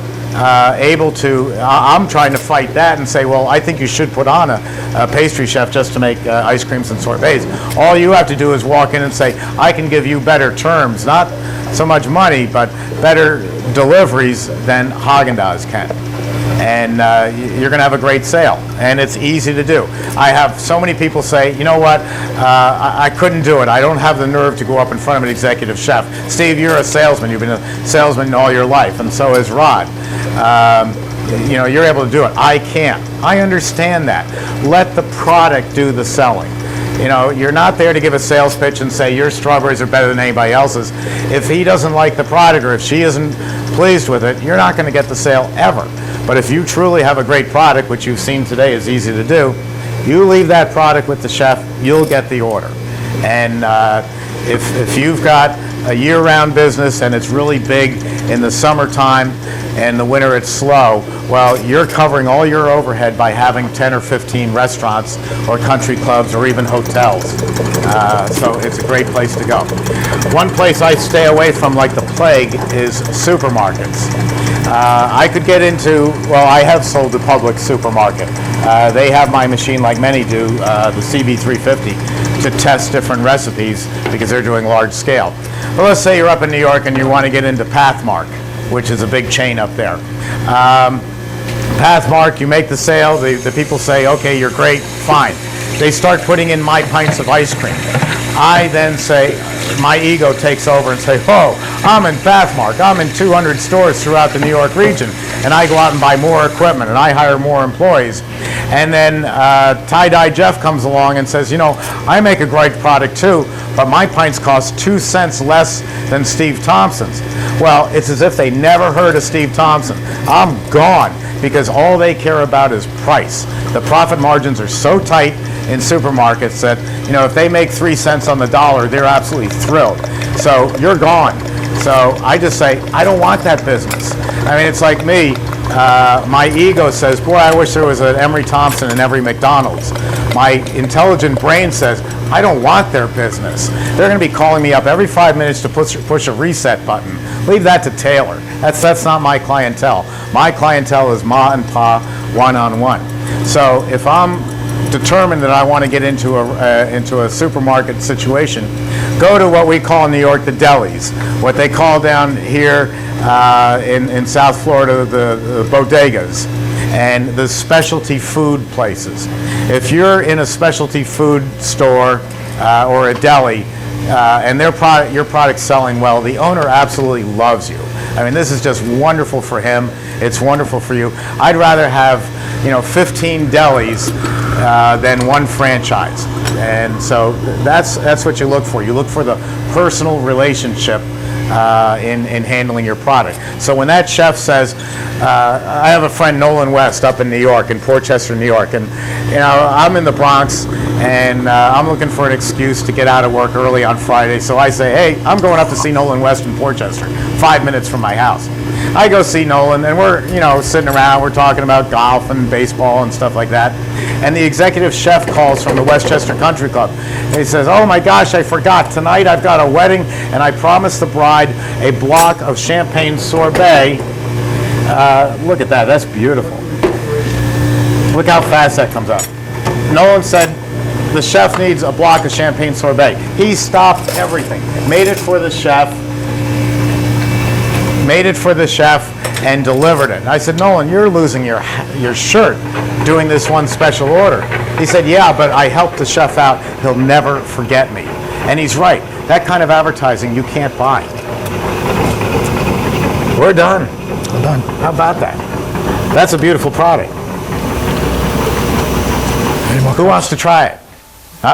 able to, I'm trying to fight that and say, well, I think you should put on a pastry chef just to make ice creams and sorbets. All you have to do is walk in and say, I can give you better terms, not so much money, but better deliveries than Haagen-Dazs can. And you're going to have a great sale. And it's easy to do. I have so many people say, you know what, I couldn't do it. I don't have the nerve to go up in front of an executive chef. Steve, you're a salesman. You've been a salesman all your life, and so is Rod. You know, you're able to do it. I can't. I understand that. Let the product do the selling. You know, you're not there to give a sales pitch and say your strawberries are better than anybody else's. If he doesn't like the product or if she isn't pleased with it, you're not going to get the sale ever. But if you truly have a great product, which you've seen today is easy to do, you leave that product with the chef, you'll get the order. And if you've got a year-round business and it's really big in the summertime and the winter it's slow, well, you're covering all your overhead by having 10 or 15 restaurants or country clubs or even hotels. So it's a great place to go. One place I stay away from like the plague is supermarkets. I could get into, well, I have sold to Publix supermarket. They have my machine like many do, the CB350, to test different recipes because they're doing large scale. But let's say you're up in New York and you want to get into Pathmark, which is a big chain up there. Pathmark, you make the sale, the people say, okay, you're great, fine. They start putting in my pints of ice cream. I then say, my ego takes over and say, oh, I'm in Pathmark, I'm in 200 stores throughout the New York region, and I go out and buy more equipment, and I hire more employees. And then Tie-Dye Jeff comes along and says, you know, I make a great product too, but my pints cost 2 cents less than Steve Thompson's. Well, it's as if they never heard of Steve Thompson. I'm gone, because all they care about is price. The profit margins are so tight in supermarkets that, you know, if they make 3 cents on the dollar, they're absolutely thrilled. So you're gone. So I just say, I don't want that business. I mean, it's like me. My ego says, boy, I wish there was an Emery Thompson in every McDonald's. My intelligent brain says, I don't want their business. They're going to be calling me up every 5 minutes to push a reset button. Leave that to Taylor. That's not my clientele. My clientele is ma and pa, one-on-one. So if I'm determined that I want to get into a supermarket situation, go to what we call in New York the delis, what they call down here in South Florida the bodegas, and the specialty food places. If you're in a specialty food store or a deli and your product's selling well, the owner absolutely loves you. I mean, this is just wonderful for him. It's wonderful for you. I'd rather have, you know, 15 delis than one franchise. And so that's what you look for. You look for the personal relationship in handling your product. So when that chef says, I have a friend, Nolan West, up in New York, in Portchester, New York, and I'm in the Bronx, and I'm looking for an excuse to get out of work early on Friday. So I say, hey, I'm going up to see Nolan West in Portchester, 5 minutes from my house. I go see Nolan, and we're sitting around, we're talking about golf and baseball and stuff like that. And the executive chef calls from the Westchester Country Club. And he says, oh my gosh, I forgot. Tonight I've got a wedding, and I promised the bride a block of champagne sorbet. Look at that, that's beautiful. Look how fast that comes up. Nolan said, the chef needs a block of champagne sorbet. He stopped everything, made it for the chef, and delivered it. And I said, Nolan, you're losing your shirt doing this one special order. He said, yeah, but I helped the chef out. He'll never forget me. And he's right. That kind of advertising you can't buy. We're done. We're done. How about that? That's a beautiful product. Who wants to try it?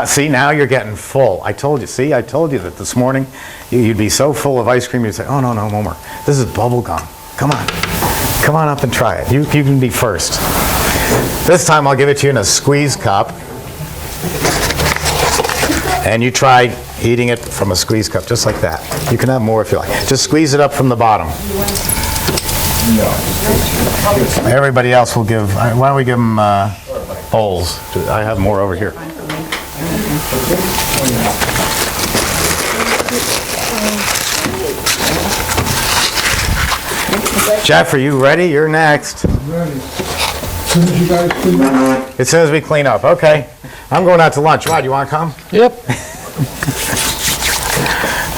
See, now you're getting full. I told you. See, I told you that this morning you'd be so full of ice cream you'd say, oh, no, no more. This is bubble gum. Come on. Come on up and try it. You can be first. This time I'll give it to you in a squeeze cup. And you try eating it from a squeeze cup, just like that. You can have more if you like. Just squeeze it up from the bottom. Everybody else will give, why don't we give them bowls? I have more over here. Jeff, are you ready? You're next. Ready. As soon as you guys clean up. As soon as we clean up, okay. I'm going out to lunch. Rod, you want to come? Yep.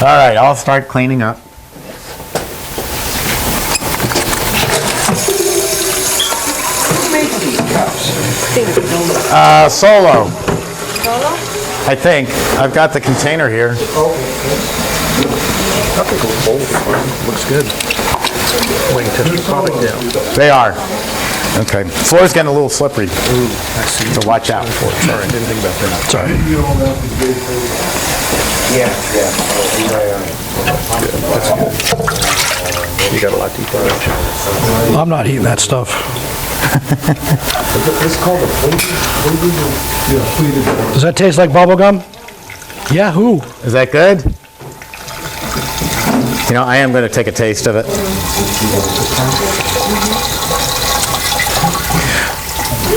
All right, I'll start cleaning up. Solo. I think. I've got the container here. Looks good. Wait, touch the product down. They are. Okay. Floor's getting a little slippery. I see. So watch out for it. Sorry, I didn't think about that. Sorry. You got a lot deeper, don't you? I'm not eating that stuff. It's called a pleated. Does that taste like bubble gum? Yahoo! Is that good? You know, I am going to take a taste of it. Do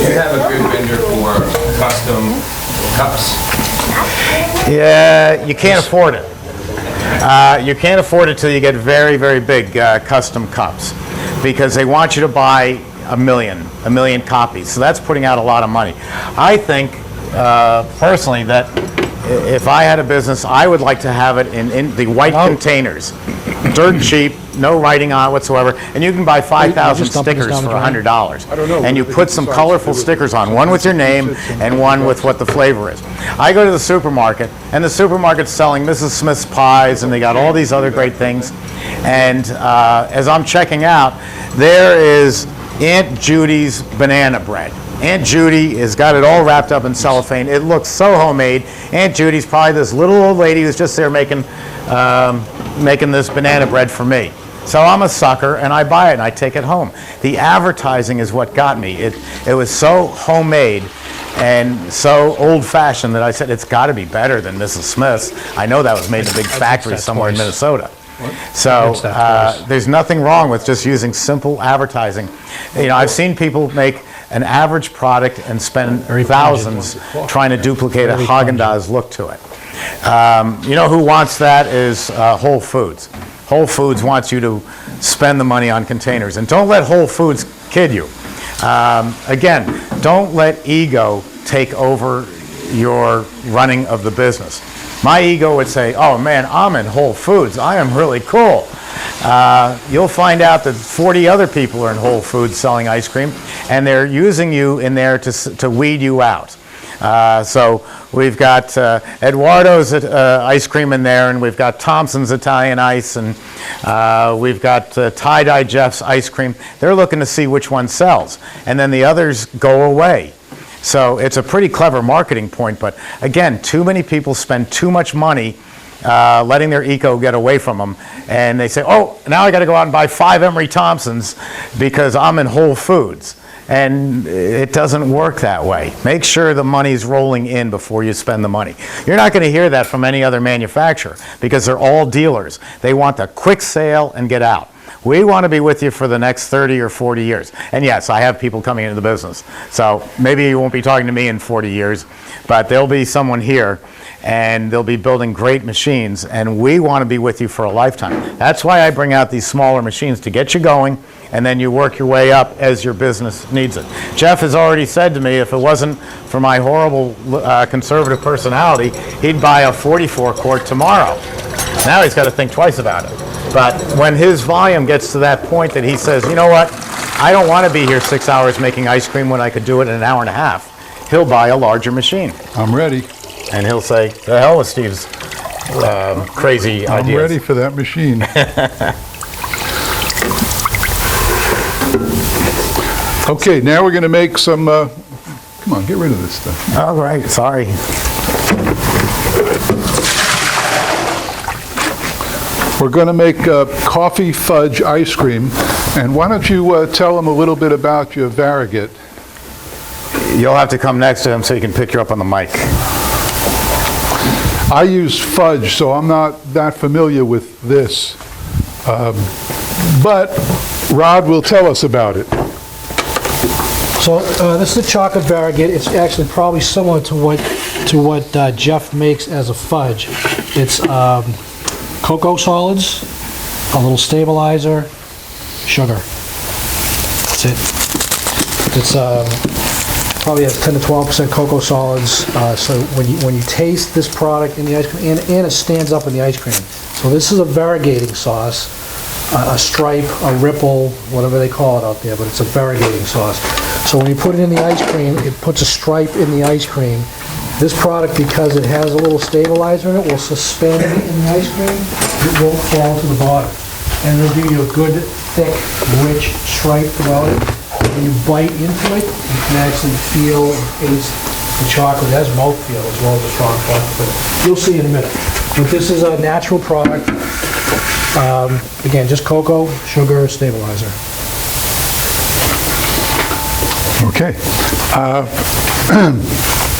you have a good vendor for custom cups? Yeah, you can't afford it. You can't afford it till you get very, very big custom cups because they want you to buy a million copies. So that's putting out a lot of money. I think, personally, that if I had a business, I would like to have it in the white containers. Dirt cheap, no writing on it whatsoever, and you can buy 5,000 stickers for $100. And you put some colorful stickers on, one with your name and one with what the flavor is. I go to the supermarket, and the supermarket's selling Mrs. Smith's pies, and they got all these other great things. And as I'm checking out, there is Aunt Judy's banana bread. Aunt Judy has got it all wrapped up in cellophane. It looks so homemade. Aunt Judy's probably this little old lady who's just there making this banana bread for me. So I'm a sucker, and I buy it, and I take it home. The advertising is what got me. It was so homemade and so old-fashioned that I said, it's got to be better than Mrs. Smith's. I know that was made in a big factory somewhere in Minnesota. So there's nothing wrong with just using simple advertising. You know, I've seen people make an average product and spend thousands trying to duplicate a Haagen-Dazs look to it. You know who wants that is Whole Foods. Whole Foods wants you to spend the money on containers. And don't let Whole Foods kid you. Again, don't let ego take over your running of the business. My ego would say, oh man, I'm in Whole Foods. I am really cool. You'll find out that 40 other people are in Whole Foods selling ice cream, and they're using you in there to weed you out. So we've got Eduardo's ice cream in there, and we've got Thompson's Italian Ice, and we've got Tie-Dye Jeff's ice cream. They're looking to see which one sells, and then the others go away. So it's a pretty clever marketing point, but again, too many people spend too much money letting their ego get away from them. And they say, oh, now I got to go out and buy 5 Emery Thompsons because I'm in Whole Foods. And it doesn't work that way. Make sure the money's rolling in before you spend the money. You're not going to hear that from any other manufacturer because they're all dealers. They want the quick sale and get out. We want to be with you for the next 30 or 40 years. And yes, I have people coming into the business. So maybe you won't be talking to me in 40 years, but there'll be someone here and they'll be building great machines, and we want to be with you for a lifetime. That's why I bring out these smaller machines to get you going, and then you work your way up as your business needs it. Jeff has already said to me if it wasn't for my horrible conservative personality, he'd buy a 44 quart tomorrow. Now he's got to think twice about it. But when his volume gets to that point that he says, you know what, I don't want to be here 6 hours making ice cream when I could do it in an hour and a half, he'll buy a larger machine. I'm ready. And he'll say, the hell with Steve's crazy ideas. I'm ready for that machine. Okay, now we're going to make some, come on, get rid of this stuff. All right, sorry. We're going to make coffee fudge ice cream. And why don't you tell them a little bit about your Variegated? You'll have to come next to him so he can pick you up on the mic. I use Fudge, so I'm not that familiar with this. But Rod will tell us about it. So this is a chocolate Variegated. It's actually probably similar to what Jeff makes as a fudge. It's cocoa solids, a little stabilizer, sugar. That's it. It's probably has 10 to 12% cocoa solids. So when you taste this product in the ice cream, and it stands up in the ice cream. So this is a variegating sauce, a stripe, a ripple, whatever they call it out there, but it's a variegating sauce. So when you put it in the ice cream, it puts a stripe in the ice cream. This product, because it has a little stabilizer in it, will suspend it in the ice cream. It won't fall to the bottom. And it'll give you a good, thick, rich stripe throughout it. When you bite into it, you can actually feel and taste the chocolate. It has mouthfeel as well as a strong chocolate flavor. You'll see in a minute. But this is a natural product. Again, just cocoa, sugar, stabilizer. Okay.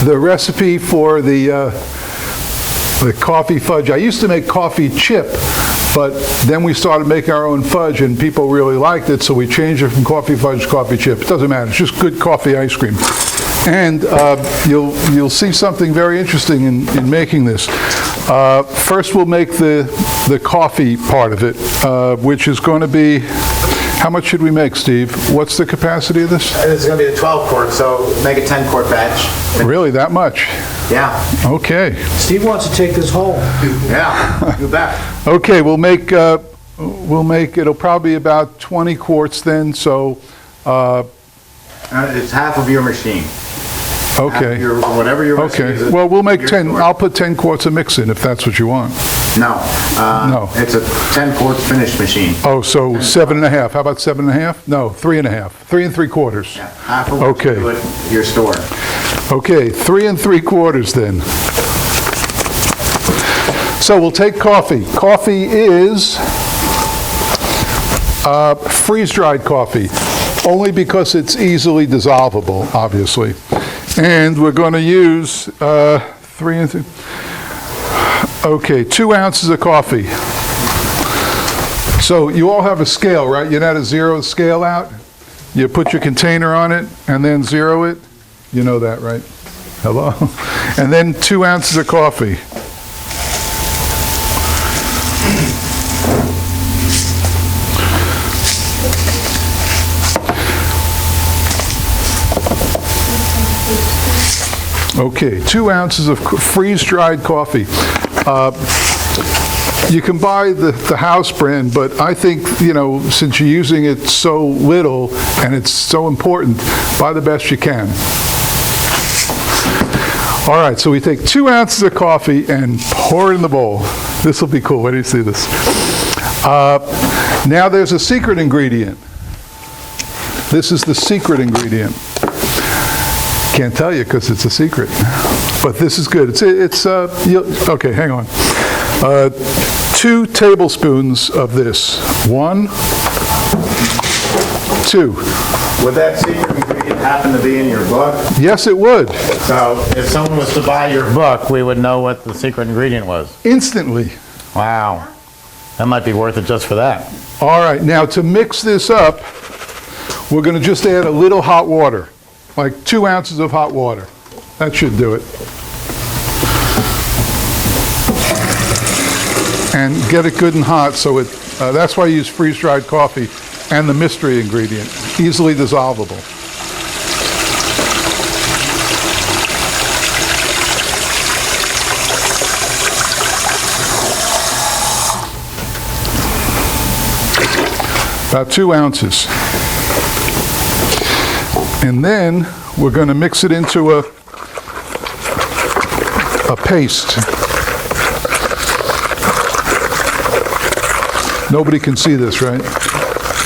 The recipe for the coffee fudge, I used to make coffee chip, but then we started making our own fudge and people really liked it, so we changed it from coffee fudge to coffee chip. It doesn't matter, it's just good coffee ice cream. And you'll see something very interesting in making this. First we'll make the coffee part of it, which is going to be, how much should we make, Steve? What's the capacity of this? It's going to be the 12 quart, so make a 10 quart batch. Really, that much? Yeah. Okay. Steve wants to take this home. Yeah, you bet. Okay, we'll make, it'll probably be about 20 quarts then, so. It's half of your machine. Okay. Whatever your recipe is. Okay, well, we'll make 10, I'll put 10 quarts of mix in if that's what you want. No. No. It's a 10 quart finished machine. Oh, so 7.5, how about 7.5? No, 3.5, 3 3/4. Yeah, half of what Okay. you do at your store. Okay, 3 3/4 then. So we'll take coffee. Coffee is freeze-dried coffee, only because it's easily dissolvable, obviously. And we're going to use 2 ounces of coffee. So you all have a scale, right? You know how to zero the scale out? You put your container on it and then zero it. You know that, right? Hello? And then 2 ounces of coffee. Okay, 2 ounces of freeze-dried coffee. You can buy the house brand, but I think, since you're using it so little and it's so important, buy the best you can. All right, so we take 2 ounces of coffee and pour it in the bowl. This will be cool. Wait till you see this. Now there's a secret ingredient. This is the secret ingredient. Can't tell you because it's a secret, but this is good. Okay, hang on. 2 tablespoons of this. 1, 2. Would that secret ingredient happen to be in your book? Yes, it would. So if someone was to buy your book, we would know what the secret ingredient was. Instantly. Wow. That might be worth it just for that. All right, now to mix this up, we're going to just add a little hot water, like 2 ounces of hot water. That should do it. And get it good and hot, so that's why I use freeze-dried coffee and the mystery ingredient, easily dissolvable. About 2 ounces. And then we're going to mix it into a paste. Nobody can see this, right?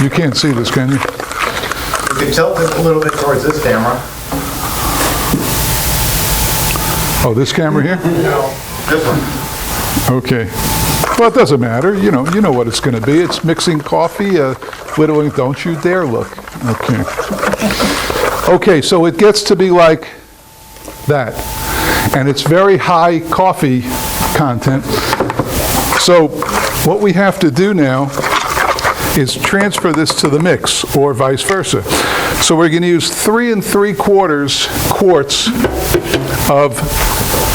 You can't see this, can you? You can tilt it a little bit towards this camera. Oh, this camera here? No. This one. Okay. Well, it doesn't matter. You know what it's going to be. It's mixing coffee, whittling. Don't you dare look. Okay. Okay, so it gets to be like that. And it's very high coffee content. So what we have to do now is transfer this to the mix, or vice versa. So we're going to use 3 3/4 quarts of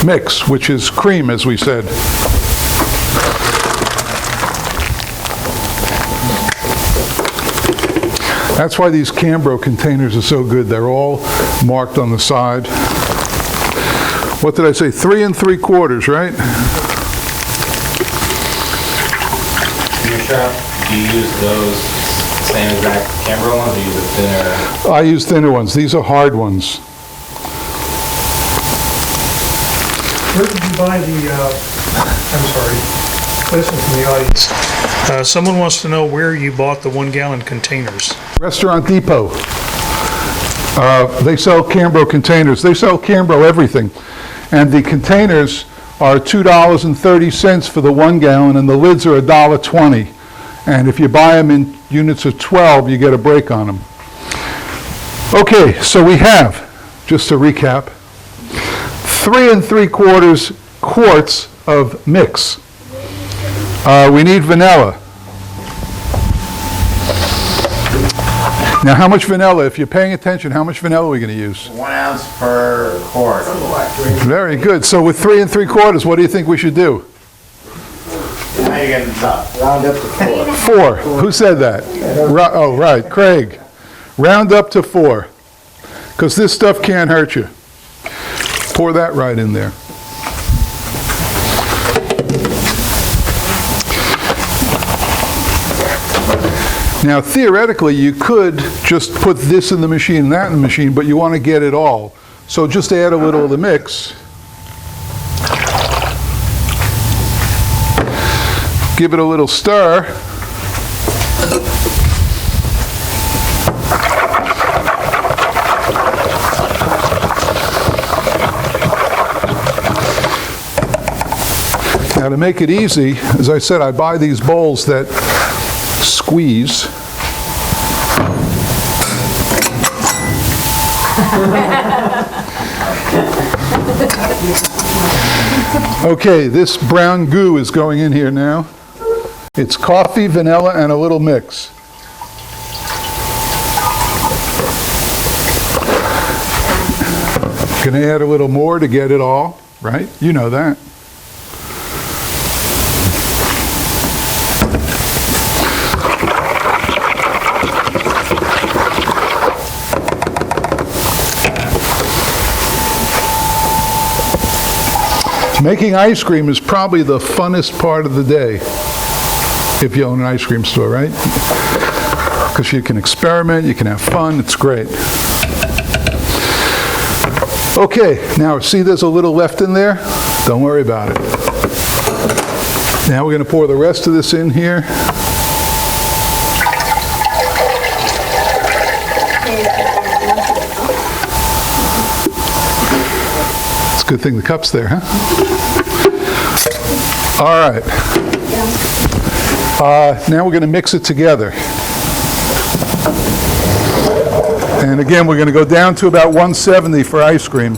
mix, which is cream, as we said. That's why these Cambro containers are so good. They're all marked on the side. What did I say? 3 3/4, right? In your shop, do you use those same exact Cambro ones, or use a thinner? I use thinner ones. These are hard ones. Where did you buy the, I'm sorry, listen from the audience. Someone wants to know where you bought the 1-gallon containers. Restaurant Depot. They sell Cambro containers. They sell Cambro everything. And the containers are $2.30 for the 1 gallon, and the lids are $1.20. And if you buy them in units of 12, you get a break on them. Okay, so we have, just to recap, 3 3/4 quarts of mix. We need vanilla. Now, how much vanilla? If you're paying attention, how much vanilla are we going to use? 1 ounce per quart. Very good. So with 3 3/4, what do you think we should do? Now you're getting tough. Round up to 4. 4. Who said that? Oh, right, Craig. Round up to 4, because this stuff can't hurt you. Pour that right in there. Now, theoretically, you could just put this in the machine and that in the machine, but you want to get it all. So just add a little of the mix. Give it a little stir. Now, to make it easy, as I said, I buy these bowls that squeeze. Okay, this brown goo is going in here now. It's coffee, vanilla, and a little mix. Gonna add a little more to get it all, right? You know that. Making ice cream is probably the funnest part of the day, if you own an ice cream store, right? Because you can experiment, you can have fun, it's great. Okay, now see there's a little left in there? Don't worry about it. Now we're going to pour the rest of this in here. It's a good thing the cup's there, huh? All right. Now we're going to mix it together. And again, we're going to go down to about 170 for ice cream.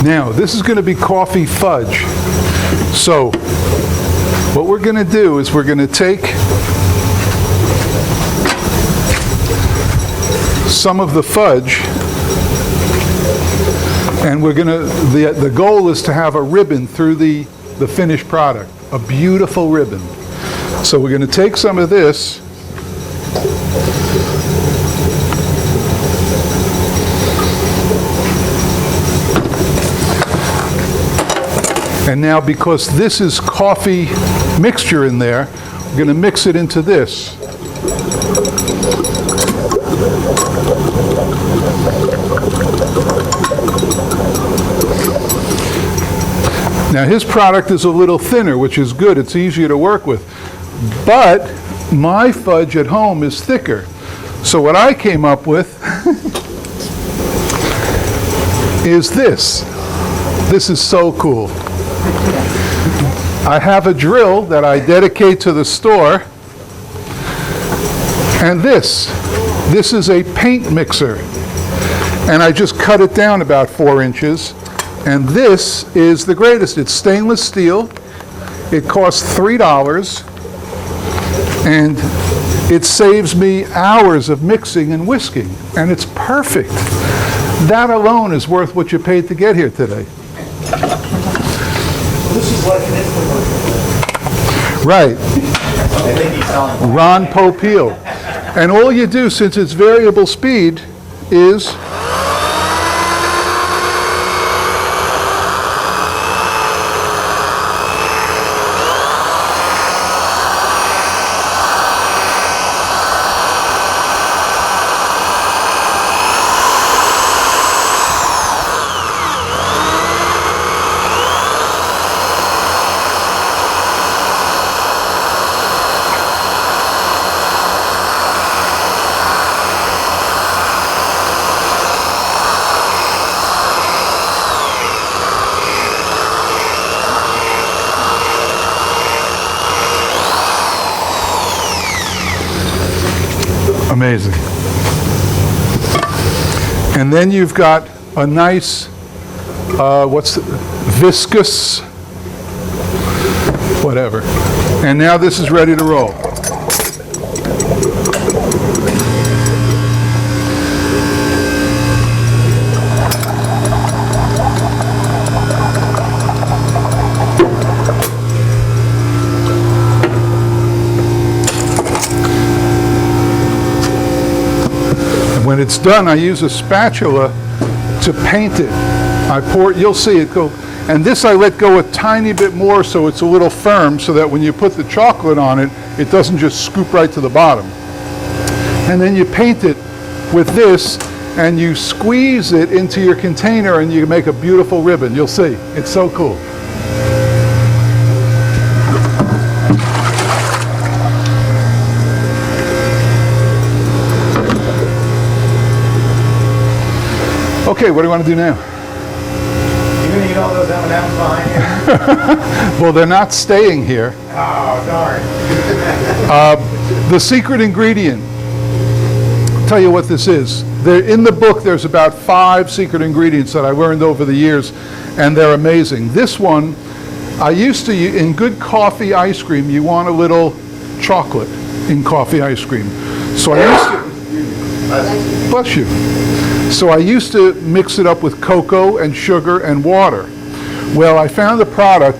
Now, this is going to be coffee fudge. So, what we're going to do is we're going to take some of the fudge, and we're going to, the goal is to have a ribbon through the finished product, a beautiful ribbon. So we're going to take some of this, and now because this is coffee mixture in there, we're going to mix it into this. Now his product is a little thinner, which is good. It's easier to work with. But my fudge at home is thicker. So what I came up with is this. This is so cool. I have a drill that I dedicate to the store, and this is a paint mixer, and I just cut it down about 4 inches, and this is the greatest. It's stainless steel. It costs $3, and it saves me hours of mixing and whisking, and it's perfect. That alone is worth what you paid to get here today. This is like an infomercial. Right. Ron Popeil. And all you do, since it's variable speed, is amazing. And then you've got a nice, viscous, whatever. And now this is ready to roll. When it's done, I use a spatula to paint it. I pour it, you'll see it go, and this I let go a tiny bit more so it's a little firm so that when you put the chocolate on it, it doesn't just scoop right to the bottom. And then you paint it with this, and you squeeze it into your container, and you make a beautiful ribbon. You'll see, it's so cool. Okay, what do you want to do now? You gonna eat all those M&Ms behind you? Well, they're not staying here. Oh, darn. The secret ingredient, I'll tell you what this is. In the book, there's about 5 secret ingredients that I learned over the years, and they're amazing. This one, I used to, in good coffee ice cream, you want a little chocolate in coffee ice cream. So I used to, bless you. So I used to mix it up with cocoa and sugar and water. Well, I found a product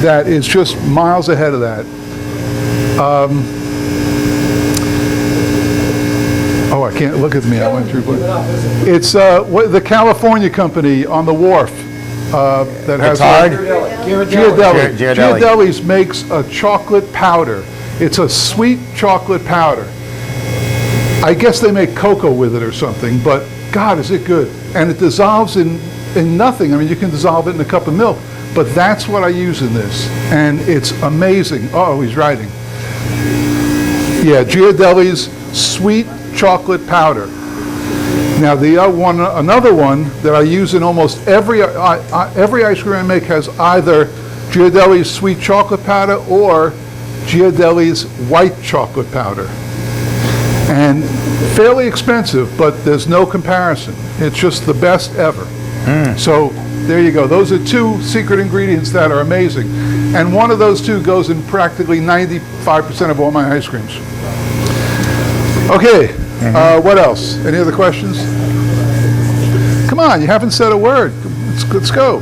that is just miles ahead of that. Oh, I can't look at me. I went through. It's the California company on the wharf that has. Ghirardelli's makes a chocolate powder. It's a sweet chocolate powder. I guess they make cocoa with it or something, but God, is it good. And it dissolves in nothing. I mean, you can dissolve it in a cup of milk, But that's what I use in this, and it's amazing. Oh, he's writing. Yeah, Ghirardelli's sweet chocolate powder. Now another one that I use in almost every ice cream I make has either Ghirardelli's sweet chocolate powder or Ghirardelli's white chocolate powder. And fairly expensive, but there's no comparison. It's just the best ever. So there you go. Those are two secret ingredients that are amazing. And one of those two goes in practically 95% of all my ice creams. Okay, what else? Any other questions? Come on, you haven't said a word. Let's go.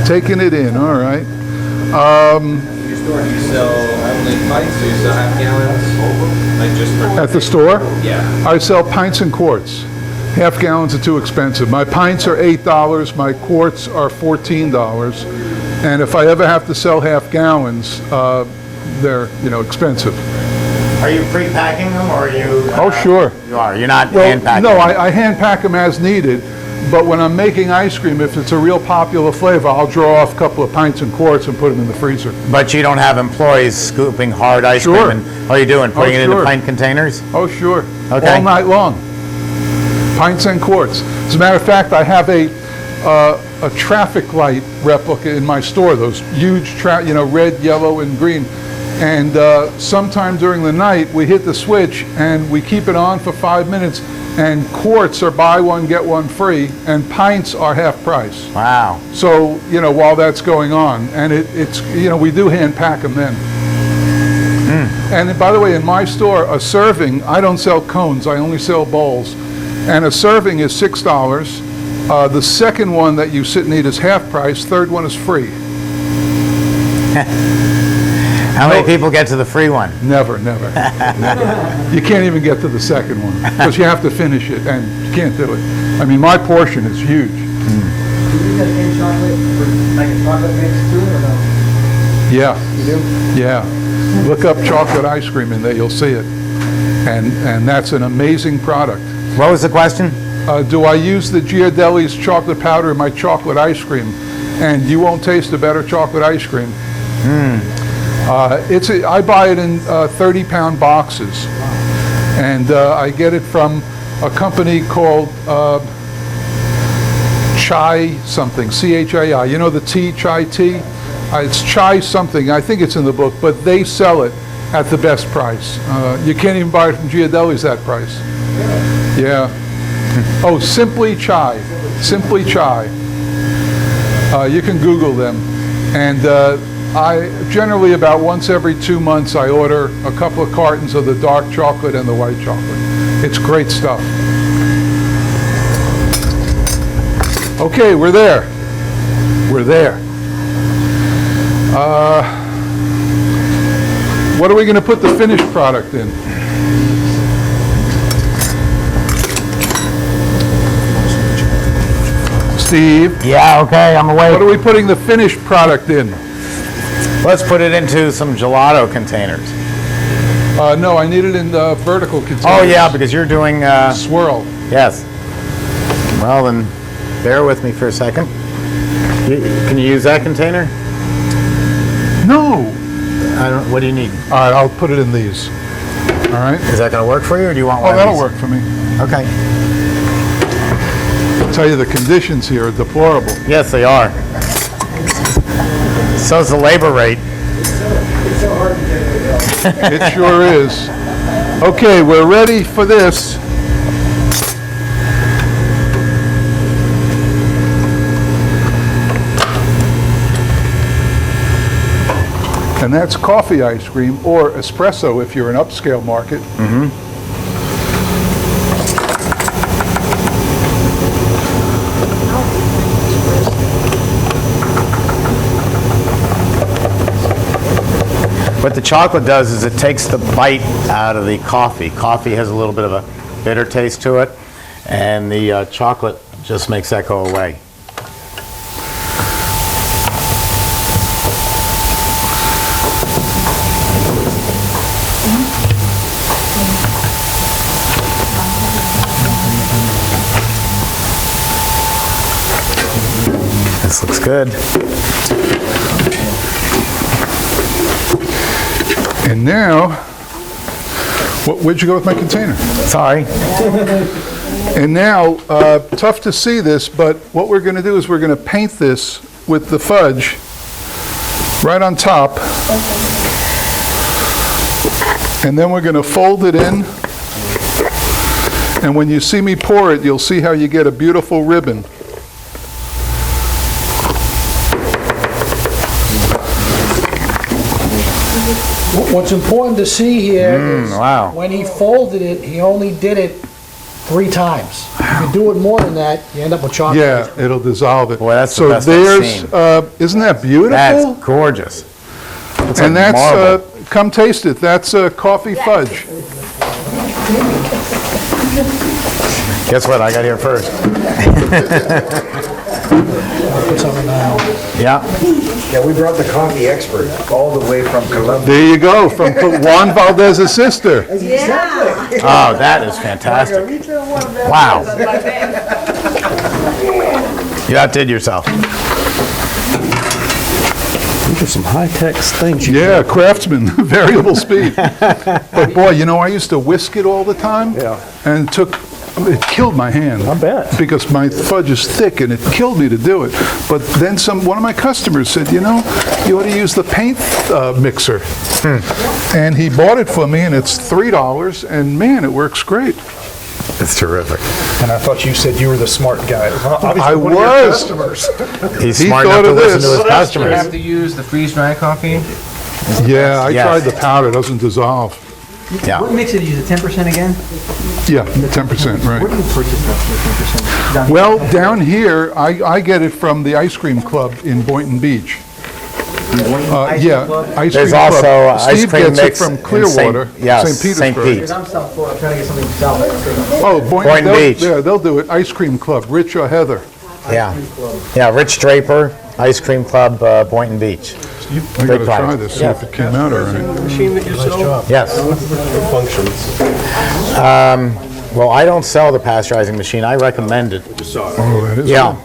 Taking it in, all right. Your store, do you sell only pints, or you sell half gallons? Like just for... At the store? Yeah. I sell pints and quarts. Half gallons are too expensive. My pints are $8, my quarts are $14. And if I ever have to sell half gallons, they're, expensive. Are you pre-packing them, or are you? Oh, sure. You are. You're not hand-packing No, them? I hand pack them as needed, but when I'm making ice cream, if it's a real popular flavor, I'll draw off a couple of pints and quarts and put them in the freezer. But you don't have employees scooping hard ice Sure. cream? And, what are you doing, putting it into sure. pint containers? Oh, sure. Okay. All night long. Pints and quarts. As a matter of fact, I have a traffic light replica in my store, those huge, red, yellow, and green. And sometime during the night, we hit the switch and we keep it on for 5 minutes, and quarts are buy one, get one free, and pints are half price. Wow. So, while that's going on, and it's we do hand pack them then. And by the way, in my store, a serving, I don't sell cones, I only sell bowls. And a serving is $6. The second one that you sit and eat is half price, third one is free. How many people get to the free one? Never, never. You can't even get to the second one, because you have to finish it, and you can't do it. I mean, my portion is huge. Do you use that same chocolate for like a chocolate mix too, or no? Yeah. You do? Yeah. Look up chocolate ice cream in there, you'll see it. And that's an amazing product. What was the question? Do I use the Ghirardelli's chocolate powder in my chocolate ice cream? And you won't taste a better chocolate ice cream. I buy it in 30-pound boxes. And I get it from a company called Chai something, C-H-A-I. You know the tea, Chai tea? It's Chai something. I think it's in the book, but they sell it at the best price. You can't even buy it from Ghirardelli's that price. Yeah. Oh, Simply Chai. Simply Chai. You can Google them. And I generally, about once every 2 months, I order a couple of cartons of the dark chocolate and the white chocolate. It's great stuff. Okay, we're there. We're there. What are we going to put the finished product in? Steve? Yeah, okay, I'm awake. What are we putting the finished product in? Let's put it into some gelato containers. No, I need it in the vertical containers. Oh, yeah, because you're doing... Swirl. Yes. Well, then, bear with me for a second. Can you use that container? No. What do you need? All right, I'll put it in these. All right? Is that going to work for you, or do you want Oh, one of that'll these? work for me. Okay. I'll tell you, the conditions here are deplorable. Yes, they are. So's the labor rate. It's so hard to get it out. It sure is. Okay, we're ready for this. And that's coffee ice cream, or espresso if you're an upscale market. What the chocolate does is it takes the bite out of the coffee. Coffee has a little bit of a bitter taste to it, and the chocolate just makes that go away. This looks good. And now, where'd you go with my container? Sorry. And now, tough to see this, but what we're going to do is we're going to paint this with the fudge right on top. And then we're going to fold it in. And when you see me pour it, you'll see how you get a beautiful ribbon. What's important to see here is wow. when he folded it, he only did it 3 times. If you do it more than that, you end up with chocolate. Yeah, it'll dissolve it. Boy, that's the so best I've there's, seen. Isn't that beautiful? That's gorgeous. It's And like marble. that's, come taste it, that's coffee fudge. Guess what? I got here first. Put something down. Yeah. Yeah, we brought the coffee expert all the way from Colombia. There you go, from Juan Valdez's sister. Oh, that is fantastic. Wow. You outdid yourself. These are some high-tech things. Yeah, Craftsman, variable speed. But boy, you know, I used to whisk it all the time. Yeah. And it killed my hand. I bet. Because my fudge is thick and it killed me to do it. But then one of my customers said, you know, you ought to use the paint mixer. And he bought it for me and it's $3 and man, it works great. It's terrific. And I thought you said you were the smart guy. Obviously, I one of your was. customers. He's He smart thought enough to of listen this. to his Well, You customers. have to use the freeze-dried coffee? Yeah, I Yes. tried the powder, it doesn't dissolve. Yeah. What mix did you use, the 10% again? Yeah, 10%, right. Where do you purchase that for 10%? Well, down here, I get it from the ice cream club in Boynton Beach. Yeah, ice cream There's club. also ice Steve cream gets it mix from in Clearwater, yes, St. St. Petersburg. Pete. Because I'm South Florida, I'm trying to get something south. Oh, Boynton Beach. Yeah, they'll do it. Ice cream club, Rich or Heather. Yeah. Yeah, Rich Draper, Ice Cream Club, Boynton Beach. I Great gotta try product. this, see if it came out all right. Machine that you sell? Yes. Functions. Well, I don't sell the pasteurizing machine. I recommend it. Oh, that is Yeah.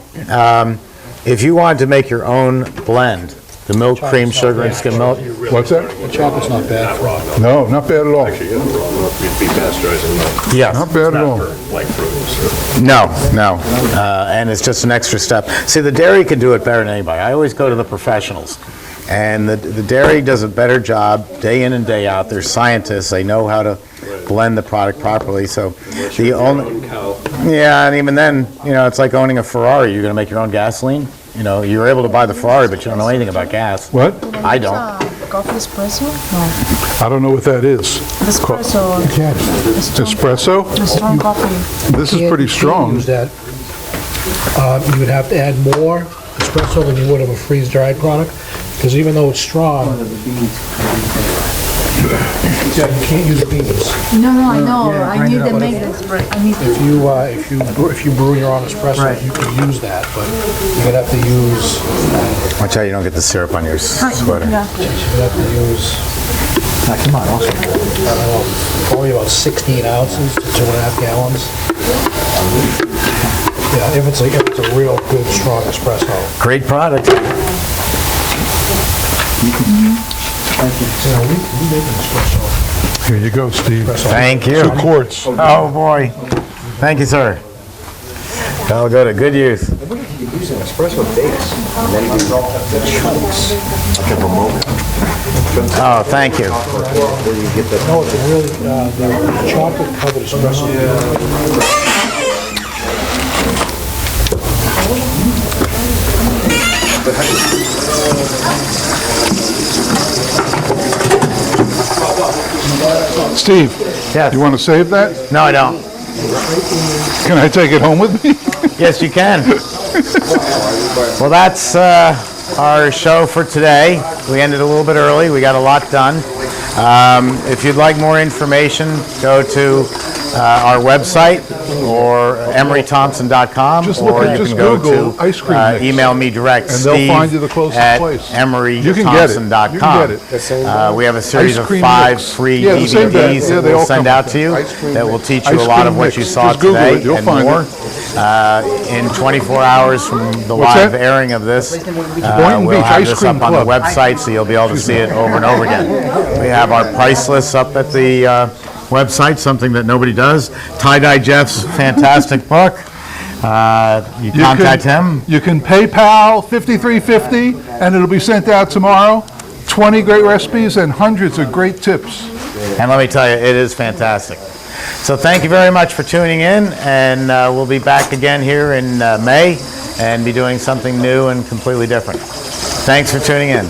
If you wanted to make your own blend, the milk, cream, sugar, and skim milk, good. What's that? The chocolate's not bad for it. No, not bad at all. Be pasteurizing, yes. Not bad at all. like fruits. No, no. And it's just an extra step. See, the dairy can do it better than anybody. I always go to the professionals. And the dairy does a better job day in and day out. They're scientists. They know how to blend the product properly. So the only, yeah, and even then, you know, it's like owning a Ferrari. You're going to make your own gasoline. You know, you're able to buy the Ferrari, but you don't know anything about gas. What? I don't. Coffee espresso? No. I don't know what that is. Espresso. Espresso? A strong coffee. This is pretty strong. Use that. You would have to add more espresso than you would of a freeze-dried product, because even though it's strong, you can't use beans. No, I know. I need to make this. I need to. If you brew your own espresso, you can use that, but you're gonna have to use, Watch out you don't get the syrup on your sweater. Yeah. you'd have to use, Come on, also. I don't know, probably about 16 ounces to 2.5 gallons. Yeah, if it's a real good, strong espresso. Great product. You know, we make an espresso. Here you go, Steve. Thank you. 2 quarts. Oh, boy. Thank you, sir. That'll go to good use. I wonder if you could use an espresso base and then you the chunks like a moment. Oh, thank you. Where you get the No, it's a really, the chocolate covered espresso. Steve, Yes. you want to save that? No, I don't. Can I take it home with me? Yes, you can. Well, that's our show for today. We ended a little bit early. We got a lot done. If you'd like more information, go to our website or emerythompson.com, Just look or at- you just can go Google to ice cream mix. email me direct, And they'll find you the closest place. You can get it. You emerythompson.com. can get it. We have a series Ice of cream 5 mix. free Yeah, the same day. DVDs Yeah, that they we'll all send come out with to it. you Ice cream that will mix. teach you Ice a lot cream of what mix. you saw Just Google it. today You'll and find more. it. In 24 hours from the What's live that? airing of this, Boynton we'll Beach have Ice this Cream up on the Club. website, so you'll be able to see it over and over again. We have our price lists up at the website, something that nobody does. Tie-Dye Jeff's fantastic book. You contact him. You can PayPal 5350, and it'll be sent out tomorrow. 20 great recipes and hundreds of great tips. And let me tell you, it is fantastic. So thank you very much for tuning in, and we'll be back again here in May and be doing something new and completely different. Thanks for tuning in.